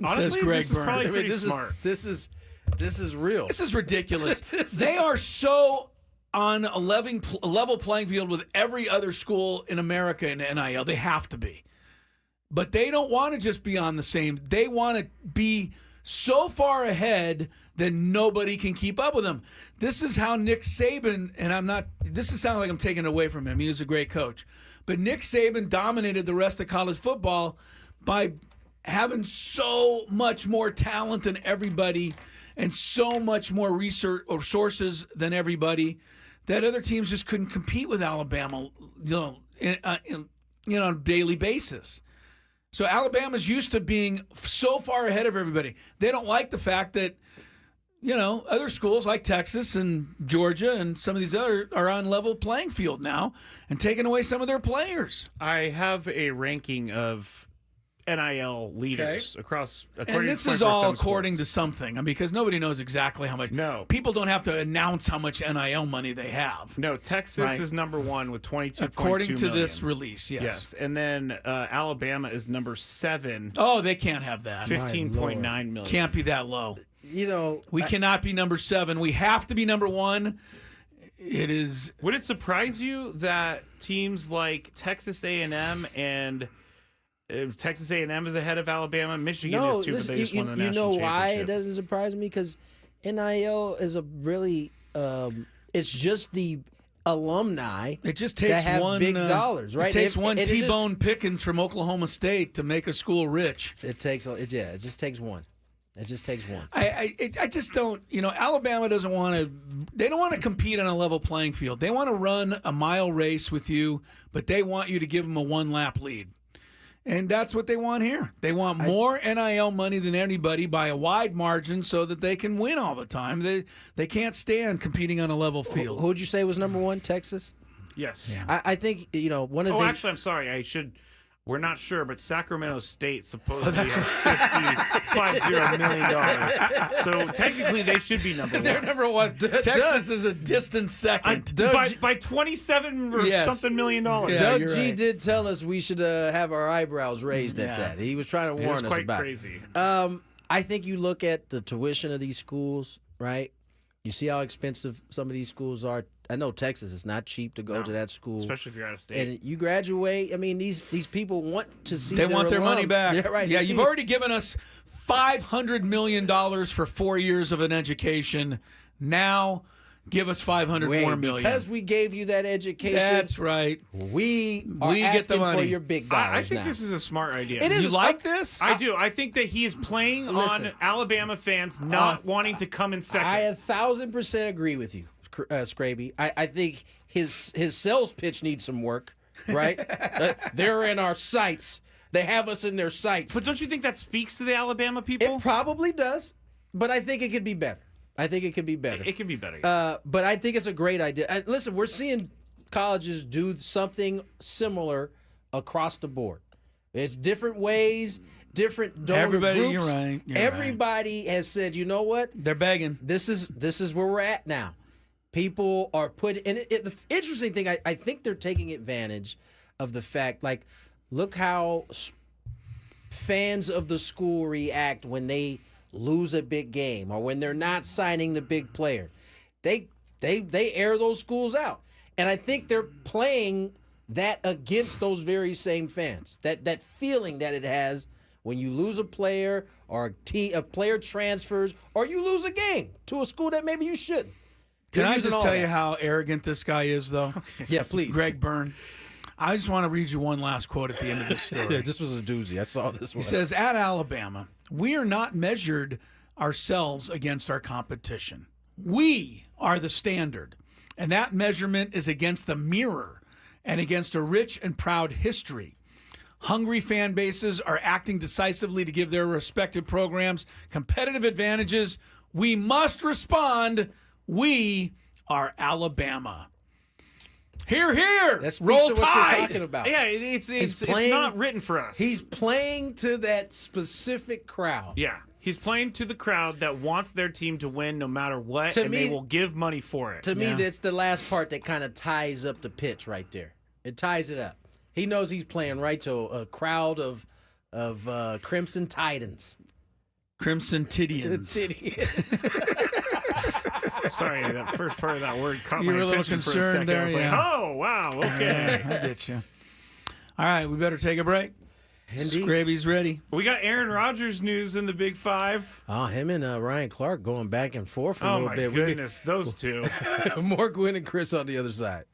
Honestly, says Greg this is Byrne. probably pretty smart. This is real. This is ridiculous. They are so on a level playing field with every other school in America in NIL. They have to be. But they don't want to just be on the same. They want to be so far ahead that nobody can keep up with them. This is how Nick Saban, and this is sounding like I'm taking it away from him. He was a great coach. But Nick Saban dominated the rest of college football by having so much more talent than everybody and so much more research or sources than everybody that other teams just couldn't compete with Alabama, on a daily basis. So Alabama's used to being so far ahead of everybody. They don't like the fact that, other schools like Texas and Georgia and some of these other are on level playing field now and taking away some of their players. I have a ranking of NIL leaders across. And this is all according to something, because nobody knows exactly how much. No. People don't have to announce how much NIL money they have. No, Texas is number one with 22.2 according to million. this release, yes. Yes, and then Alabama is number 7. Oh, they can't have that. 15.9 million. Can't be that low. We cannot be number 7. We have to be number 1. It is. Would it surprise you that teams like Texas A&M and Texas A&M is ahead of Alabama? Michigan is too, but they just won the national championship. You know why it doesn't surprise me? Because NIL is a really, it's just the alumni. It just takes that have one big dollars, right? It takes one T-Bone Pickens from Oklahoma State to make a school rich. It just takes one. It just takes one. I just don't. Alabama doesn't want to. They don't want to compete on a level playing field. They want to run a mile race with you, but they want you to give them a 1-lap lead. And that's what they want here. They want more NIL money than anybody by a wide margin so that they can win all the time. They can't stand competing on a level field. Who would you say was number 1? Texas? Yes. Yeah. I think, one of the things... actually, I'm sorry. We're not sure, but Sacramento State supposedly has $50 million. So technically, they should be number 1. They're number 1. Texas is a distant second. By 27 or something million dollars. Yeah, Doug G did tell us we should have our eyebrows raised at that. He was trying to warn us about crazy. I think you look at the tuition of these schools, right? You see how expensive some of these schools are. I know Texas is not cheap to go to that school, especially if you're out of state. And you graduate. I mean, these people want to see. They want their money back. Yeah, right. Yeah, you've already given us $500 million for 4 years of an education. Now, give us $500 more million. Because we gave you that education. That's right. We get the money for your big dollars. I think this is a smart idea. It is. You like this? I do. I think that he is playing on Alabama fans not wanting to come in second. I 1,000% agree with you, Skraby. I think his sales pitch needs some work, right? They're in our sights. They have us in their sights. But don't you think that speaks to the Alabama people? It probably does, but I think it could be better. It could be better. It could be better. But I think it's a great idea. Listen, we're seeing colleges do something similar across the board. It's different ways, different donor groups. You're right. Everybody has said, you know what? They're begging. This is where we're at now. People are the interesting thing, I think they're taking advantage of the fact, like, look how fans of the school react when they lose a big game or when they're not signing the big player. They air those schools out. And I think they're playing that against those very same fans. That feeling that it has when you lose a player or a player transfers or you lose a game to a school that maybe you shouldn't. Can I just tell you how arrogant this guy is, though? Yeah, please. Greg Byrne. I just want to read you one last quote at the end of this story. Yeah, this was a doozy. I saw this one. He says, at Alabama, we are not measured ourselves against our competition. We are the standard. And that measurement is against the mirror and against a rich and proud history. Hungry fan bases are acting decisively to give their respective programs competitive advantages. We must respond. We are Alabama. Hear, hear. That speaks Roll to what Tide. you're talking about. Yeah, it's playing- not written for us. He's playing to that specific crowd. Yeah. He's playing to the crowd that wants their team to win no matter what, To and me- they will give money for it. To me, that's the last part that kind of ties up the pitch right there. It ties it up. He knows he's playing right to a crowd of Crimson Titans. Crimson Tidians. Sorry, that first part of that word caught You my were a little attention for a concerned second. there, I was yeah. like, oh, wow, okay. Yeah, I get you. All right, we better take a break. Indeed. Skraby's ready. We got Aaron Rodgers news in the Big Five. Oh, him and Ryan Clark going back and forth a Oh, little my bit. goodness, those two. More Gwynn and Chris on the other side.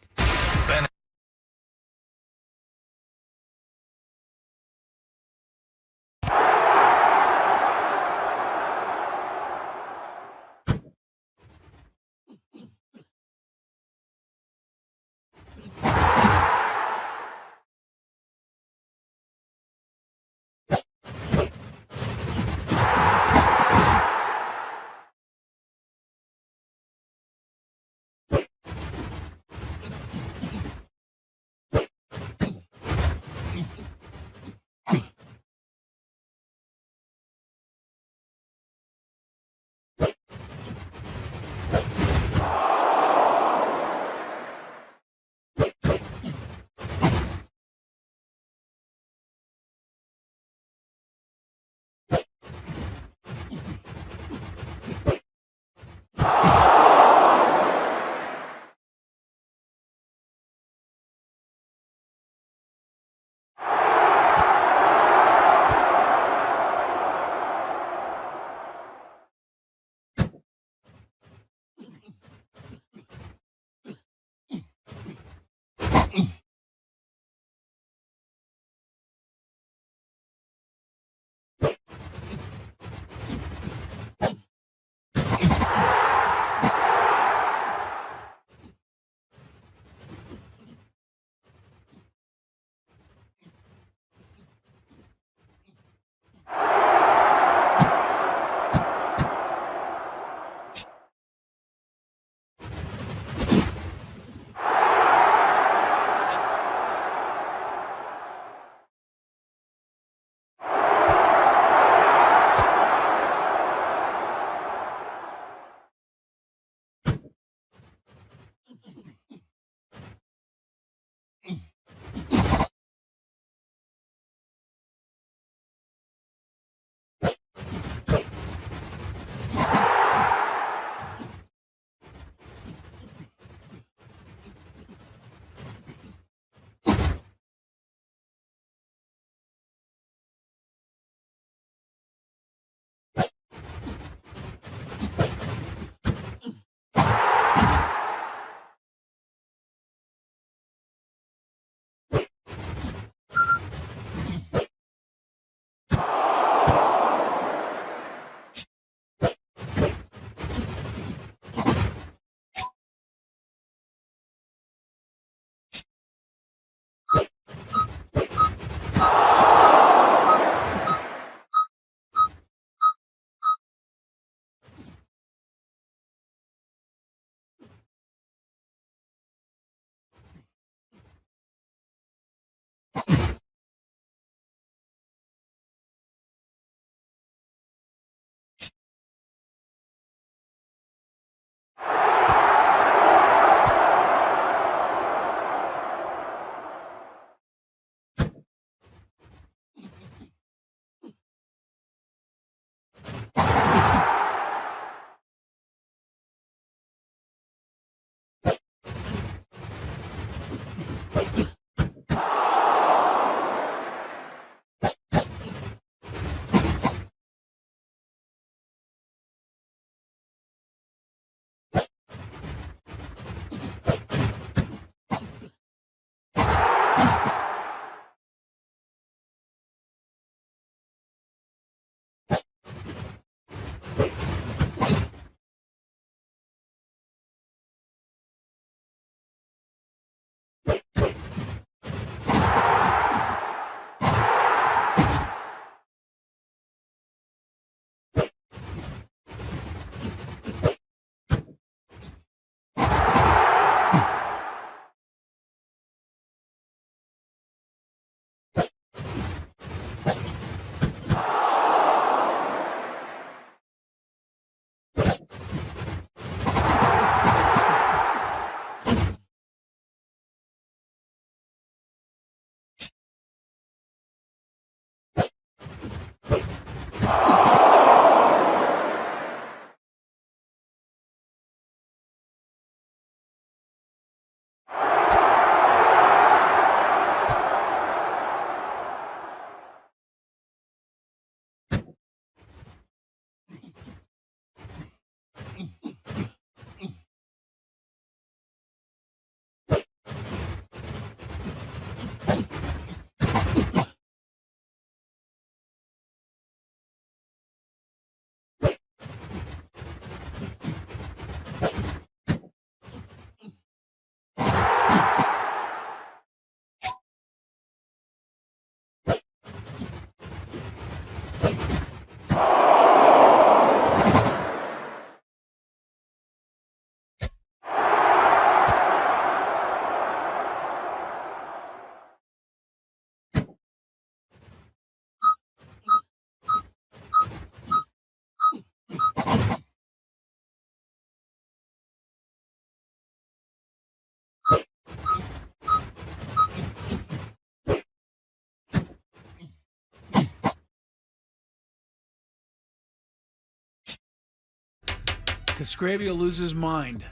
Because Skraby will lose his mind.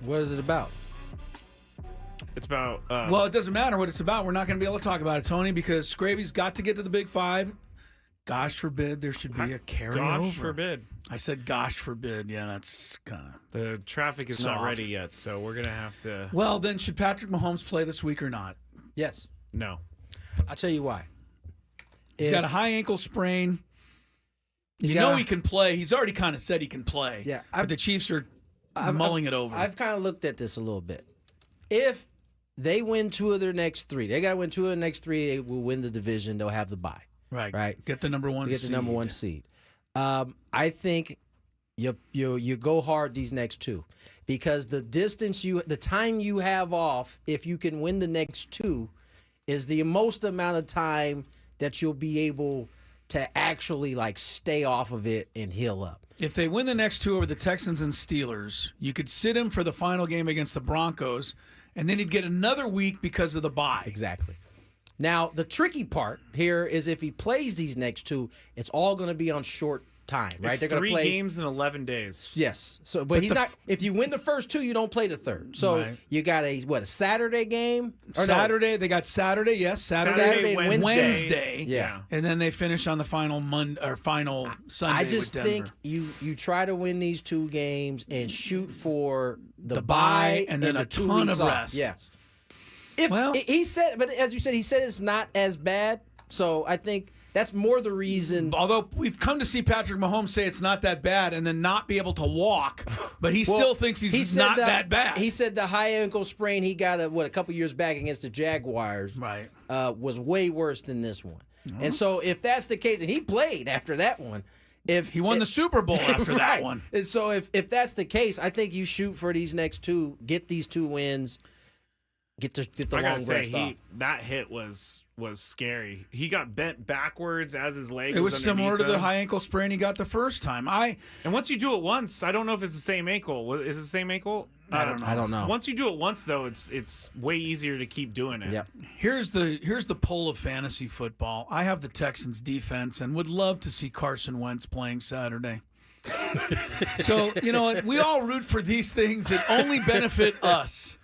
What is it about? It's about. Well, it doesn't matter what it's about. We're not going to be able to talk about it, Tony, because Skraby's got to get to the Big Five. Gosh forbid there should be a carryover. Gosh forbid. I said gosh forbid. Yeah, that's kind of. The traffic is not ready yet, so we're going to have to. Well, then, should Patrick Mahomes play this week or not? Yes. No. I'll tell you why. He's got a high ankle sprain. He can play. He's already kind of said he can play. Yeah. But the Chiefs are mulling it over. I've kind of looked at this a little bit. If they win 2 of their next 3, they got to win 2 of the next 3, they will win the division. They'll have the bye. Right. Get the number 1 seed. Get the number 1 seed. I think you go hard these next 2 because the time you have off, if you can win the next 2, is the most amount of time that you'll be able to actually stay off of it and heal up. If they win the next 2 over the Texans and Steelers, you could sit him for the final game against the Broncos, and then he'd get another week because of the bye. Exactly. Now, the tricky part here is if he plays these next 2, it's all going to be on short time, right? It's They're going to play 3 games in 11 days. Yes. So, but he's not. If you win the first 2, you don't play the third. So you got a Saturday game? Saturday. They got Saturday. Yes, Saturday, Wednesday. Yeah. And then they finish on the final final Sunday. I just with Denver. think you try to win these 2 games and shoot for the bye bye and then a 2 ton weeks of off. rest. Yes. Well, he said, but as you said, he said it's not as bad. So I think that's more the reason. Although we've come to see Patrick Mahomes say it's not that bad and then not be able to walk, but he still thinks he's not that bad. He said the high ankle sprain he got a couple years back against the Jaguars was way worse than this one. And so if that's the case, and he played after that one. If he won the Super Bowl after that right. one. And so if that's the case, I think you shoot for these next 2, get these 2 wins, get the long rest off. That hit was scary. He got bent backwards as his leg. It was similar to him. the high ankle sprain he got the first time. And once you do it once, I don't know if it's the same ankle. Is it the same ankle? I don't know. Once you do it once, though, it's way easier to keep doing it. Yep. Here's the pull of fantasy football. I have the Texans defense and would love to see Carson Wentz playing Saturday. So, you know what? We all root for these things that only benefit us.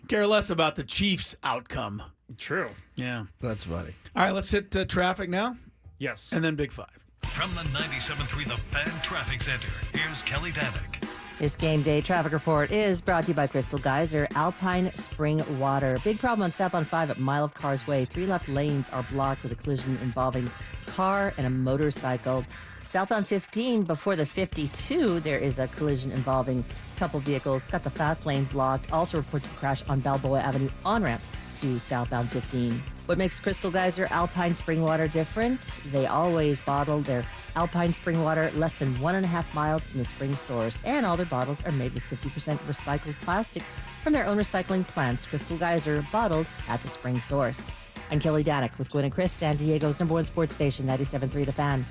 Care less about the Chiefs' outcome. True. Yeah. That's funny. All right, let's hit traffic now. Yes. And then Big Five. From the 97.3 The Fan Traffic Center, here's Kelly Danick. This game day traffic report is brought to you by Crystal Geyser Alpine Spring Water. Big problem on southbound 5 at Mile of Cars Way. 3 left lanes are blocked with a collision involving car and a motorcycle. Southbound 15 before the 52, there is a collision involving a couple vehicles. Got the fast lane blocked. Also reports a crash on Balboa Avenue on-ramp to southbound 15. What makes Crystal Geyser Alpine Spring Water different? They always bottle their Alpine Spring Water less than 1.5 miles from the spring source, and all their bottles are made with 50% recycled plastic from their own recycling plants. Crystal Geyser, bottled at the spring source. I'm Kelly Danick with Gwynn and Chris, San Diego's #1 sports station, 97.3 The Fan.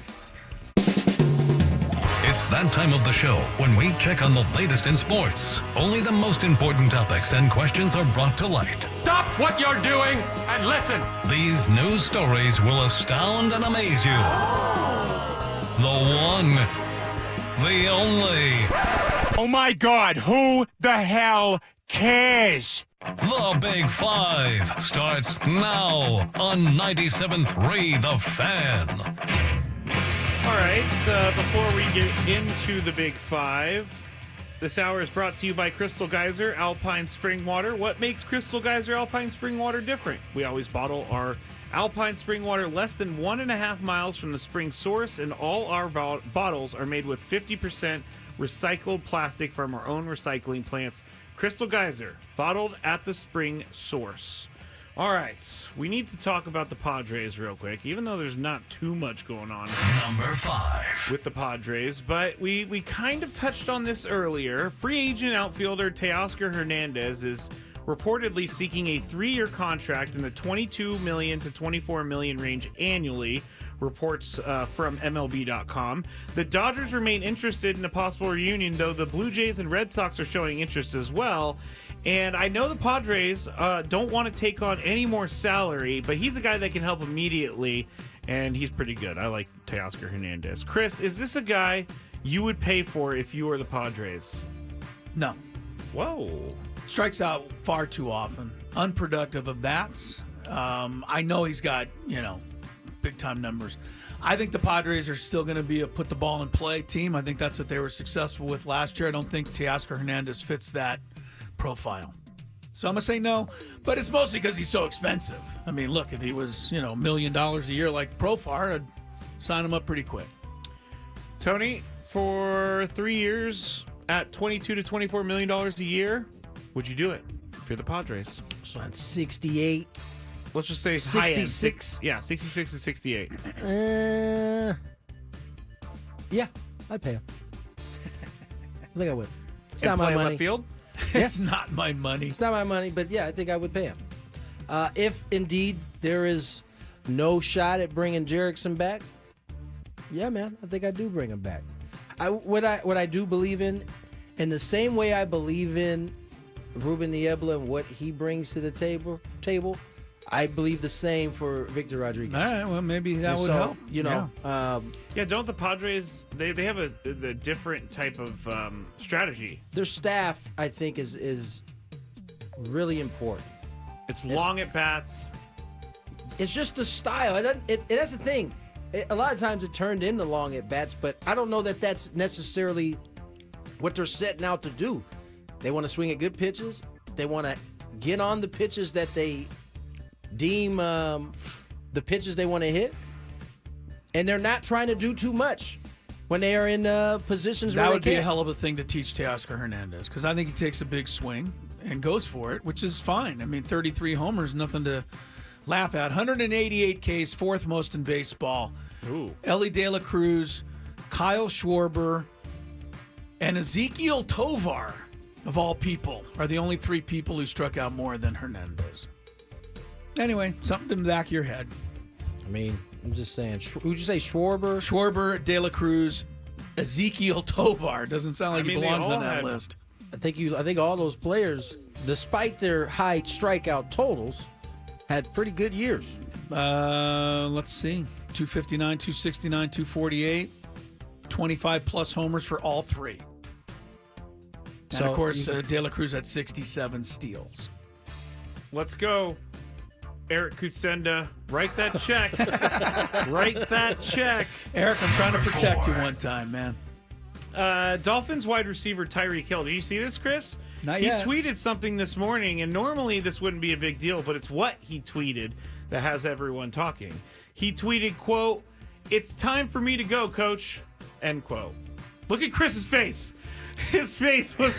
It's that time of the show when we check on the latest in sports. Only the most important topics and questions are brought to light. Stop what you're doing and listen. These news stories will astound and amaze you. The one, the only. Oh my God, who the hell cares? The Big Five starts now on 97.3 The Fan. All right, before we get into the Big Five, this hour is brought to you by Crystal Geyser Alpine Spring Water. What makes Crystal Geyser Alpine Spring Water different? We always bottle our Alpine Spring Water less than 1.5 miles from the spring source, and all our bottles are made with 50% recycled plastic from our own recycling plants. Crystal Geyser, bottled at the spring source. All right, we need to talk about the Padres real quick, even though there's not too much going on. Number 5. With the Padres, but we kind of touched on this earlier. Free agent outfielder Teoscar Hernandez is reportedly seeking a 3-year contract in the $22 million to $24 million range annually, reports from MLB.com. The Dodgers remain interested in a possible reunion, though the Blue Jays and Red Sox are showing interest as well. And I know the Padres don't want to take on any more salary, but he's a guy that can help immediately, and he's pretty good. I like Teoscar Hernandez. Chris, is this a guy you would pay for if you were the Padres? No. Whoa. Strikes out far too often. Unproductive at bats. I know he's got, big-time numbers. I think the Padres are still going to be a put-the-ball-in-play team. I think that's what they were successful with last year. I don't think Teoscar Hernandez fits that profile. So I'm going to say no, but it's mostly because he's so expensive. I mean, look, if he was, $1 million a year like Profar, I'd sign him up pretty quick. Tony, for 3 years at $22 to $24 million a year, would you do it if you're the Padres? So at 68. Let's just say 66. Yeah, 66 to 68. Yeah, I'd pay him. I think I would. It's And not my play money. left field? It's not my money. It's not my money, but yeah, I think I would pay him. If indeed there is no shot at bringing Jerickson back, yeah, man, I think I do bring him back. What I do believe in the same way I believe in Ruben Niebla and what he brings to the table, I believe the same for Victor Rodriguez. All right, well, maybe that would help. Don't the Padres, they have a different type of strategy. Their staff, I think, is really important. It's long at bats. It's just the style. That's the thing. A lot of times it turned into long at bats, but I don't know that that's necessarily what they're setting out to do. They want to swing at good pitches. They want to get on the pitches that they deem the pitches they want to hit, and they're not trying to do too much when they are in positions where that they would be can. a hell of a thing to teach Teoscar Hernandez, because I think he takes a big swing and goes for it, which is fine. I mean, 33 homers, nothing to laugh at. 188 Ks, fourth most in baseball. Ooh. Ellie De La Cruz, Kyle Schwarber, and Ezekiel Tovar, of all people, are the only three people who struck out more than Hernandez. Anyway, something in the back of your head. I mean, I'm just saying. Who'd you say, Schwarber? Schwarber, De La Cruz, Ezekiel Tovar. Doesn't sound like he belongs on that list. I think all those players, despite their high strikeout totals, had pretty good years. Let's see. 259, 269, 248. 25-plus homers for all three. And, of course, De La Cruz had 67 steals. Let's go. Eric Kutsenda, write that check. Write that check. Eric, I'm trying to protect you one time, man. Dolphins wide receiver Tyreek Hill. Did you see this, Chris? Not yet. He tweeted something this morning, and normally this wouldn't be a big deal, but it's what he tweeted that has everyone talking. He tweeted, quote, "It's time for me to go, coach," end quote. Look at Chris's face. His face was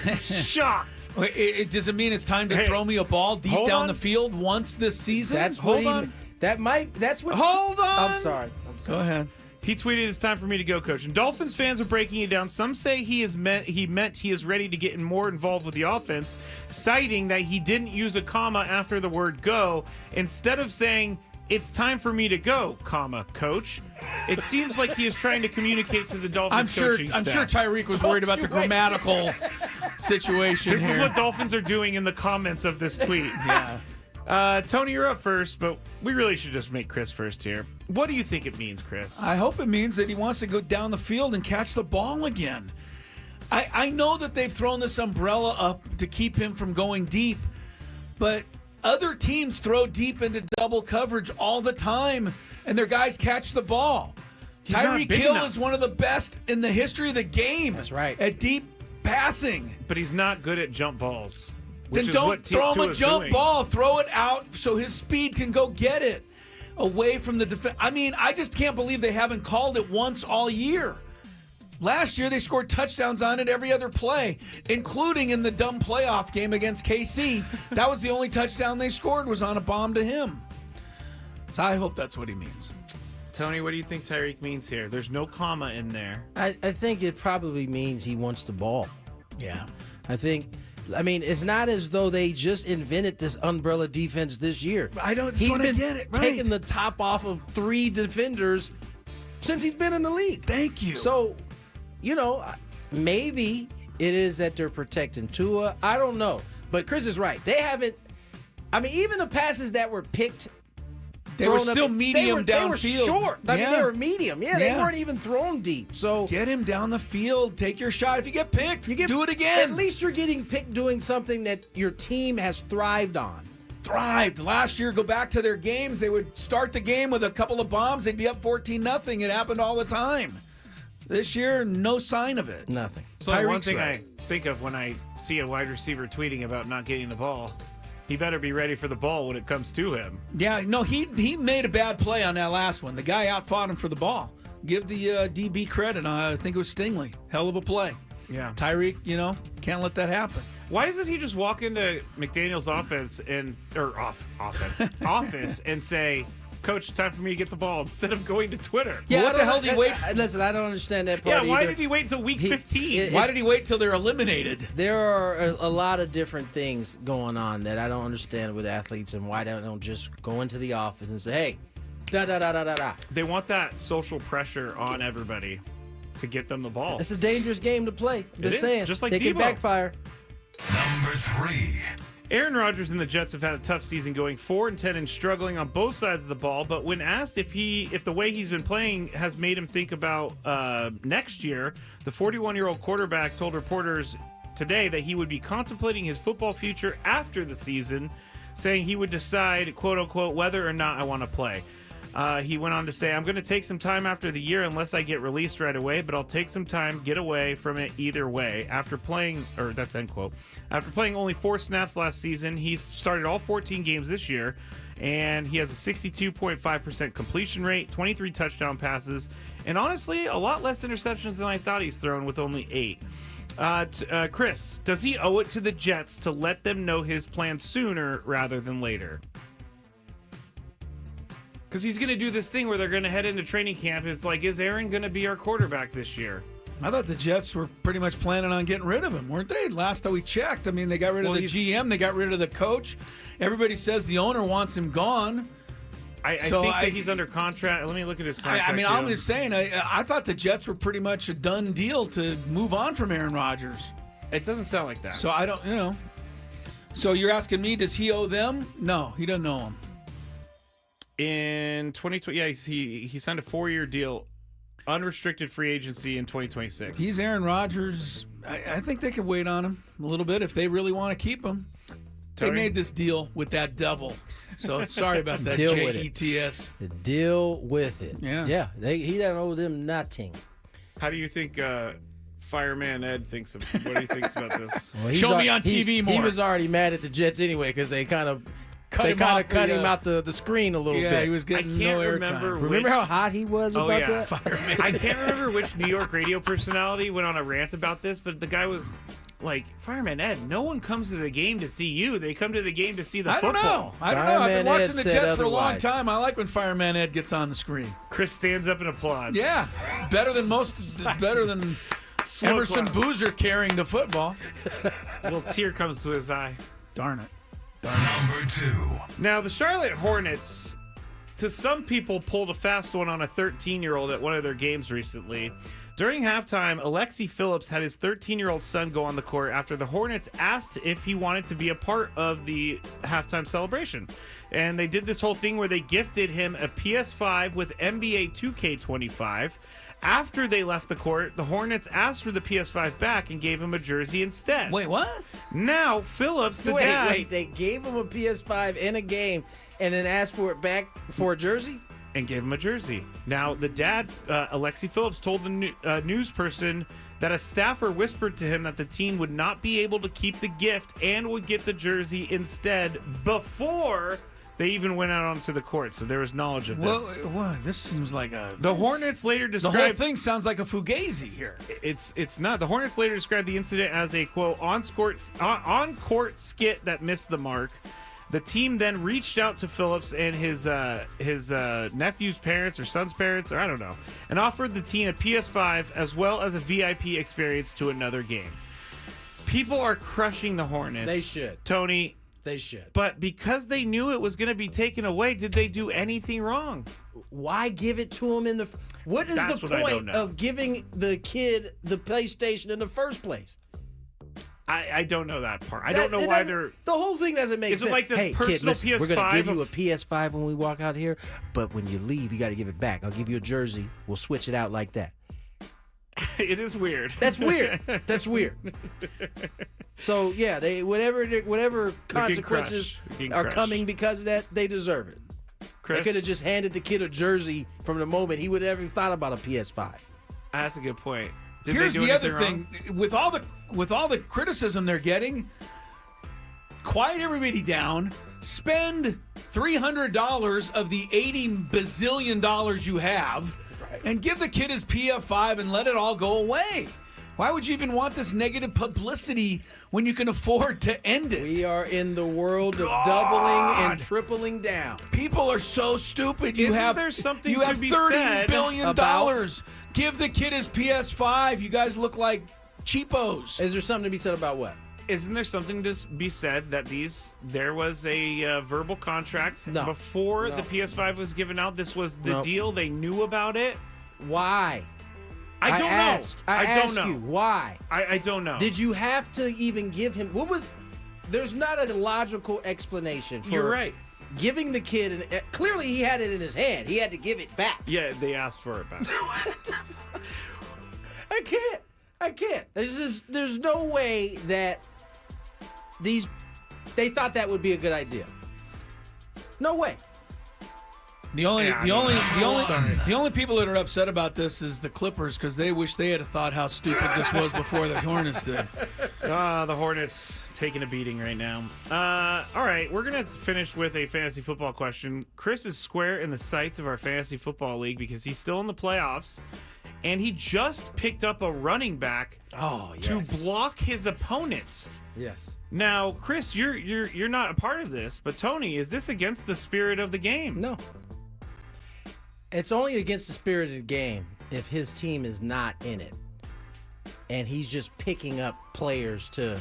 shocked. Wait, does it mean it's time to throw me a ball deep down the field once this season? Hold on. Hold on. I'm sorry. Go ahead. He tweeted, "It's time for me to go, coach." And Dolphins fans are breaking it down. Some say he meant he is ready to get more involved with the offense, citing that he didn't use a comma after the word go. Instead of saying, "It's time for me to go, comma, coach," it seems like he is trying to communicate to the Dolphins coaching staff. I'm sure Tyreek was worried about the grammatical situation This here. is what Dolphins are doing in the comments of this tweet. Yeah. Tony, you're up first, but we really should just make Chris first here. What do you think it means, Chris? I hope it means that he wants to go down the field and catch the ball again. I know that they've thrown this umbrella up to keep him from going deep, but other teams throw deep into double coverage all the time, and their guys catch the ball. Tyreek Hill is one of the best in the history of the game. That's right. At deep passing. But he's not good at jump balls. Then don't throw him a jump ball. Throw it out so his speed can go get it away from the defense. I mean, I just can't believe they haven't called it once all year. Last year, they scored touchdowns on it every other play, including in the dumb playoff game against KC. That was the only touchdown they scored, was on a bomb to him. So I hope that's what he means. Tony, what do you think Tyreek means here? There's no comma in there. I think it probably means he wants the ball. Yeah. I mean, it's not as though they just invented this umbrella defense this year. He's been taking the top off of three defenders since he's been in the league. Thank you. So, maybe it is that they're protecting Tua. I don't know. But Chris is right. They haven't. I mean, even the passes that were picked They were still medium They were downfield. short. I mean, Yeah. they were medium. Yeah, they Yeah. weren't even thrown deep. So Get him down the field. Take your shot. If you get picked, do it again. At least you're getting picked doing something that your team has thrived on. Thrived. Last year, go back to their games. They would start the game with a couple of bombs. They'd be up 14-0. It happened all the time. This year, no sign of it. Nothing. So one Tyreek's thing right. I think of when I see a wide receiver tweeting about not getting the ball, he better be ready for the ball when it comes to him. Yeah, no, he made a bad play on that last one. The guy outfought him for the ball. Give the DB credit. I think it was Stingley. Hell of a play. Yeah. Tyreek, can't let that happen. Why doesn't he just walk into McDaniel's office office and say, "Coach, it's time for me to get the ball," instead of going to Twitter? Yeah, what the hell did he wait? Listen, I don't understand that part Yeah, why either. did he wait until week 15? Why did he wait till they're eliminated? There are a lot of different things going on that I don't understand with athletes and why they don't just go into the office and say, hey, da-da-da-da-da-da. They want that social pressure on everybody to get them the ball. It's a dangerous game to play. Just is, saying. just like they can Debo. backfire. Number 3. Aaron Rodgers and the Jets have had a tough season, going 4-10 and struggling on both sides of the ball. But when asked if the way he's been playing has made him think about next year, the 41-year-old quarterback told reporters today that he would be contemplating his football future after the season, saying he would decide, quote unquote, whether or not I want to play. He went on to say, "I'm going to take some time after the year unless I get released right away, but I'll take some time, get away from it either way." After playing, or that's end quote. After playing only 4 snaps last season, he started all 14 games this year, and he has a 62.5% completion rate, 23 touchdown passes, and honestly, a lot less interceptions than I thought he's thrown with only 8. Chris, does he owe it to the Jets to let them know his plan sooner rather than later? Because he's going to do this thing where they're going to head into training camp. It's like, is Aaron going to be our quarterback this year? I thought the Jets were pretty much planning on getting rid of him, weren't they? Last time we checked. I mean, they got rid of the GM. They got rid of the coach. Everybody says the owner wants him gone. I think that he's under contract. Let me look at his contract. I'm just saying, I thought the Jets were pretty much a done deal to move on from Aaron Rodgers. It doesn't sound like that. So I don't, So you're asking me, does he owe them? No, he doesn't owe them. In 2020, yeah, he signed a 4-year deal, unrestricted free agency in 2026. He's Aaron Rodgers. I think they could wait on him a little bit if they really want to keep him. They made this deal with that devil. So sorry about that, Jets. Deal with it. Yeah. Yeah, he doesn't owe them nothing. How do you think Fireman Ed thinks of what he thinks about this? Well, Show me on TV more. He was already mad at the Jets anyway because they kind of cut him out the screen a little bit. Yeah, he was getting no airtime. Remember how hot he was about that? Fireman. I can't remember which New York radio personality went on a rant about this, but the guy was like, "Fireman Ed, no one comes to the game to see you. They come to the game to see the football." I don't know. I've been watching the Jets for a long otherwise. time. I like when Fireman Ed gets on the screen. Chris stands up and applauds. Yeah, better than Slow Emerson clap. Boozer carrying the football. A little tear comes to his eye. Darn it. Number 2. Now, the Charlotte Hornets, to some people, pulled a fast one on a 13-year-old at one of their games recently. During halftime, Alexi Phillips had his 13-year-old son go on the court after the Hornets asked if he wanted to be a part of the halftime celebration. And they did this whole thing where they gifted him a PS5 with NBA 2K25. After they left the court, the Hornets asked for the PS5 back and gave him a jersey instead. Wait, what? Now, Phillips, the dad... Wait, they gave him a PS5 in a game and then asked for it back for a jersey? And gave him a jersey. Now, the dad, Alexi Phillips, told the news person that a staffer whispered to him that the team would not be able to keep the gift and would get the jersey instead before they even went out onto the court. So there was knowledge of this. Well, this seems like a... The Hornets later described... The whole thing sounds like a fugazi here. It's not. The Hornets later described the incident as a, quote, on-court skit that missed the mark. The team then reached out to Phillips and his nephew's parents or son's parents, or I don't know, and offered the team a PS5 as well as a VIP experience to another game. People are crushing the Hornets. They should. Tony. They should. But because they knew it was going to be taken away, did they do anything wrong? Why give it to him in the... What is That's the what I don't point know. of giving the kid the PlayStation in the first place? I don't know that part. I don't know why they're. The whole thing doesn't make Is sense. it like the hey, personal kid, listen, PS5? we're going to give you a PS5 when we walk out here, but when you leave, you got to give it back. I'll give you a jersey. We'll switch it out like that. It is weird. That's weird. That's weird. So yeah, they whatever consequences are coming because of that, they deserve it. Chris? They could have just handed the kid a jersey from the moment he would have ever thought about a PS5. That's a good point. Here's the other thing: with all the criticism they're getting, quiet everybody down. Spend $300 of the $80 bazillion you have, and give the kid his PS5 and let it all go away. Why would you even want this negative publicity when you can afford to end it? We are in the world of doubling and tripling down. People are so stupid. Isn't there something you to have be $30 said billion. about- Give the kid his PS5. You guys look like cheapos. Is there something to be said about what? Isn't there something to be said that there was a verbal contract before the PS5 was given out? This was the deal. They knew about it. Why? I don't know. I don't ask know. you, why? I don't know. Did you have to even give him there's not a logical explanation for You're right. Giving the kid clearly he had it in his hand. He had to give it back. Yeah, they asked for it back. I can't. There's no way that they thought that would be a good idea. No way. The only people that are upset about this is the Clippers because they wish they had thought how stupid this was before the Hornets did. The Hornets taking a beating right now. All right, we're gonna finish with a fantasy football question. Chris is square in the sights of our fantasy football league because he's still in the playoffs, and he just picked up a running back to block his opponents. Yes. Now, Chris, you're not a part of this, but Tony, is this against the spirit of the game? No. It's only against the spirit of the game if his team is not in it. And he's just picking up players to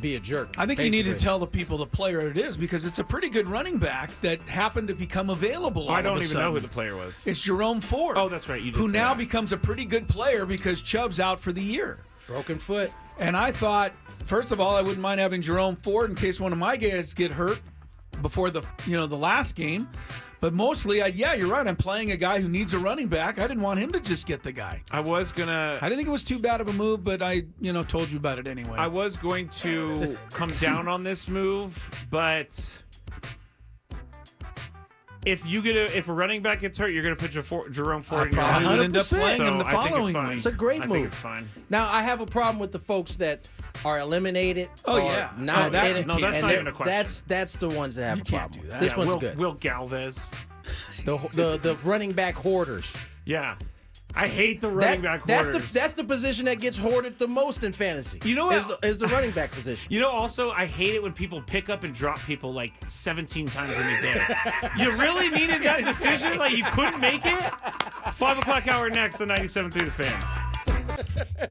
be a jerk. I think you need to tell the people the player it is because it's a pretty good running back that happened to become available. I don't even know who the player was. It's Jerome Ford. Oh, that's right. You did who say now that. becomes a pretty good player because Chubb's out for the year. Broken foot. And I thought, first of all, I wouldn't mind having Jerome Ford in case one of my guys get hurt before the last game. But mostly, you're right. I'm playing a guy who needs a running back. I didn't want him to just get the guy. I didn't think it was too bad of a move, but I, told you about it anyway. I was going to come down on this move, but if a running back gets hurt, you're going to put Jerome Ford in your probably lineup. would end up playing him the following week. It's a great move. I think it's fine. Now, I have a problem with the folks that are eliminated. Oh, or yeah. Not in it. That's not even a question. That's the ones that have a problem. do that. This one's good. Will Galvez. The running back hoarders. Yeah. I hate the running back hoarders. That's the position that gets hoarded the most in fantasy. You know what? Is the running back position. Also, I hate it when people pick up and drop people like 17 times in a day. You really needed that decision? Like you couldn't make it? 5 o'clock hour next on 97.3 The Fan.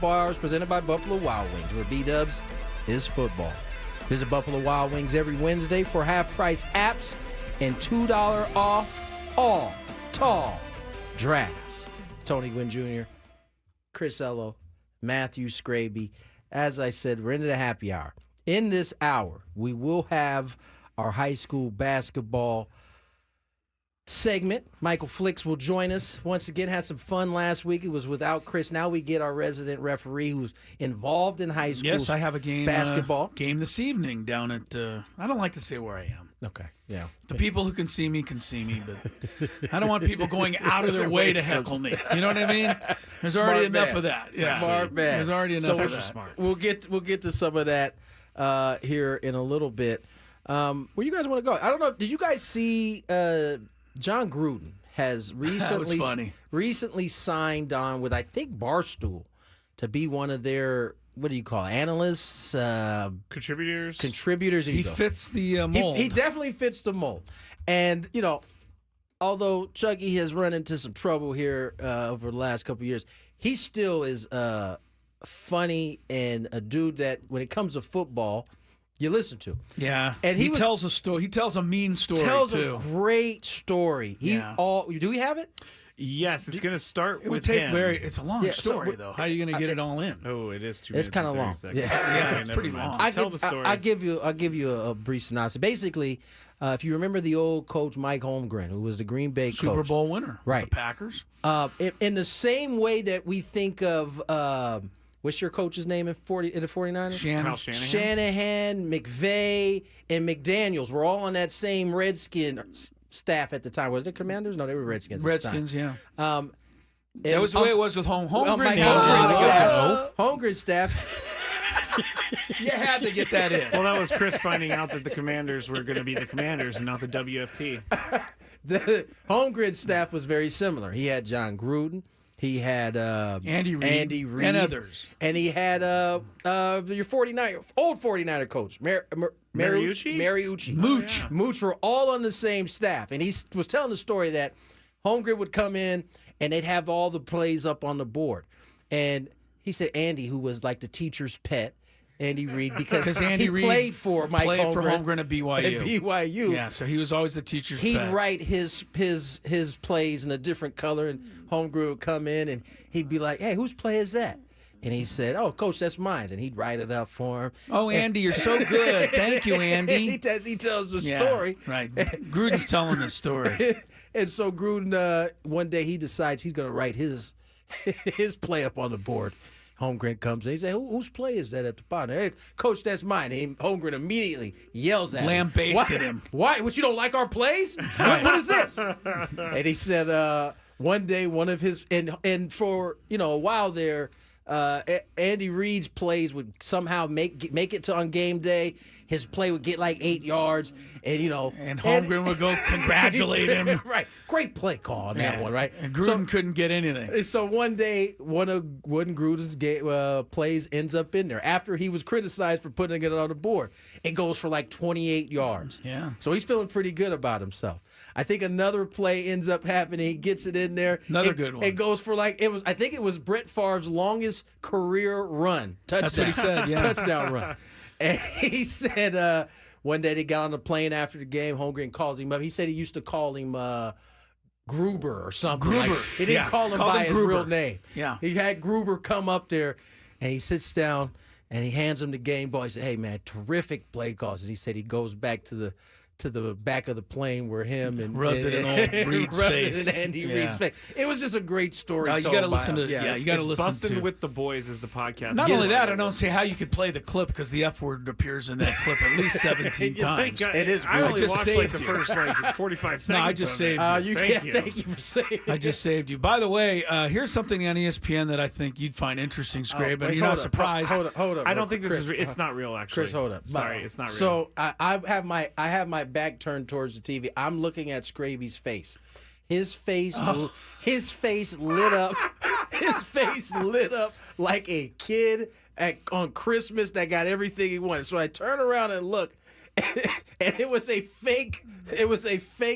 Bars presented by Buffalo Wild Wings, where B-Dubs is football. Visit Buffalo Wild Wings every Wednesday for half-price apps and $2 off all tall drafts. Tony Gwynn Jr., Chris Ello, Matthew Skraby. As I said, we're into the happy hour. In this hour, we will have our high school basketball segment. Michael Flicks will join us. Once again, had some fun last week. It was without Chris. Now we get our resident referee who's involved in high school Yes, I have a game basketball. Game this evening down at, I don't like to say where I am. Okay, yeah. The people who can see me, but I don't want people going out of their way to heckle me. You know what I mean? There's already enough of that. Yeah. Smart man. There's already enough of that. Smart. We'll get to some of that here in a little bit. Where you guys want to go? I don't know. Did you guys see John Gruden has recently signed on with, I think, Barstool to be one of their, what do you call it, analysts? Contributors. He fits the mold. He definitely fits the mold. And, although Chucky has run into some trouble here over the last couple of years, he still is funny and a dude that, when it comes to football, you listen to. Yeah. And he tells a story. He tells a mean story, too. A great story. Do we have it? Yes, it's going to start it with would take him. It's a long story, though. How are you going to get it all in? Oh, it is 2 It's minutes. kind of long. Yeah, it's pretty long. Tell the story. I'll give you a brief synopsis. Basically, if you remember the old coach Mike Holmgren, who was the Green Bay coach. Super Bowl winner. Right. With the Packers. In the same way that we think of what's your coach's name in the 49ers? Kyle Shanahan. Shanahan, McVay, and McDaniels were all on that same Redskin staff at the time. Was it Commanders? No, they were Redskins. Yeah. That was the way it was with Holmgren. Holmgren's staff. You had to get that in. Well, that was Chris finding out that the Commanders were going to be the Commanders and not the WFT. The Holmgren staff was very similar. He had John Gruden. He had Andy Reid and others. And he had your old 49er coach, Mariucci. Mooch. Mooch were all on the same staff. And he was telling the story that Holmgren would come in and they'd have all the plays up on the board. And he said Andy, who was like the teacher's pet, Andy Reid, because Andy Reid played for Mike Holmgren at BYU. At BYU. Yeah, so he was always the teacher's He'd pet. write his plays in a different color, and Holmgren would come in, and he'd be like, hey, whose play is that? And he said, oh, Coach, that's mine. And he'd write it up for him. Oh, Andy, you're so good. Thank you, Andy. He tells the story. Right. Gruden's telling the story. And so Gruden, one day he decides he's going to write his play up on the board. Holmgren comes in. He says, whose play is that at the bottom? Hey, Coach, that's mine. And Holmgren immediately yells at him. Lambasted him. Why? What, you don't like our plays? What is this? And he said one day one of his, and for a while there, Andy Reid's plays would somehow make it to on game day. His play would get like 8 yards, and Holmgren would go congratulate him. Right, great play call on that one, right? And Gruden couldn't get anything. So one day, one of Gruden's plays ends up in there after he was criticized for putting it on the board. It goes for like 28 yards. Yeah. So he's feeling pretty good about himself. I think another play ends up happening. He gets it in there. Another good one. It goes for I think it was Brett Favre's longest career run. Touchdown. That's what he said, yeah. Touchdown run. And he said one day they got on the plane after the game. Holmgren calls him up. He said he used to call him Gruber or something. Gruber. He didn't call him by his real name. Yeah. He had Gruber come up there, and he sits down, and he hands him the game ball. He said, hey, man, terrific play calls. And he said he goes back to the back of the plane where him and rubbed it in old Reid's face. It in Andy Reid's face. It was just a great story. You got to listen to. Yeah, you got to listen Bustin' to. with the Boys is the podcast. Not only that, I don't see how you could play the clip because the F word appears in that clip at least 17 times. It is. I only watched saved the you. first 45 seconds. No, I just saved you. Thank you for saving. I just saved you. By the way, here's something on ESPN that I think you'd find interesting, Skraby, and you're not surprised. Hold up. I don't think this is. It's not real, actually. Chris, hold up. Sorry, it's not real. So I have my back turned towards the TV. I'm looking at Skraby's face. His face lit up. His face lit up like a kid on Christmas that got everything he wanted. So I turn around and look, and it was a fake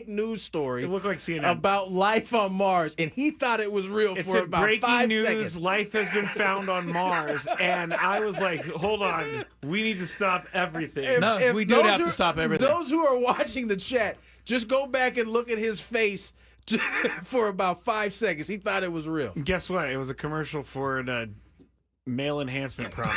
news story. It looked like CNN. About life on Mars, and he thought it was real for about breaking 5 news, seconds. Life has been found on Mars, and I was like, hold on, we need to stop everything. We do have to stop everything. Those who are watching the chat, just go back and look at his face for about 5 seconds. He thought it was real. Guess what? It was a commercial for a male enhancement product.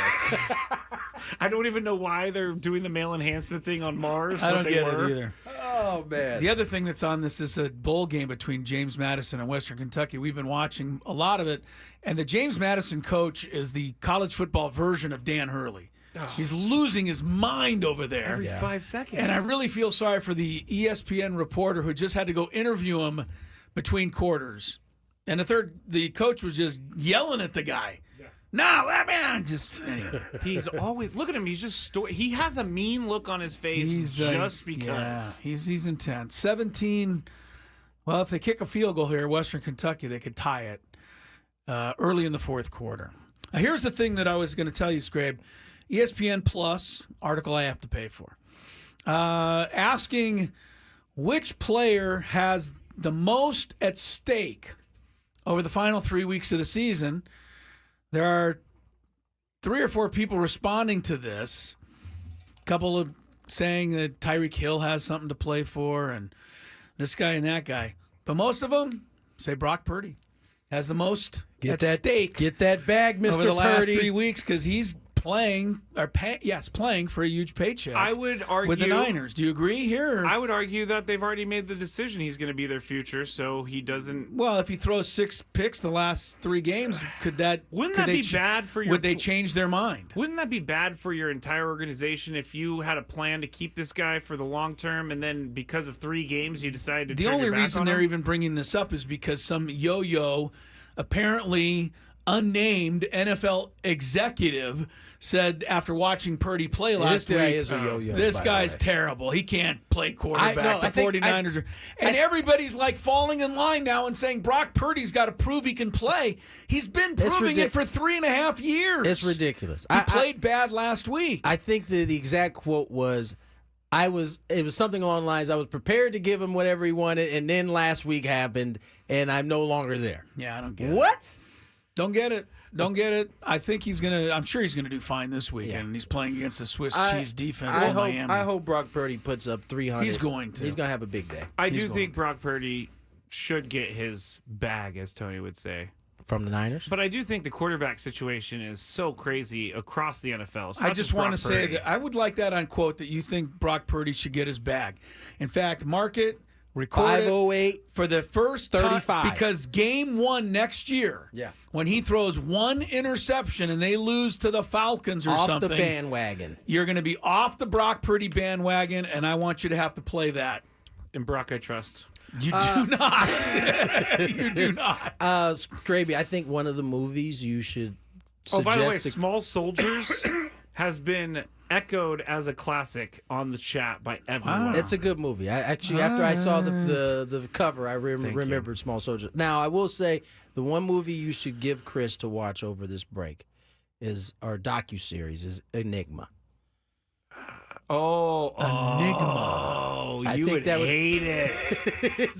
I don't even know why they're doing the male enhancement thing on Mars. I don't get it either. Oh, man. The other thing that's on this is a bowl game between James Madison and Western Kentucky. We've been watching a lot of it, and the James Madison coach is the college football version of Dan Hurley. He's losing his mind over there. Every 5 seconds. And I really feel sorry for the ESPN reporter who just had to go interview him between quarters. And the coach was just yelling at the guy. No, that man just anyway. He's always look at him. He's just he has a mean look on his face just because. Yeah, he's intense. 17. Well, if they kick a field goal here, Western Kentucky, they could tie it early in the fourth quarter. Here's the thing that I was going to tell you, Skrabe. ESPN Plus article I have to pay for, asking which player has the most at stake over the final 3 weeks of the season. There are 3 or 4 people responding to this. A couple of saying that Tyreek Hill has something to play for, and this guy and that guy. But most of them say Brock Purdy has the most at stake. Get that bag, Mr. Over the last Purdy. 3 weeks because he's playing for a huge paycheck. I would argue with the Niners. Do you agree here? I would argue that they've already made the decision he's going to be their future, so he doesn't. Well, if he throws 6 picks the last 3 games, would that be bad for your? Would they change their mind? Wouldn't that be bad for your entire organization if you had a plan to keep this guy for the long term, and then because of 3 games you decided to? The turn only your back reason on they're him? even bringing this up is because some yo-yo, apparently unnamed NFL executive, said after watching Purdy play last week, guy is a yo-yo, this by guy's the way. terrible. He can't play quarterback. I The think 49ers are. And everybody's like falling in line now and saying Brock Purdy's got to prove he can play. He's been proving it for 3.5 years. It's ridiculous. He played bad last week. I think the exact quote was, it was something along the lines, I was prepared to give him whatever he wanted, and then last week happened, and I'm no longer there. Yeah, I don't get it. What? Don't get it. I think I'm sure he's gonna do fine this weekend. And he's playing against the Swiss cheese defense in Miami. I hope Brock Purdy puts up 300. He's going to. He's going to have a big day. I do think Brock Purdy should get his bag, as Tony would say. From the Niners? But I do think the quarterback situation is so crazy across the NFL. I just want to say that I would like that on quote that you think Brock Purdy should get his bag. In fact, mark it, record 508 it for the first 35. time because game 1 next year, when he throws 1 interception and they lose to the Falcons or off something, the bandwagon. You're going to be off the Brock Purdy bandwagon, and I want you to have to play that. In Brock, I trust. You do not. You do not. Skraby, I think one of the movies you should suggest. By the way, Small Soldiers has been echoed as a classic on the chat by everyone. It's a good movie. After I saw the cover, I remembered Small Soldiers. Now, I will say the one movie you should give Chris to watch over this break is our docuseries is Enigma. Enigma. You would hate it.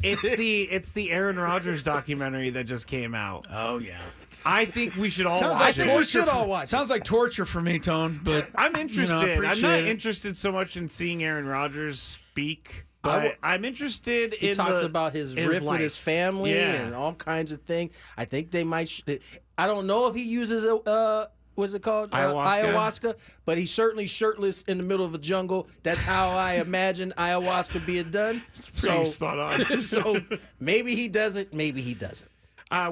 It's the Aaron Rodgers documentary that just came out. Oh yeah. I think we should all Sounds watch like it. we should all watch. Sounds like torture for me, Tone. But I'm interested. I'm not appreciate it. interested so much in seeing Aaron Rodgers speak, but I'm interested in. He talks about his rift with his family Yeah. and all kinds of things. I think they might. I don't know if he uses what's it called? Ayahuasca. But he's certainly shirtless in the middle of a jungle. That's how I imagine ayahuasca being done. It's pretty spot on. So maybe he does it. Maybe he doesn't.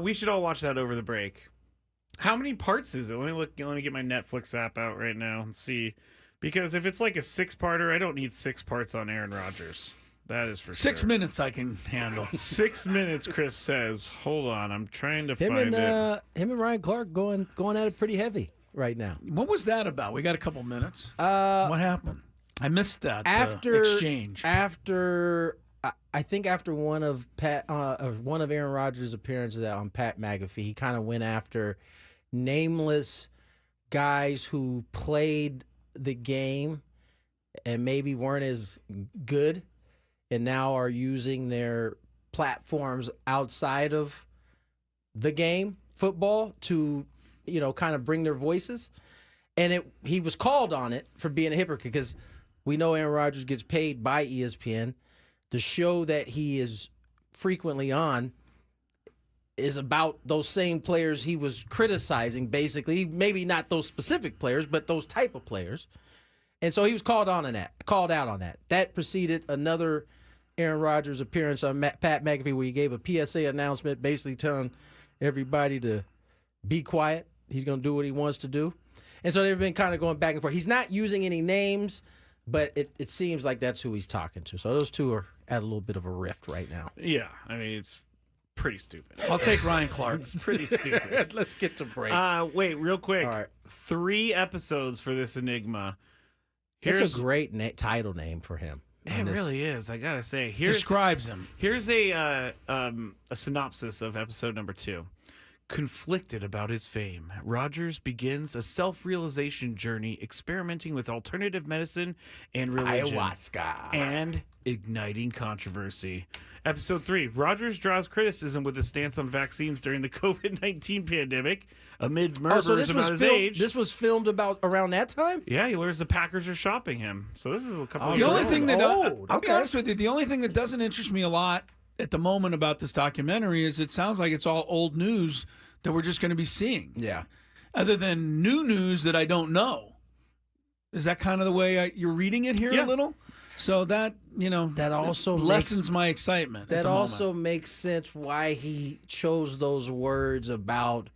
We should all watch that over the break. How many parts is it? Let me get my Netflix app out right now and see. Because if it's like a 6-parter, I don't need 6 parts on Aaron Rodgers. That is for 6 sure. minutes I can handle. 6 minutes, Chris says. Hold on, I'm trying to Him find it. and Ryan Clark going at it pretty heavy right now. What was that about? We got a couple minutes. What happened? I missed that exchange. I think after one of Aaron Rodgers' appearances on Pat McAfee, he kind of went after nameless guys who played the game and maybe weren't as good and now are using their platforms outside of the game, football, to, kind of bring their voices. And he was called on it for being a hypocrite because we know Aaron Rodgers gets paid by ESPN. The show that he is frequently on is about those same players he was criticizing, basically. Maybe not those specific players, but those type of players. And so he was called out on that. That preceded another Aaron Rodgers appearance on Pat McAfee where he gave a PSA announcement basically telling everybody to be quiet. He's going to do what he wants to do. And so they've been kind of going back and forth. He's not using any names, but it seems like that's who he's talking to. So those two are at a little bit of a rift right now. Yeah, I mean, it's pretty stupid. I'll take Ryan Clark. It's pretty stupid. Let's get to break. Wait, real quick. All right. 3 episodes for this enigma. It's a great title name for him. It really is. I gotta say, describes him. Here's a synopsis of episode number 2. Conflicted about his fame, Rodgers begins a self-realization journey experimenting with alternative medicine and religion. Ayahuasca. And igniting controversy. Episode 3, Rodgers draws criticism with his stance on vaccines during the COVID-19 pandemic amid murmurs about his age. This was filmed about around that time? Yeah, he learns the Packers are shopping him. So this is a couple of The years only old. thing that I'll be honest with you, the only thing that doesn't interest me a lot at the moment about this documentary is it sounds like it's all old news that we're just going to be seeing. Yeah. Other than new news that I don't know. Is that kind of the way you're reading it here a little? So that, that also lessens my excitement. That also makes sense why he chose those words about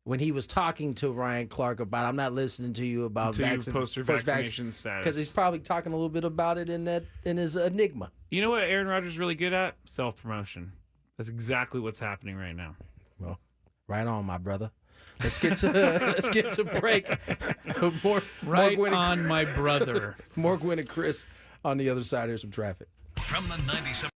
when he was talking to Ryan Clark about, I'm not listening to you about post your vaccination status. Because he's probably talking a little bit about it in his enigma. You know what Aaron Rodgers is really good at? Self-promotion. That's exactly what's happening right now. Well, right on, my brother. Let's get to break. More Gwynn on my brother. More Gwynn and Chris on the other side. Here's some traffic. From the 97.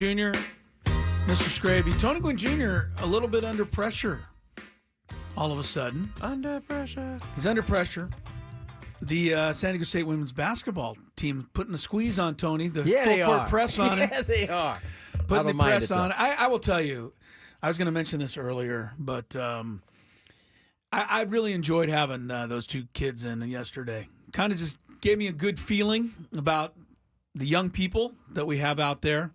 Jr., Mr. Skraby. Tony Gwynn Jr. a little bit under pressure all of a sudden. Under pressure. He's under pressure. The San Diego State women's basketball team putting a squeeze on Tony. The full court press on him. Yeah, they are. Putting the press on. I will tell you, I was going to mention this earlier, but I really enjoyed having those two kids in yesterday. Kind of just gave me a good feeling about the young people that we have out there.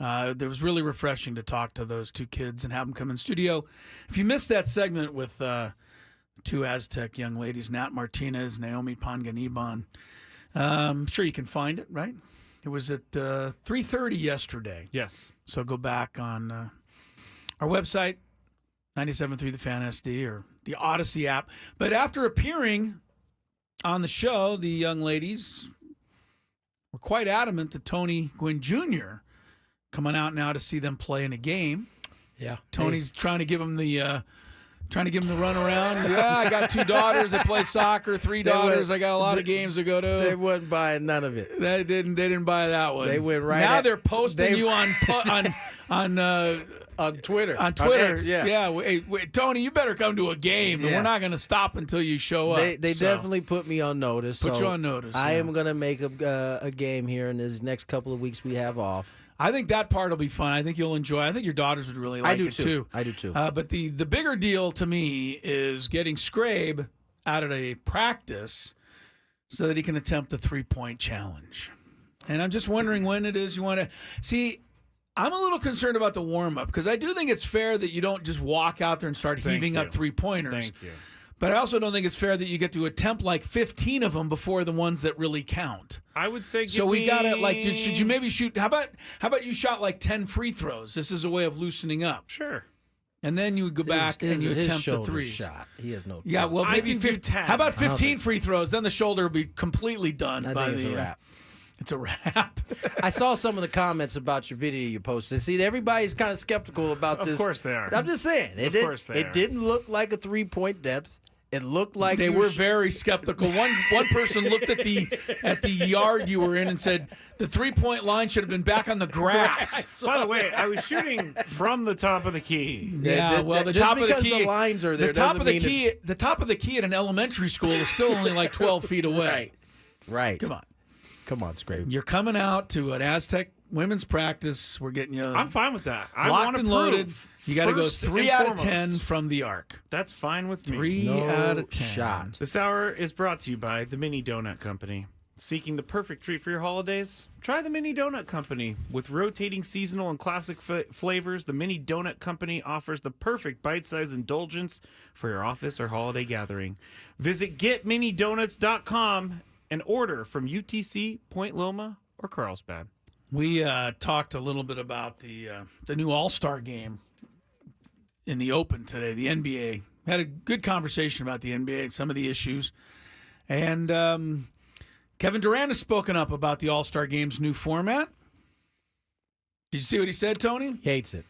It was really refreshing to talk to those two kids and have them come in studio. If you missed that segment with two Aztec young ladies, Nat Martinez, Naomi Panganiban, I'm sure you can find it, right? It was at 3:30 yesterday. Yes. So go back on our website, 97.3 The Fan SD or the Odyssey app. But after appearing on the show, the young ladies were quite adamant that Tony Gwynn Jr. coming out now to see them play in a game. Yeah. Tony's trying to give them the run around. Yeah, I got 2 daughters that play soccer, 3 daughters. I got a lot of games to go to. They wouldn't buy none of it. They didn't buy that one. They went right. Now they're posting you on Twitter. On Twitter, X, yeah. Wait, Tony, you better come to a game, and we're not going to stop until you show up. They definitely put me on notice. Put you on notice. I am going to make a game here in this next couple of weeks we have off. I think that part will be fun. I think you'll enjoy. I think your daughters would really like it too. I do too. But the bigger deal to me is getting Skrabe out of a practice so that he can attempt the 3-point challenge. And I'm just wondering when it is you want to see. I'm a little concerned about the warm-up because I do think it's fair that you don't just walk out there and start heaving up 3-pointers. Thank you. But I also don't think it's fair that you get to attempt like 15 of them before the ones that really count. I would say so. We gotta should you maybe shoot? How about you shot like 10 free throws? This is a way of loosening up. Sure. And then you would go back and you attempt the 3 shot. He has no. Yeah, well maybe 15. How about 15 free throws? Then the shoulder will be completely done. I think it's a wrap. It's a wrap. I saw some of the comments about your video you posted. See, everybody's kind of skeptical about this. Of course they are. I'm just saying. It didn't look like a 3-point depth. It looked like they were very skeptical. One person looked at the yard you were in and said the 3-point line should have been back on the grass. By the way, I was shooting from the top of the key. Yeah, well, the top of the key. The lines are there. The top of the key. The top of the key at an elementary school is still only like 12 feet away. Right. Come on, Skrabe. You're coming out to an Aztec women's practice. We're getting you. I'm fine with that. I locked want to and loaded. prove. You got to go First 3 and out of foremost. 10 from the arc. That's fine with me. 3 out of 10. Shot. This hour is brought to you by the Mini Donut Company. Seeking the perfect treat for your holidays? Try the Mini Donut Company. With rotating seasonal and classic flavors, the Mini Donut Company offers the perfect bite-sized indulgence for your office or holiday gathering. Visit getminidonuts.com and order from UTC, Point Loma, or Carlsbad. We talked a little bit about the new All-Star game in the Open today, the NBA. We had a good conversation about the NBA and some of the issues. And Kevin Durant has spoken up about the All-Star game's new format. Did you see what he said, Tony? Hates it.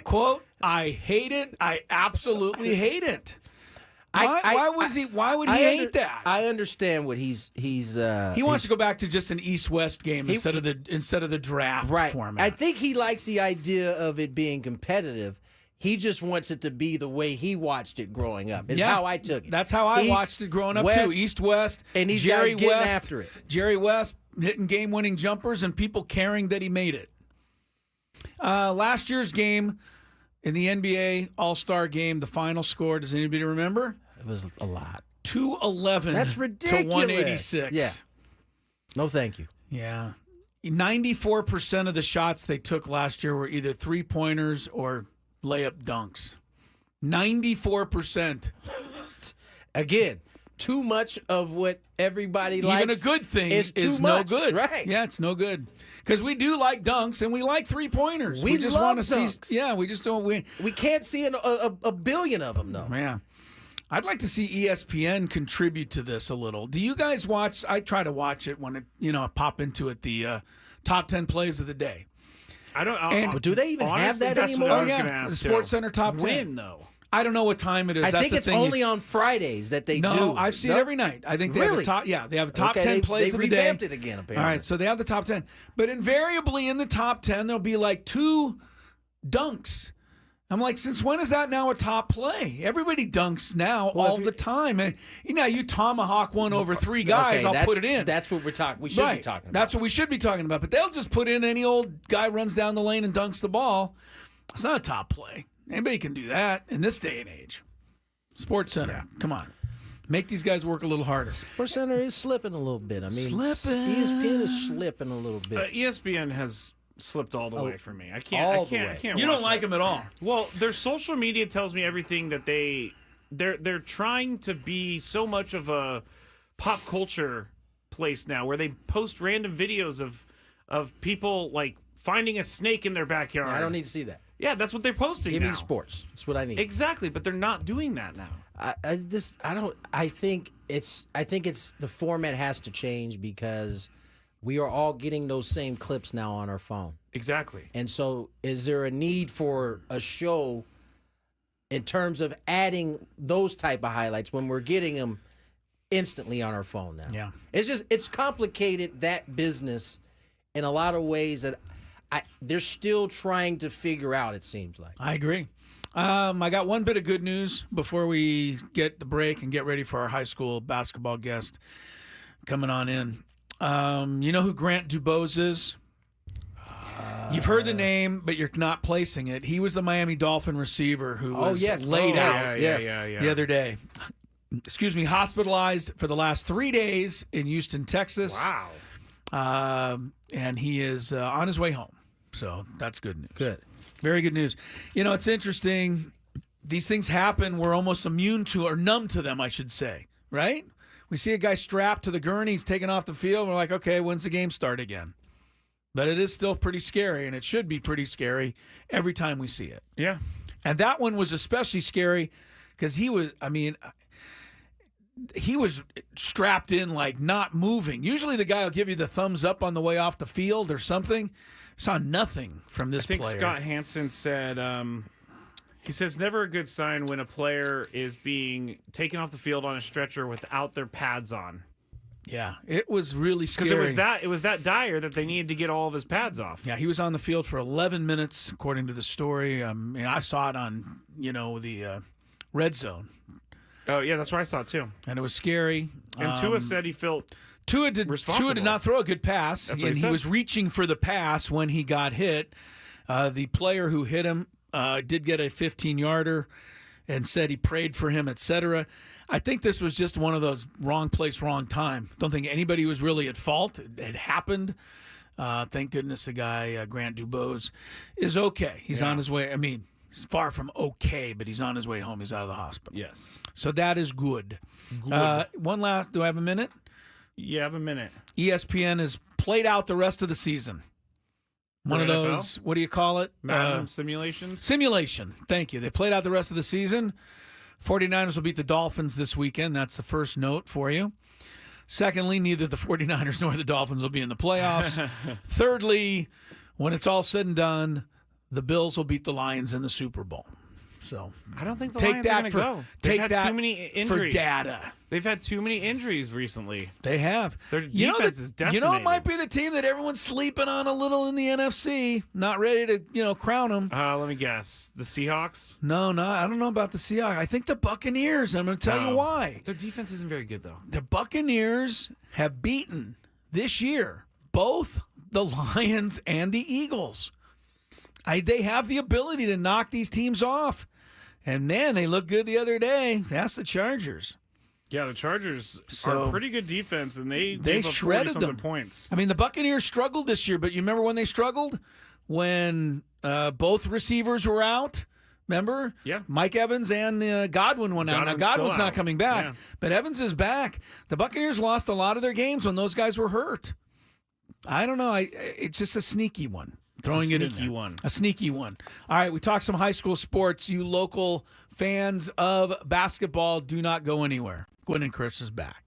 Quote, I hate it. I absolutely hate it. Why would he hate that? I understand what he wants to go back to just an East-West game instead of the draft format. I think he likes the idea of it being competitive. He just wants it to be the way he watched it growing up. Is how I took it. That's how I watched it growing up too. East-West, and these Jerry guys getting West, after it. Jerry West hitting game-winning jumpers and people caring that he made it. Last year's game in the NBA All-Star game, the final score, does anybody remember? It was a lot. 211. That's ridiculous. To 186. Yeah. No, thank you. Yeah. 94% of the shots they took last year were either three-pointers or layup dunks. 94%. Again, too much of what everybody likes. Even a good thing is no good. Right. Yeah, it's no good. Because we do like dunks and we like three-pointers. We just love want to dunks. see. Yeah, we just don't. We can't see a billion of them, though. Yeah. I'd like to see ESPN contribute to this a little. Do you guys watch? I try to watch it when I pop into it. The top 10 plays of the day. I don't. Do they even have that anymore? What I was gonna ask the Sports Center top 10. When though? I don't know what time it is. I That's think the it's thing. only on Fridays that they do. No, I've seen it every night. I think they have a top. Yeah, they have a top 10 plays of the day. They revamped it again, apparently. All right, so they have the top 10. But invariably in the top 10, there'll be like 2 dunks. I'm like, since when is that now a top play? Everybody dunks now all the time. And you tomahawk one over 3 guys, I'll put it in. That's what we should be talking about. That's what we should be talking about. But they'll just put in any old guy runs down the lane and dunks the ball. It's not a top play. Anybody can do that in this day and age. Sports Center, come on. Make these guys work a little harder. Sports Center is slipping a little bit. I mean, Slipping. ESPN is slipping a little bit. ESPN has slipped all the way for me. I All can't. the way. You don't like them at all. Well, their social media tells me everything that they're trying to be so much of a pop culture place now, where they post random videos of people like finding a snake in their backyard. I don't need to see that. Yeah, that's what they're posting. Give me now. the sports. That's what I need. Exactly, but they're not doing that now. I think it's the format has to change because we are all getting those same clips now on our phone. Exactly. And so is there a need for a show in terms of adding those type of highlights when we're getting them instantly on our phone now? Yeah. It's complicated, that business, in a lot of ways that they're still trying to figure out, it seems like. I agree. I got one bit of good news before we get the break and get ready for our high school basketball guest coming on in. You know who Grant Dubose is? You've heard the name, but you're not placing it. He was the Miami Dolphin receiver who was laid out the other day. Excuse me, hospitalized for the last 3 days in Houston, Texas. Wow. And he is on his way home. So that's good news. Good. Very good news. It's interesting. These things happen. We're almost immune to or numb to them, I should say. Right? We see a guy strapped to the gurney. He's taken off the field. We're like, okay, when's the game start again? But it is still pretty scary, and it should be pretty scary every time we see it. Yeah. And that one was especially scary because he was strapped in, like not moving. Usually the guy will give you the thumbs up on the way off the field or something. Saw nothing from this player. I think Scott Hansen said, he says, it's never a good sign when a player is being taken off the field on a stretcher without their pads on. Yeah, it was really scary. Because it was that dire that they needed to get all of his pads off. Yeah, he was on the field for 11 minutes, according to the story. And I saw it on, the red zone. Oh, yeah, that's where I saw it, too. And it was scary. And Tua said he felt Tua did not throw a good pass, That's what and he he said. was reaching for the pass when he got hit. The player who hit him did get a 15-yarder and said he prayed for him, etc. I think this was just one of those wrong place, wrong time. Don't think anybody was really at fault. It happened. Thank goodness the guy, Grant Dubose, is okay. He's on his way. I mean, he's far from okay, but he's on his way home. He's out of the hospital. Yes. So that is good. One last, do I have a minute? You have a minute. ESPN has played out the rest of the season. One of NFL? those, what do you call it? Madden simulations? Simulation. Thank you. They played out the rest of the season. 49ers will beat the Dolphins this weekend. That's the first note for you. Secondly, neither the 49ers nor the Dolphins will be in the playoffs. Thirdly, when it's all said and done, the Bills will beat the Lions in the Super Bowl. So I don't think the take Lions that are going to for go. take They've had that too many injuries. for data. They've had too many injuries recently. They have. Their defense is decimated. You know, it might be the team that everyone's sleeping on a little in the NFC. Not ready to, crown them. Let me guess. The Seahawks? No, I don't know about the Seahawks. I think the Buccaneers. I'm going to tell you why. Their defense isn't very good, though. The Buccaneers have beaten this year both the Lions and the Eagles. They have the ability to knock these teams off. And, man, they looked good the other day. That's the Chargers. Yeah, the Chargers are a pretty good defense, and they shredded them. Points. I mean, the Buccaneers struggled this year, but you remember when they struggled? When both receivers were out? Remember? Yeah. Mike Evans and Godwin went out. Now, Godwin's not coming back, yeah. but Evans is back. The Buccaneers lost a lot of their games when those guys were hurt. I don't know. It's just a sneaky one. Throwing it in there. A sneaky one. All right, we talked some high school sports. You local fans of basketball, do not go anywhere. Gwynn and Chris is back.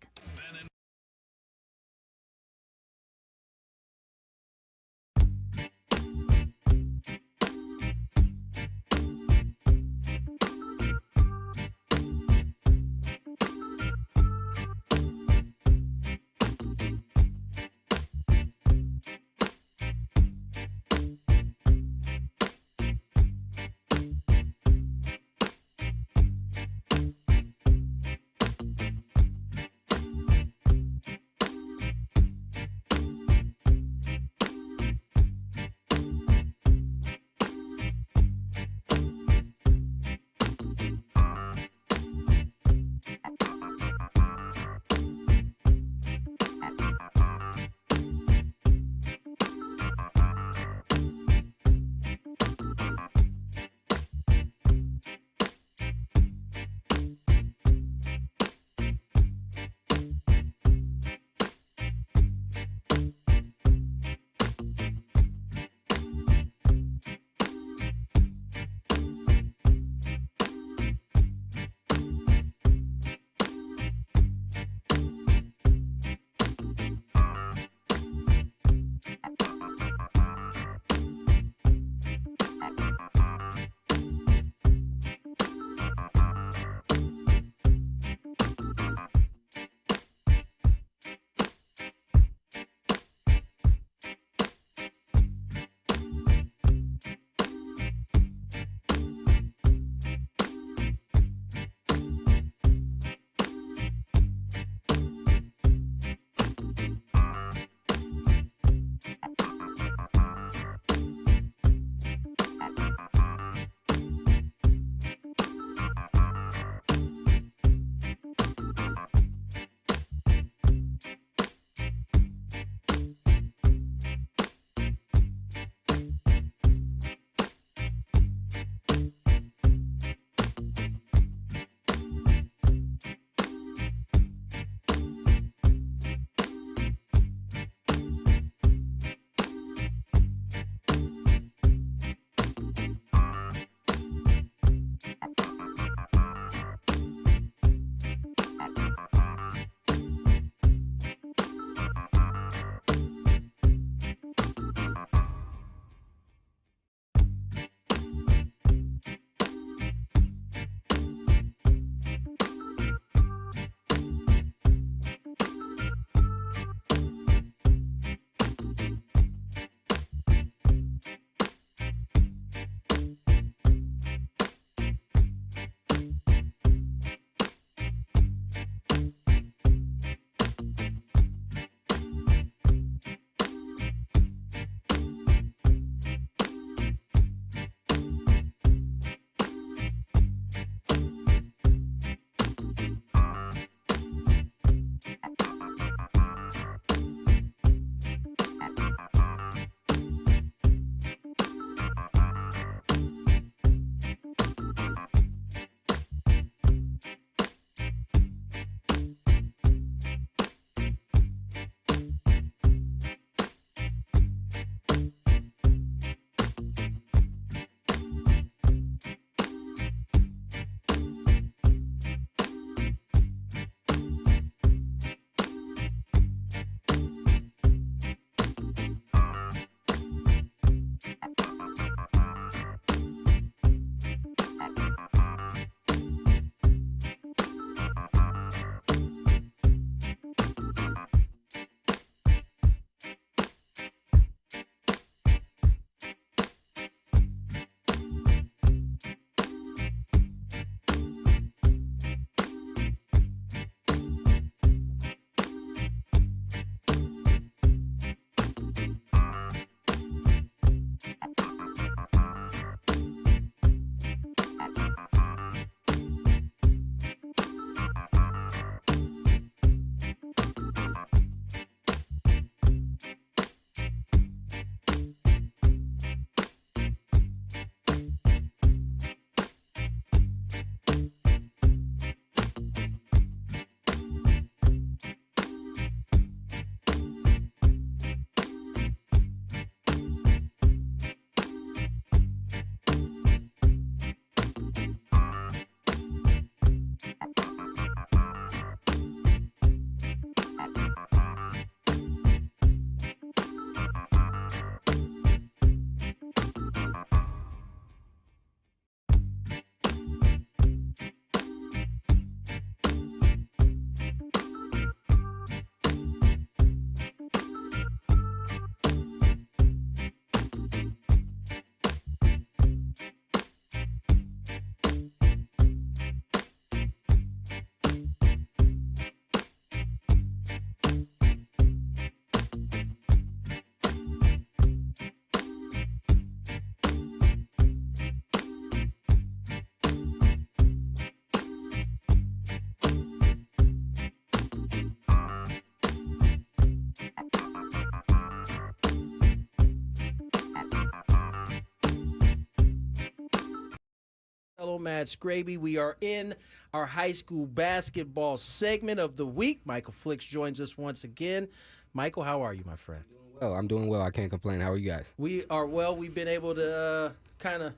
Mad Skraby. We are in our high school basketball segment of the week. Michael Flicks joins us once again. Michael, how are you, my friend? Oh, I'm doing well. I can't complain. How are you guys? We are well. We've been able to kind of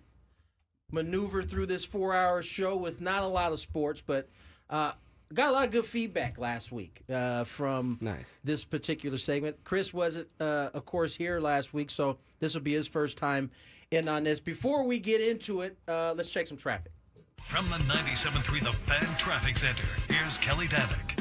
maneuver through this 4-hour show with not a lot of sports, but got a lot of good feedback last week from this particular segment. Chris wasn't, of course, here last week, so this will be his first time in on this. Before we get into it, let's check some traffic. From the 97.3 The Fan Traffic Center, here's Kelly Danick.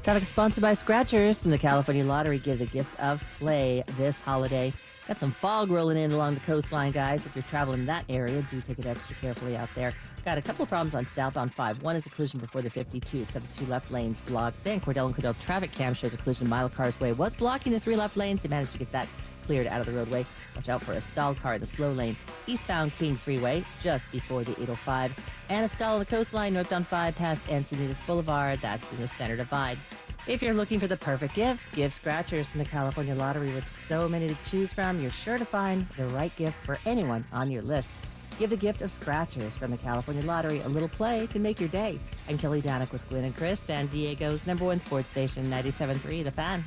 Traffic is sponsored by Scratchers from the California Lottery. Give the gift of play this holiday. Got some fog rolling in along the coastline, guys. If you're traveling in that area, do take it extra carefully out there. Got a couple of problems on southbound 5. One is a collision before the 52. It's got the 2 left lanes blocked. Then Cordell and Cordell traffic cam shows a collision Mile Cars Way was blocking the 3 left lanes. They managed to get that cleared out of the roadway. Watch out for a stalled car in the slow lane. Eastbound King Freeway just before the 805. And a stall on the coastline northbound 5 past Encinitas Boulevard. That's in the center divide. If you're looking for the perfect gift, give Scratchers from the California Lottery. With so many to choose from, you're sure to find the right gift for anyone on your list. Give the gift of Scratchers from the California Lottery. A little play can make your day. I'm Kelly Danick with Gwynn and Chris, San Diego's #1 sports station, 97.3 The Fan.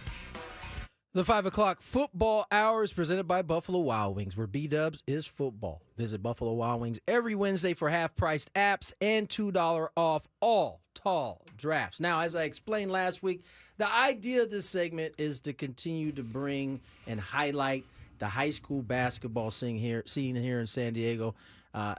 The 5 o'clock football hour is presented by Buffalo Wild Wings, where B-Dubs is football. Visit Buffalo Wild Wings every Wednesday for half-priced apps and $2 off all tall drafts. Now, as I explained last week, the idea of this segment is to continue to bring and highlight the high school basketball scene here in San Diego.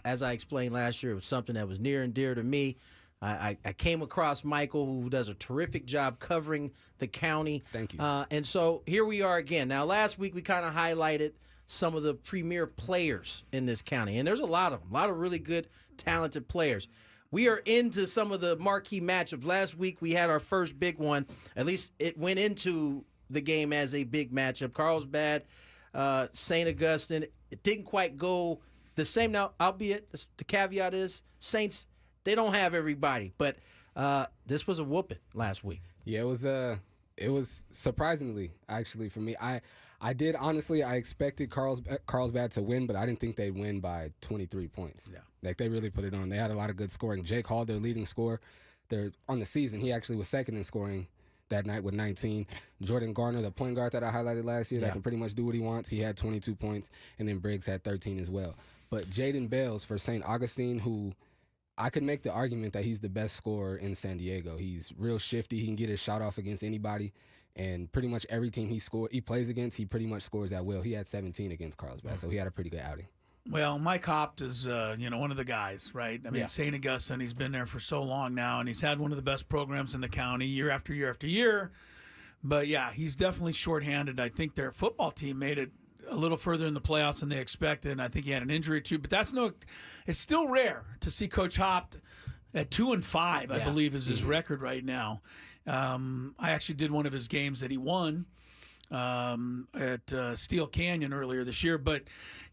As I explained last year, it was something that was near and dear to me. I came across Michael, who does a terrific job covering the county. Thank you. And so here we are again. Now, last week we kind of highlighted some of the premier players in this county, and there's a lot of them, a lot of really good, talented players. We are into some of the marquee matchups. Last week we had our first big one. At least it went into the game as a big matchup. Carlsbad, St. Augustine. It didn't quite go the same. Now, albeit the caveat is Saints, they don't have everybody, but this was a whooping last week. Yeah, it was surprisingly, actually, for me. I did, honestly, I expected Carlsbad to win, but I didn't think they'd win by 23 points. Yeah. Like, they really put it on. They had a lot of good scoring. Jake Hall, their leading scorer, on the season, he actually was second in scoring that night with 19. Jordan Garner, the point guard that I highlighted last year, that can pretty much do what he wants, he had 22 points, and then Briggs had 13 as well. But Jaden Bales for St. Augustine, who I could make the argument that he's the best scorer in San Diego. He's real shifty. He can get his shot off against anybody. And pretty much every team he plays against, he pretty much scores at will. He had 17 against Carlsbad, so he had a pretty good outing. Well, Mike Hopt is, one of the guys, right? I mean, St. Augustine, he's been there for so long now, and he's had one of the best programs in the county year after year after year. But, yeah, he's definitely shorthanded. I think their football team made it a little further in the playoffs than they expected, and I think he had an injury too. But it's still rare to see Coach Hopt at 2-5, I believe, is his record right now. I actually did one of his games that he won at Steel Canyon earlier this year. But,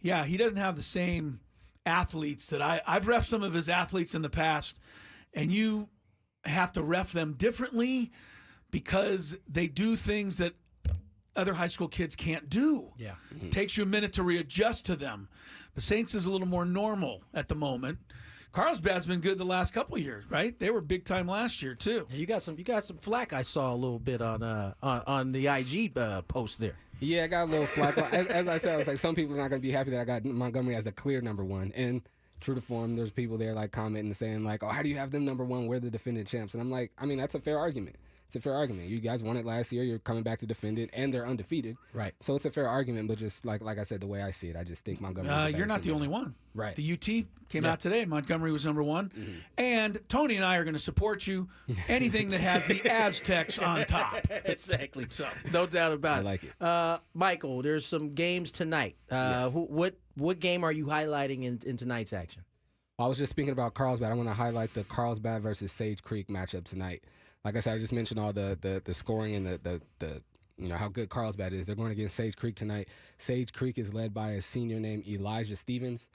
yeah, he doesn't have the same athletes that I've reffed some of his athletes in the past, and you have to ref them differently because they do things that other high school kids can't do. Yeah. Mm-hmm. Takes you a minute to readjust to them. The Saints is a little more normal at the moment. Carlsbad's been good the last couple of years, right? They were big time last year too. Yeah, you got some flack I saw a little bit on the IG post there. Yeah, I got a little flack. As I said, I was like, some people are not going to be happy that I got Montgomery as the clear #1. And true to form, there's people there like commenting and saying like, oh, how do you have them #1? We're the defending champs. And I'm like, I mean, that's a fair argument. It's a fair argument. You guys won it last year. You're coming back to defend it, and they're undefeated. Right. So it's a fair argument, but just like I said, the way I see it, I just think Montgomery. You're not the only one. Right. The UT came out today. Montgomery was #1. Mm-hmm. And Tony and I are going to support you. Anything that has the Aztecs on top. Exactly. So no doubt about it. I like it. Michael, there's some games tonight. What game are you highlighting in tonight's action? I was just speaking about Carlsbad. I want to highlight the Carlsbad versus Sage Creek matchup tonight. Like I said, I just mentioned all the scoring and the how good Carlsbad is. They're going against Sage Creek tonight. Sage Creek is led by a senior named Elijah Stevens,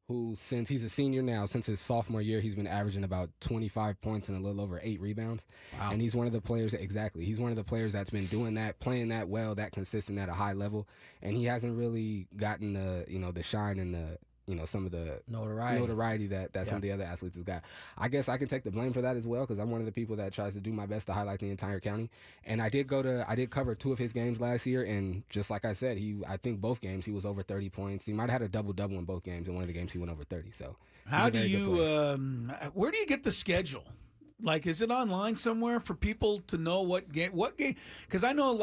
who, since he's a senior now, since his sophomore year, he's been averaging about 25 points and a little over 8 rebounds. Wow. And he's one of the players, he's one of the players that's been doing that, playing that well, that consistent at a high level. And he hasn't really gotten the shine and some of the notoriety that some of the other athletes have got. I guess I can take the blame for that as well because I'm one of the people that tries to do my best to highlight the entire county. And I did cover 2 of his games last year, and just like I said, I think both games he was over 30 points. He might have had a double-double in both games. In one of the games he went over 30. So where do you get the schedule? Like, is it online somewhere for people to know what game? Because I know,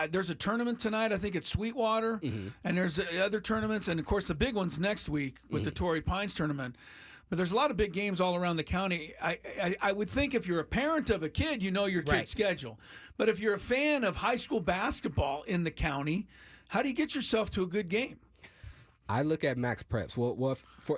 there's a tournament tonight. I think it's Sweetwater, and there's other tournaments, and of course the big one's next week with the Torrey Pines tournament. But there's a lot of big games all around the county. I would think if you're a parent of a kid, you know your kid's schedule. But if you're a fan of high school basketball in the county, how do you get yourself to a good game? I look at max preps. Well,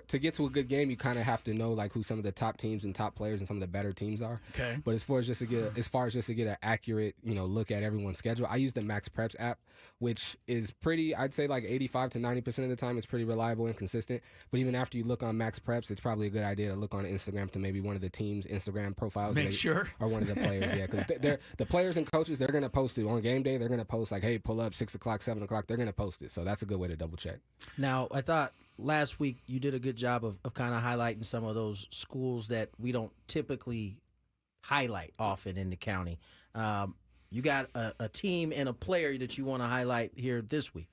to get to a good game, you kind of have to know who some of the top teams and top players and some of the better teams are. Okay. But as far as just to get an accurate, look at everyone's schedule, I use the Max Preps app, which is pretty. I'd say 85 to 90% of the time, it's pretty reliable and consistent. But even after you look on Max Preps, it's probably a good idea to look on Instagram to maybe one of the team's Instagram profiles. Make sure. Or one of the players, yeah, because the players and coaches, they're gonna post it on game day. They're gonna post hey, pull up 6 o'clock, 7 o'clock. They're gonna post it, so that's a good way to double check. Now, I thought last week you did a good job of kind of highlighting some of those schools that we don't typically highlight often in the county. You got a team and a player that you want to highlight here this week.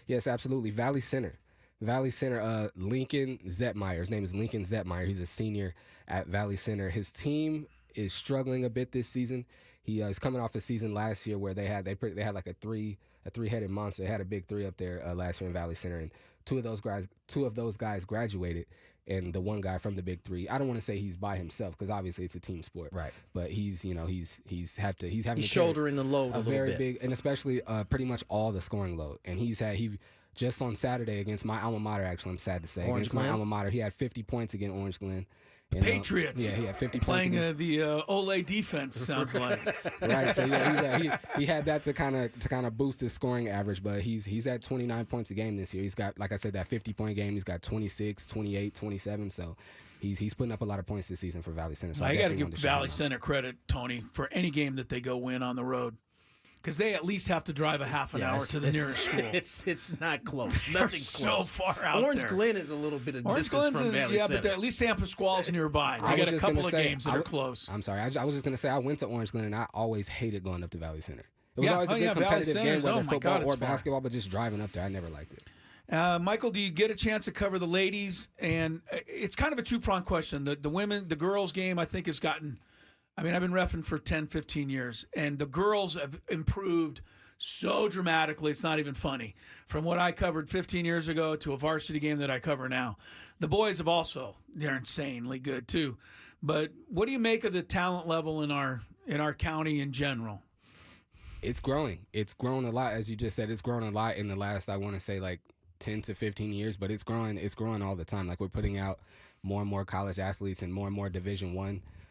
Yes, absolutely. Valley Center, Lincoln Zetmeyer. His name is Lincoln Zetmeyer. He's a senior at Valley Center. His team is struggling a bit this season. He is coming off a season last year where they had like a three-headed monster. They had a big 3 up there last year in Valley Center, and two of those guys graduated, and the one guy from the big 3. I don't want to say he's by himself because obviously it's a team sport, right? But he's having shouldering the load a very big, and especially pretty much all the scoring load. And he just on Saturday against my alma mater. Actually, I'm sad to say, against my alma mater, he had 50 points against Orange Glen. Patriots. Yeah, he had 50 playing points the Ole defense. Sounds like right. So he had that to kind of boost his scoring average, but he's at 29 points a game this year. He's got, like I said, that 50-point game. He's got 26, 28, 27. So he's putting up a lot of points this season for Valley Center. So I got to give Valley Center credit, Tony, for any game that they go win on the road. Because they at least have to drive a half an hour to the nearest school. It's not close. They're Nothing's so close. far out Orange there. Glen is a little bit of distance from Valley Center. Yeah, but at least San Pasquale's nearby. They got a couple of games that are close. I'm sorry. I was just going to say I went to Orange Glen, and I always hated going up to Valley Center. It was always a good competitive game, whether football or basketball, but just driving up there, I never liked it. Michael, do you get a chance to cover the ladies? And it's kind of a two-pronged question. The girls game, I think, has gotten – I've been reffing for 10, 15 years, and the girls have improved – so dramatically, it's not even funny. From what I covered 15 years ago to a varsity game that I cover now. The boys have they're insanely good too. But what do you make of the talent level in our county in general? It's growing. It's grown a lot, as you just said. It's grown a lot in the last, I want to say, 10 to 15 years, but it's growing. It's growing all the time. We're putting out more and more college athletes and more Division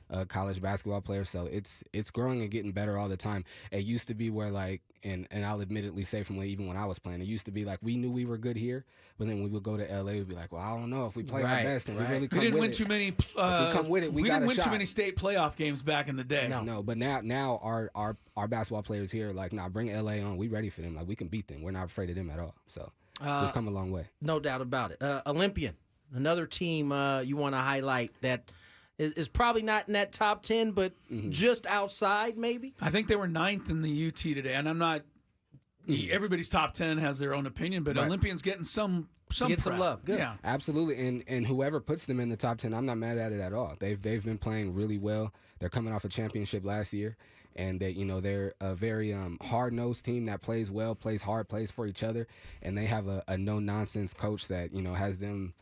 I college basketball players. So it's growing and getting better all the time. It used to be where and I'll admittedly say from even when I was playing, it used to be we knew we were good here, but then we would go to LA, we'd be like, well, I don't know if we play our best and we really come with it. We didn't win too many. If we come with it, we didn't win too many state playoff games back in the day. No, but now our basketball players here bring LA on. We ready for them. We can beat them. We're not afraid of them at all. So we've come a long way. No doubt about it. Olympian, another team you want to highlight that is probably not in that top 10, but just outside maybe? I think they were 9th in the UT today, and I'm not everybody's top 10 has their own opinion, but Olympian's getting some love. Good. Yeah. Absolutely. And whoever puts them in the top 10, I'm not mad at it at all. They've been playing really well. They're coming off a championship last year, and they're a very hard-nosed team that plays well, plays hard, plays for each other, and they have a no-nonsense coach that has them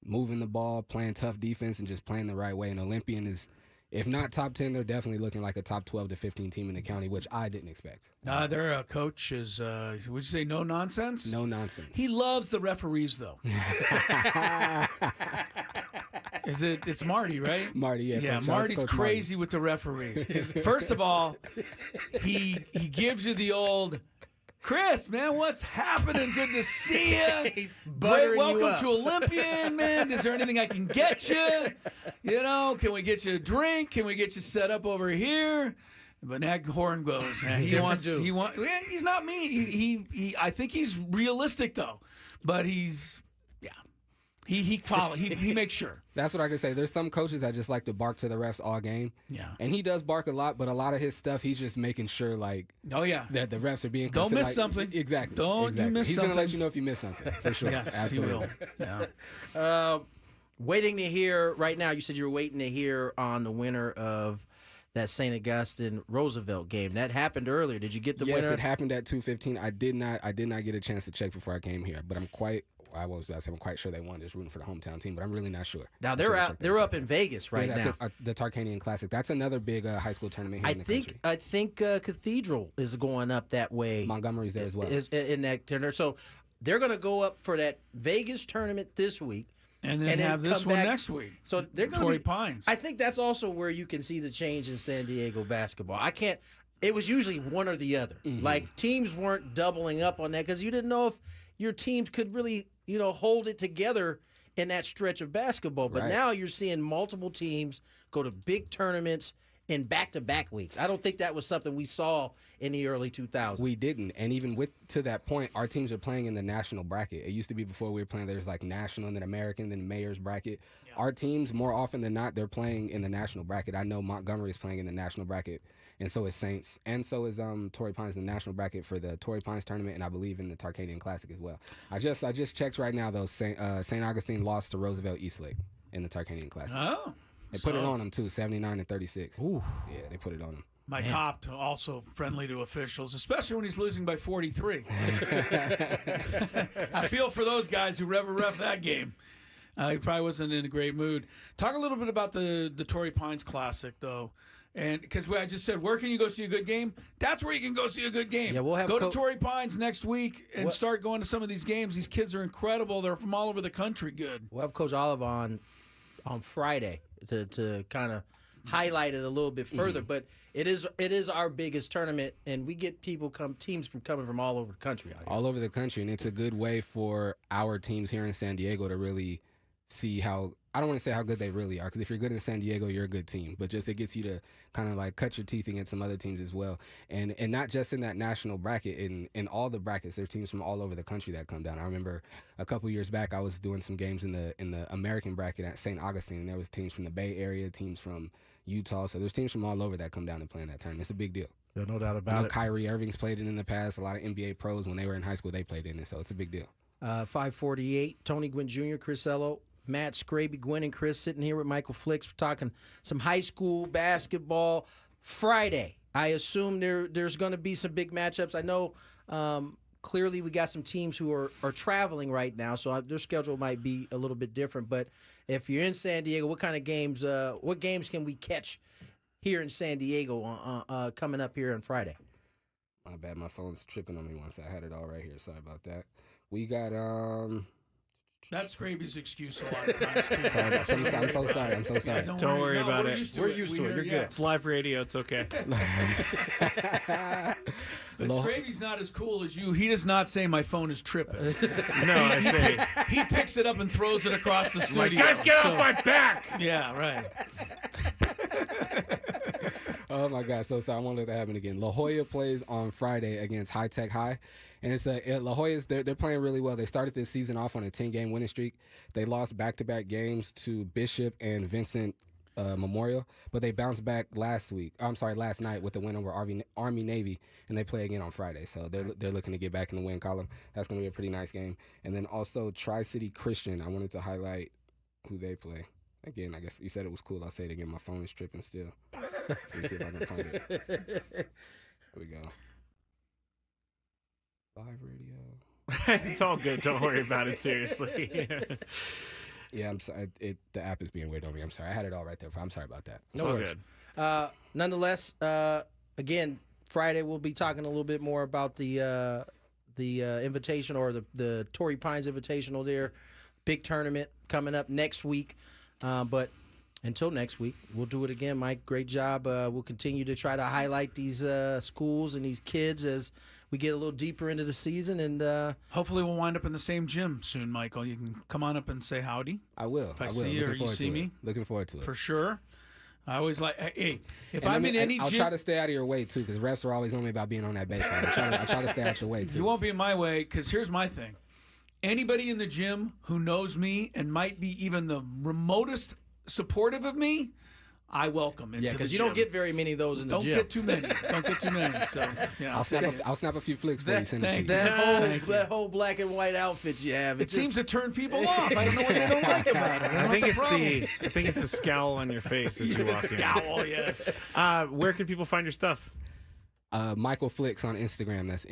moving the ball, playing tough defense, and just playing the right way. And Olympian is, if not top 10, they're definitely looking like a top 12 to 15 team in the county, which I didn't expect. Their coach is, would you say no nonsense? No nonsense. He loves the referees, though. It's Marty, right? Marty, yeah. Yeah, Marty's crazy with the referees. First of all, he gives you the old... Chris, man, what's happening? Good to see you. Welcome to Olympian, man. Is there anything I can get you? Can we get you a drink? Can we get you set up over here? But that horn goes, man. He's not mean. I think he's realistic though, but he's He makes sure. That's what I can say. There's some coaches that just like to bark to the refs all game. Yeah. And he does bark a lot, but a lot of his stuff, he's just making sure, like, that the refs are being Don't miss like, something. Exactly. You miss he's something. going to let you know if you miss something, for sure. Yes, absolutely. he will. Yeah. Waiting to hear right now. You said you were waiting to hear on the winner of that St. Augustine Roosevelt game. That happened earlier. Did you get the winner? Yes, it happened at 2:15. I did not get a chance to check before I came here, but I'm quite sure they won. Just rooting for the hometown team, but I'm really not sure. Now they're up in Vegas right now. The Tarkanian Classic. That's another big high school tournament here in the country. I think Cathedral is going up that way. Montgomery's there as well. Is in that tournament. So they're going to go up for that Vegas tournament this week. And then have this one next week. So they're going Torrey Pines. I think that's also where you can see the change in San Diego basketball. It was usually one or the other. Mm-hmm. Like teams weren't doubling up on that because you didn't know if your teams could really, hold it together in that stretch of basketball. But now you're seeing multiple teams go to big tournaments in back-to-back weeks. I don't think that was something we saw in the early 2000s. We didn't. And even to that point, our teams are playing in the national bracket. It used to be before we were playing, there's like national and then American, then mayor's bracket. Yeah. Our teams, more often than not, they're playing in the national bracket. I know Montgomery is playing in the national bracket, and so is Saints, and so is Torrey Pines in the national bracket for the Torrey Pines tournament, and I believe in the Tarkanian Classic as well. I just checked right now, though. St. Augustine lost to Roosevelt Eastlake in the Tarkanian Classic. Oh. They put it on them, too, 79-36. Ooh. Yeah, they put it on them. Mike Hopt, also friendly to officials, especially when he's losing by 43. I feel for those guys who ever ref that game. He probably wasn't in a great mood. Talk a little bit about the Torrey Pines Classic, though. And because I just said, where can you go see a good game? That's where you can go see a good game. Yeah, we'll have go to Torrey Pines next week and start going to some of these games. These kids are incredible. They're from all over the country. Good. We'll have Coach Olive on Friday to kind of highlight it a little bit further. Mm-hmm. But it is our biggest tournament, and we get teams coming from all over the country out here. All over the country, and it's a good way for our teams here in San Diego to really see how, I don't want to say how good they really are, because if you're good in San Diego, you're a good team. But just it gets you to kind of like cut your teeth against some other teams as well. And not just in that national bracket, in all the brackets, there are teams from all over the country that come down. I remember a couple years back, I was doing some games in the American bracket at St. Augustine, and there was teams from the Bay Area, teams from Utah. So there's teams from all over that come down and play in that tournament. It's a big deal. Yeah, no doubt about it. Kyrie Irving's played it in the past. A lot of NBA pros, when they were in high school, they played in it. So it's a big deal. 548, Tony Gwynn Jr., Chris Ello, Matt Skraby, Gwynn and Chris sitting here with Michael Flicks. We're talking some high school basketball. Friday, I assume there's going to be some big matchups. I know clearly we got some teams who are traveling right now, so their schedule might be a little bit different. But if you're in San Diego, what kind of games, what games can we catch here in San Diego coming up here on Friday? My bad, my phone's tripping on me once. I had it all right here. Sorry about that. We got That's Skraby's excuse a lot of times, too. I'm so sorry. Yeah, don't worry about it. We're used to it. You're good. It's live radio. It's okay. But Skraby's not as cool as you. He does not say my phone is tripping. No, I say he picks it up and throws it across the studio. Guys, get off my back! Yeah, right. Oh my God, so sorry. I won't let that happen again. La Jolla plays on Friday against High Tech High. And it's La Jolla's, they're playing really well. They started this season off on a 10-game winning streak. They lost back-to-back games to Bishop and Vincent Memorial, but they bounced back last night with the win over Army Navy, and they play again on Friday. So they're looking to get back in the win column. That's going to be a pretty nice game. And then also Tri-City Christian, I wanted to highlight who they play. Again, I guess you said it was cool. I'll say it again. My phone is tripping still. Let me see if I can find it. Here we go. Live radio. It's all good. Don't worry about it. Seriously. Yeah, I'm sorry. The app is being weird on me. I'm sorry. I had it all right there. I'm sorry about that. No worries. Nonetheless, again, Friday we'll be talking a little bit more about the invitation or the Torrey Pines Invitational there. Big tournament coming up next week. But until next week, we'll do it again, Mike. Great job. We'll continue to try to highlight these schools and these kids as we get a little deeper into the season. And hopefully we'll wind up in the same gym soon, Michael. You can come on up and say howdy. I will. If I see you or you see me. Looking forward to it. For sure. I always like, hey, if I'm in any gym. I'll try to stay out of your way, too, because refs are always on me about being on that baseline. I try to stay out your way, too. You won't be in my way, because here's my thing. anybody in the gym who knows me and might be even the remotest supportive of me, I welcome into the gym. because you don't get very many of those in the gym. Don't get too many. Don't get too many. So, yeah, I'll snap a few flicks for you. Send it to you. That whole black and white outfit you have. It seems to turn people off. I don't know what they don't like about it. I think it's the scowl on your face as you walk in. Scowl, yes. Where can people find your stuff? Michael Flix on Instagram. That's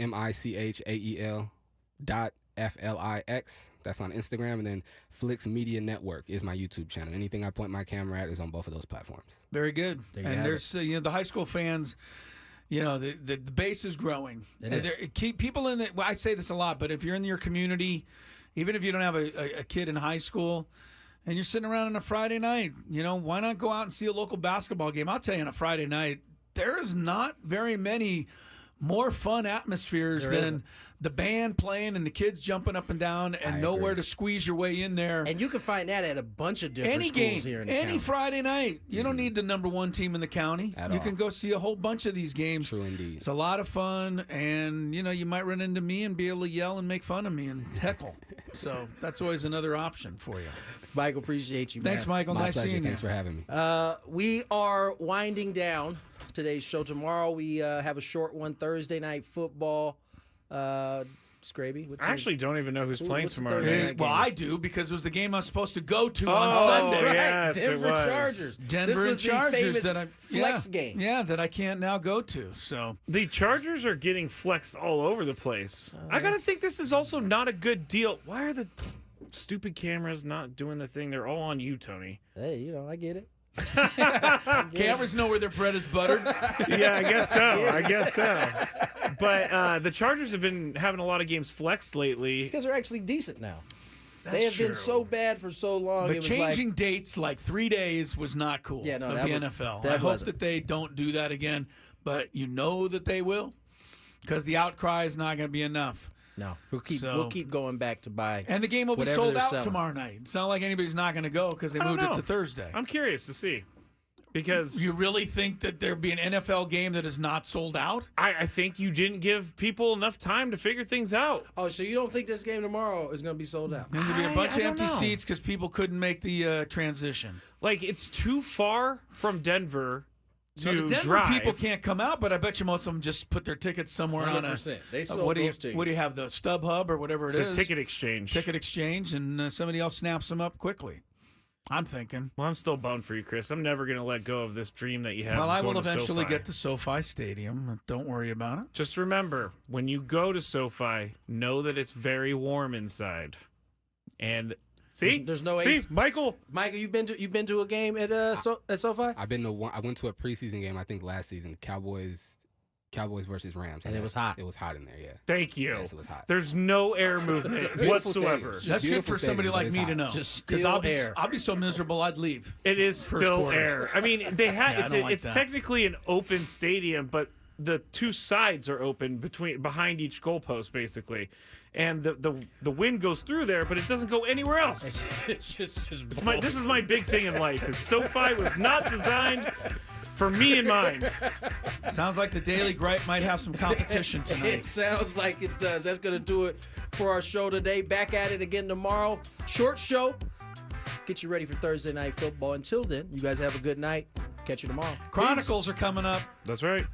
MICHAEL.FLIX. That's on Instagram. And then Flix Media Network is my YouTube channel. Anything I point my camera at is on both of those platforms. Very good. And there's the high school fans. The base is growing. Keep people in it. Well, I say this a lot, but if you're in your community, even if you don't have a kid in high school, and you're sitting around on a Friday night, why not go out and see a local basketball game? I'll tell you, on a Friday night, there is not very many more fun atmospheres than the band playing and the kids jumping up and down and nowhere to squeeze your way in there. And you can find that at a bunch of different schools here in the county. Any Friday night. You don't need the number one team in the county. At you all. can go see a whole bunch of these games. True indeed. It's a lot of fun, and you might run into me and be able to yell and make fun of me and heckle. So that's always another option for you. Michael, appreciate you, man. Thanks, Michael. My Nice pleasure. seeing you. Thanks for having me. We are winding down today's show. Tomorrow we have a short one, Thursday night football. Skraby? I actually don't even know who's playing what's the tomorrow. Thursday night game? I do, because it was the game I was supposed to go to on Sunday. Right. Yes, Denver it was. Chargers. Denver this was and Chargers the famous that flex game. Yeah, that I can't now go to. So The Chargers are getting flexed all over the place. I gotta think this is also not a good deal. Why are the stupid cameras not doing the thing? They're all on you, Tony. Hey, I get it. cameras know where their bread is buttered. Yeah, I guess so. But the Chargers have been having a lot of games flexed lately. It's because they're actually decent now. That's they have true. been so bad for so long. But it was changing dates like 3 days was not cool. Yeah, no, of that the was- NFL. that I hope wasn't. that they don't do that again. But you know that they will, because the outcry is not going to be enough. No, we'll keep going back to buy. And the game will be whatever sold they're out selling. tomorrow night. It's not like anybody's not going to go because they I don't moved it know. to Thursday. I'm curious to see. Because you really think that there'd be an NFL game that is not sold out? I think you didn't give people enough time to figure things out. Oh, so you don't think this game tomorrow is going to be sold out? There's going to be a bunch of don't empty know. seats because people couldn't make the transition. Like, it's too far from Denver to No, the Denver drive. people can't come out, but I bet you most of them just put their tickets somewhere on a. 100%. They sold what do you those tickets. What do you have? The StubHub or whatever it It's is. a ticket exchange. Ticket exchange, and somebody else snaps them up quickly. I'm thinking. Well, I'm still bummed for you, Chris. I'm never going to let go of this dream that you have. Well, of I will going to eventually SoFi. get to SoFi Stadium. Don't worry about it. Just remember, when you go to SoFi, know that it's very warm inside. And see, There's no see, ace. Michael, you've been to a game at SoFi? I've been to one. I went to a preseason game. I think last season, Cowboys versus Rams, And it was hot. It was hot in there. Yeah. Thank you. Yes, it was hot. There's no air movement whatsoever. stadium. That's good Beautiful for somebody stadium, like but me it's to hot. know. Just 'Cause still air. I'll be so miserable I'd leave. It is First still quarter. air. I mean, they had Yeah, I don't like it's that. technically an open stadium, but the two sides are open behind each goalpost, basically, and the wind goes through there, but it doesn't go anywhere else. It's just This is my big thing in life. Is SoFi was not designed for me and mine. Sounds like the Daily Gripe might have some competition It tonight. sounds like it does. That's going to do it for our show today. Back at it again tomorrow. Short show. Get you ready for Thursday night football. Until then, you guys have a good night. Catch you tomorrow. Chronicles are coming up. That's right.